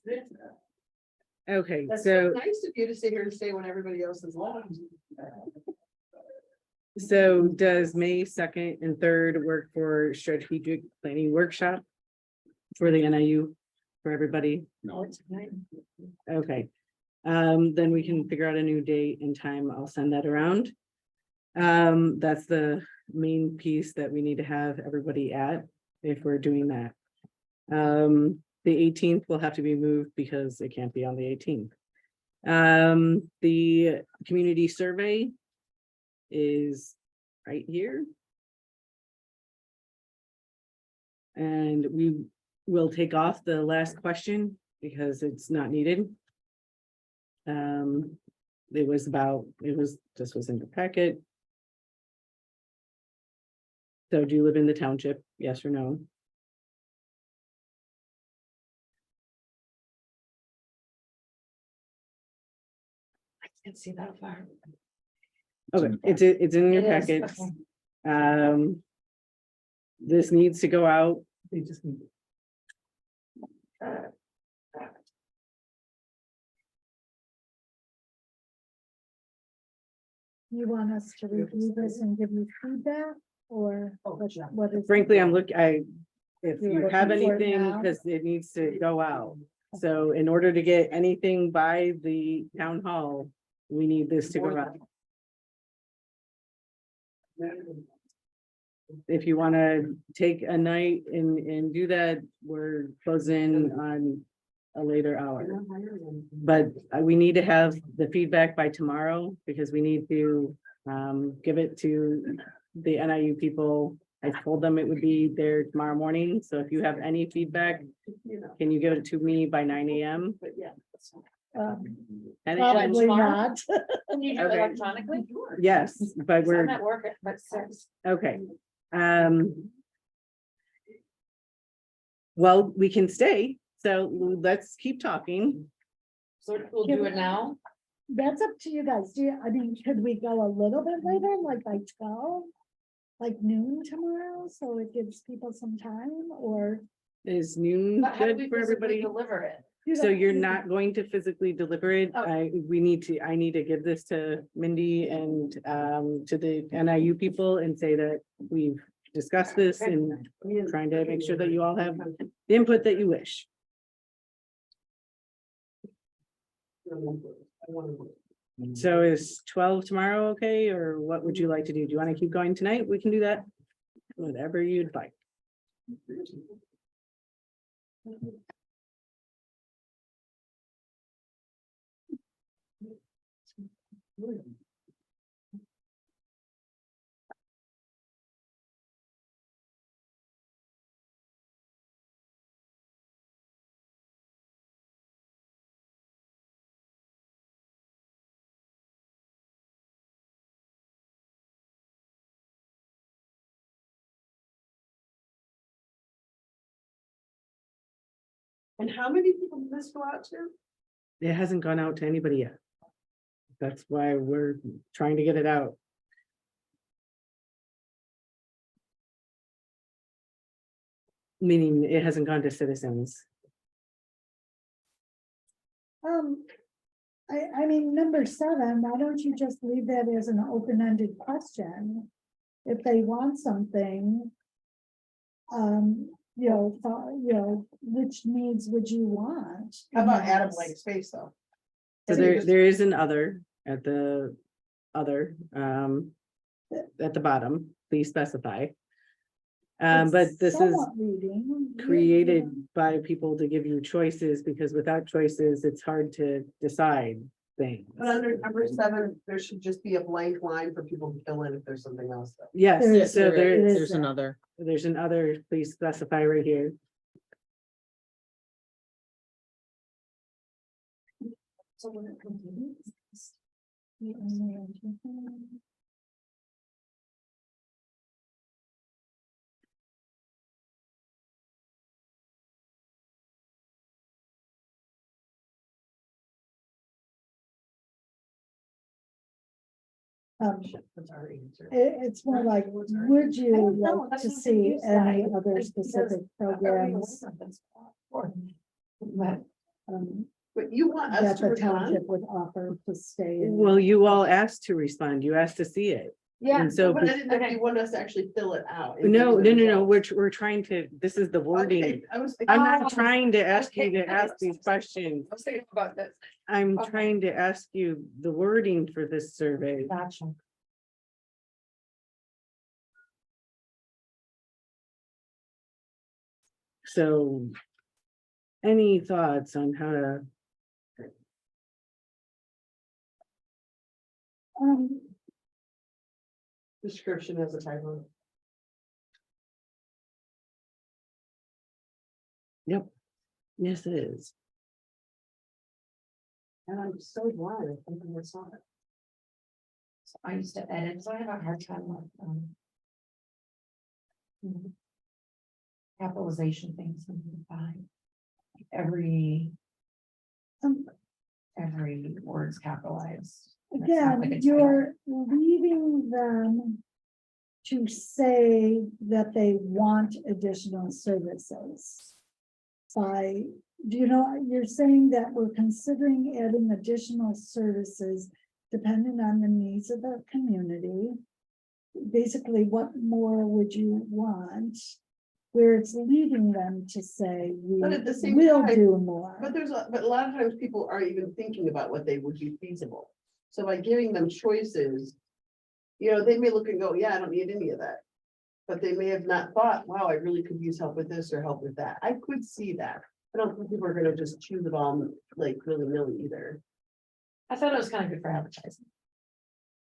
to. okay, That's so. nice of you to sit here and stay when everybody else is left. So does May 2nd and 3rd work for strategic planning workshop? For the NIU, for everybody? No. Okay. Then we can figure out a new date and time. I'll send that around. That's the main piece that we need to have everybody at if we're doing that. The 18th will have to be moved because it can't be on the 18th. The community survey is right here. And we will take off the last question because it's not needed. It was about, this was in the packet. So do you live in the township? Yes or no? I can't see that far. Okay, it's in your It is, packets. okay. This needs to go out. They just need. You want us to review this and give you feedback or what is? Frankly, if You're you have looking for it anything, now? because it needs to go out. So in order to get anything by the town hall, we need this to go out. If you want to take a night and do that, we're closing on a later hour. But we need to have the feedback by tomorrow because we need to give it to the NIU people. I told them it would be there tomorrow morning, so if you have any feedback, can you give it to me by 9 AM? But yeah. Probably not. Can you do it Okay. electronically? Yes, but we're, I'm at work at 6. okay. Well, we can stay, so let's keep talking. So we'll do it now. That's up to you guys. I mean, could we go a little bit later, like by 12? Like noon tomorrow, so it gives people some time, or? Is noon But how do good we for physically everybody? deliver it? So you're not going to physically deliver it. Oh. I need to give this to Mindy and to the NIU people and say that we've discussed this and trying to make sure that you all have the input that you wish. So is 12 tomorrow okay, or what would you like to do? Do you want to keep going tonight? We can do that. Whatever you'd like. And how many people did this go out to? It hasn't gone out to anybody yet. That's why we're trying to get it out. Meaning it hasn't gone to citizens. I mean, number 7, why don't you just leave that as an open-ended question? If they want something. Which needs would you want? How about add a Yes. blank space though? So there is an other at the at the bottom, please specify. But It's this is somewhat reading. created by people to give you choices, because without choices, it's hard to decide things. But under number 7, there should just be a blank line for people to fill in if there's something else though. Yes, There so is There's that. another. there's an other, please specify right here. So when it comes to this, That's our answer. It's more like, would you like to see any other specific programs? But you want us That to the respond? township would offer to stay in. Well, you all asked to respond, you asked to see it. Yeah. And so, But I didn't know if you want us to actually fill it out. and no, give you the no, results. we're trying to, this is the wording. Okay, I was. I'm Oh, not trying to ask you to okay. ask these questions. I was thinking about this. I'm Okay. trying to ask you the wording for this survey. Gotcha. So any thoughts on how to, Description as a typo. yep, yes, it is. And I'm so glad I think we saw it. So I used to edit, so I have a hard time with, capitalization things. Every word's capitalized. And it's not like Again, it's you're leaving them to say that they want additional services. By, you're saying that we're considering adding additional services depending on the needs of the community. Basically, what more would you want? Where it's leading them to say, we But at the same will time- do more. But but a lot of times people aren't even thinking about what they would be feasible. So by giving them choices, they may look and go, yeah, I don't need any of that. But they may have not thought, wow, I really could use help with this or help with that. I could see that. I don't think people are gonna just choose it all like willy-nilly either. I thought it was kind of good for advertising.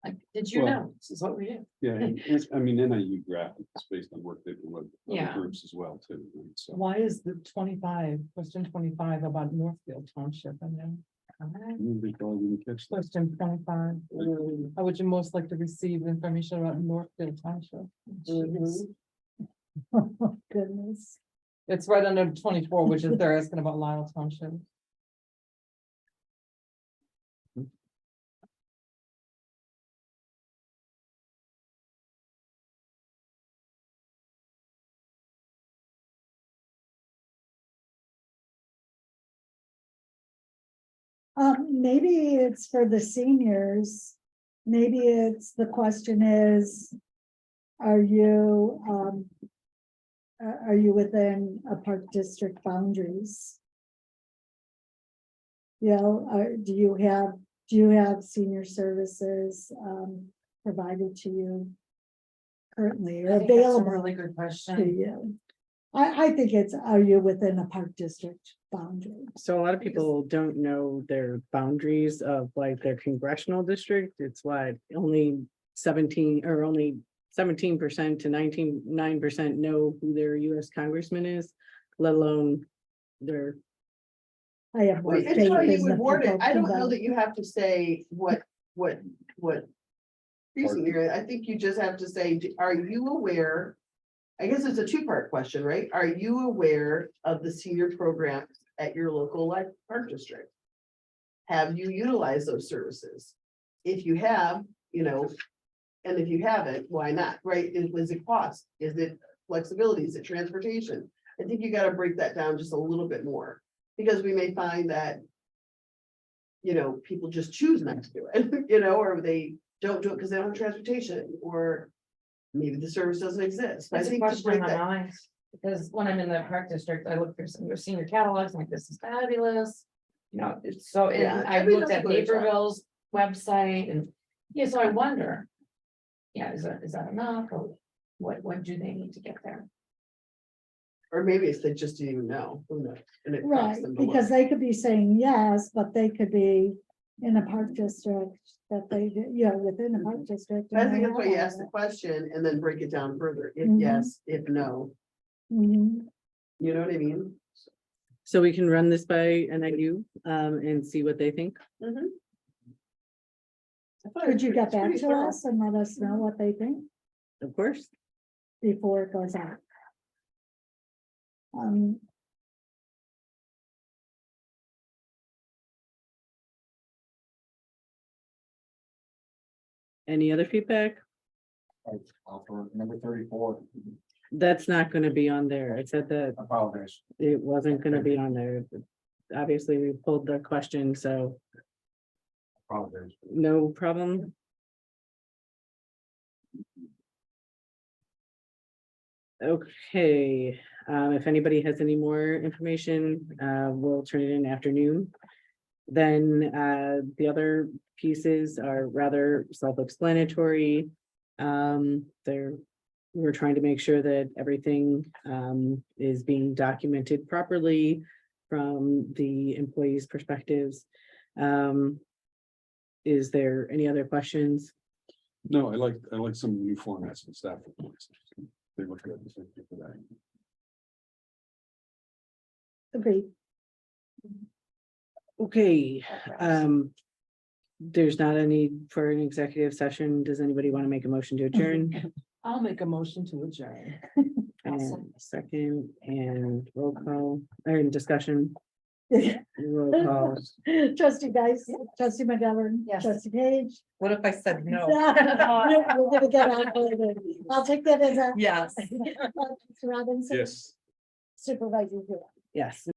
Like, did you Well- know, this is what we do? Yeah, and I mean, NIU graphics based on work they've done with Yeah. other groups as well too. right? So, Why is the 25, question 25 about Northfield Township and then? they probably didn't catch that. Question 25, how would you most like to receive information about Northfield Township? Oh, goodness. It's right under 24, which is they're asking about Lisle Township. Maybe it's for the seniors. Maybe it's, the question is, are you within a park district boundaries? Do you have senior services, provided to you currently or I think that's a available really good to question. you? I think it's, are you within a park district boundary? So a lot of people don't know their boundaries of like their congressional district. It's why only 17% to 99% know who their US congressman is, let alone their. I have more It's faith how you in the would word it. people I don't know who that you have to say what. Precinct you're in. I think you just have to say, are you aware? I guess it's a 2-part question, right? Are you aware of the senior program at your local like park district? Have you utilized those services? If you have, you know, and if you haven't, why not, right? Was it cost? Is it flexibility? Is it transportation? I think you gotta break that down just a little bit more, because we may find that, you know, people just choose not to do it, you know, or they don't do it because they don't have transportation, or maybe the service doesn't exist. But I That's a think to question break in my that, mind, because when I'm in the park district, I look through some of your senior catalogs, like this is fabulous. You know, it's so, Yeah, and I everybody looked does a at good job. Naperville's website and, yeah, so I wonder. Yeah, is that enough, or what do they need to get there? or maybe it's they just didn't even know, who knows? And it costs Right, them to because look. they could be saying yes, but they could be in a park district that they, within a park district. I and think they that's why have you all ask the that. question and then break it down further, if Mhm. yes, if no, Mhm. you know what I mean? So we can run this by NIU and see what they think. Mhm. I thought it Could was you pretty- get it's back pretty to thorough. us and let us know what they think Of course. before it goes out? Um, Any other feedback? For number 34, That's not gonna be on there. I said that apologize. it wasn't gonna be on there. Obviously, we pulled the question, so Apologize. no problem. Okay, if anybody has any more information, we'll turn it in afternoon. Then, the other pieces are rather self-explanatory. We're trying to make sure that everything, is being documented properly from the employees' perspectives. Is there any other questions? No, I like some of the new formats and staff reports. They look good. Thank you for that. Agreed. Okay, there's not a need for an executive session. Does anybody want to make a motion to adjourn? I'll make a motion to adjourn. And second, and roll call, or in discussion, roll call. Trustee Dice, trustee McGovern, Yes. trustee Page. What if I said no? We're gonna get on later. I'll take that as a. Yes. Mr. Robinson. Yes. Supervisor. Zero. Yes.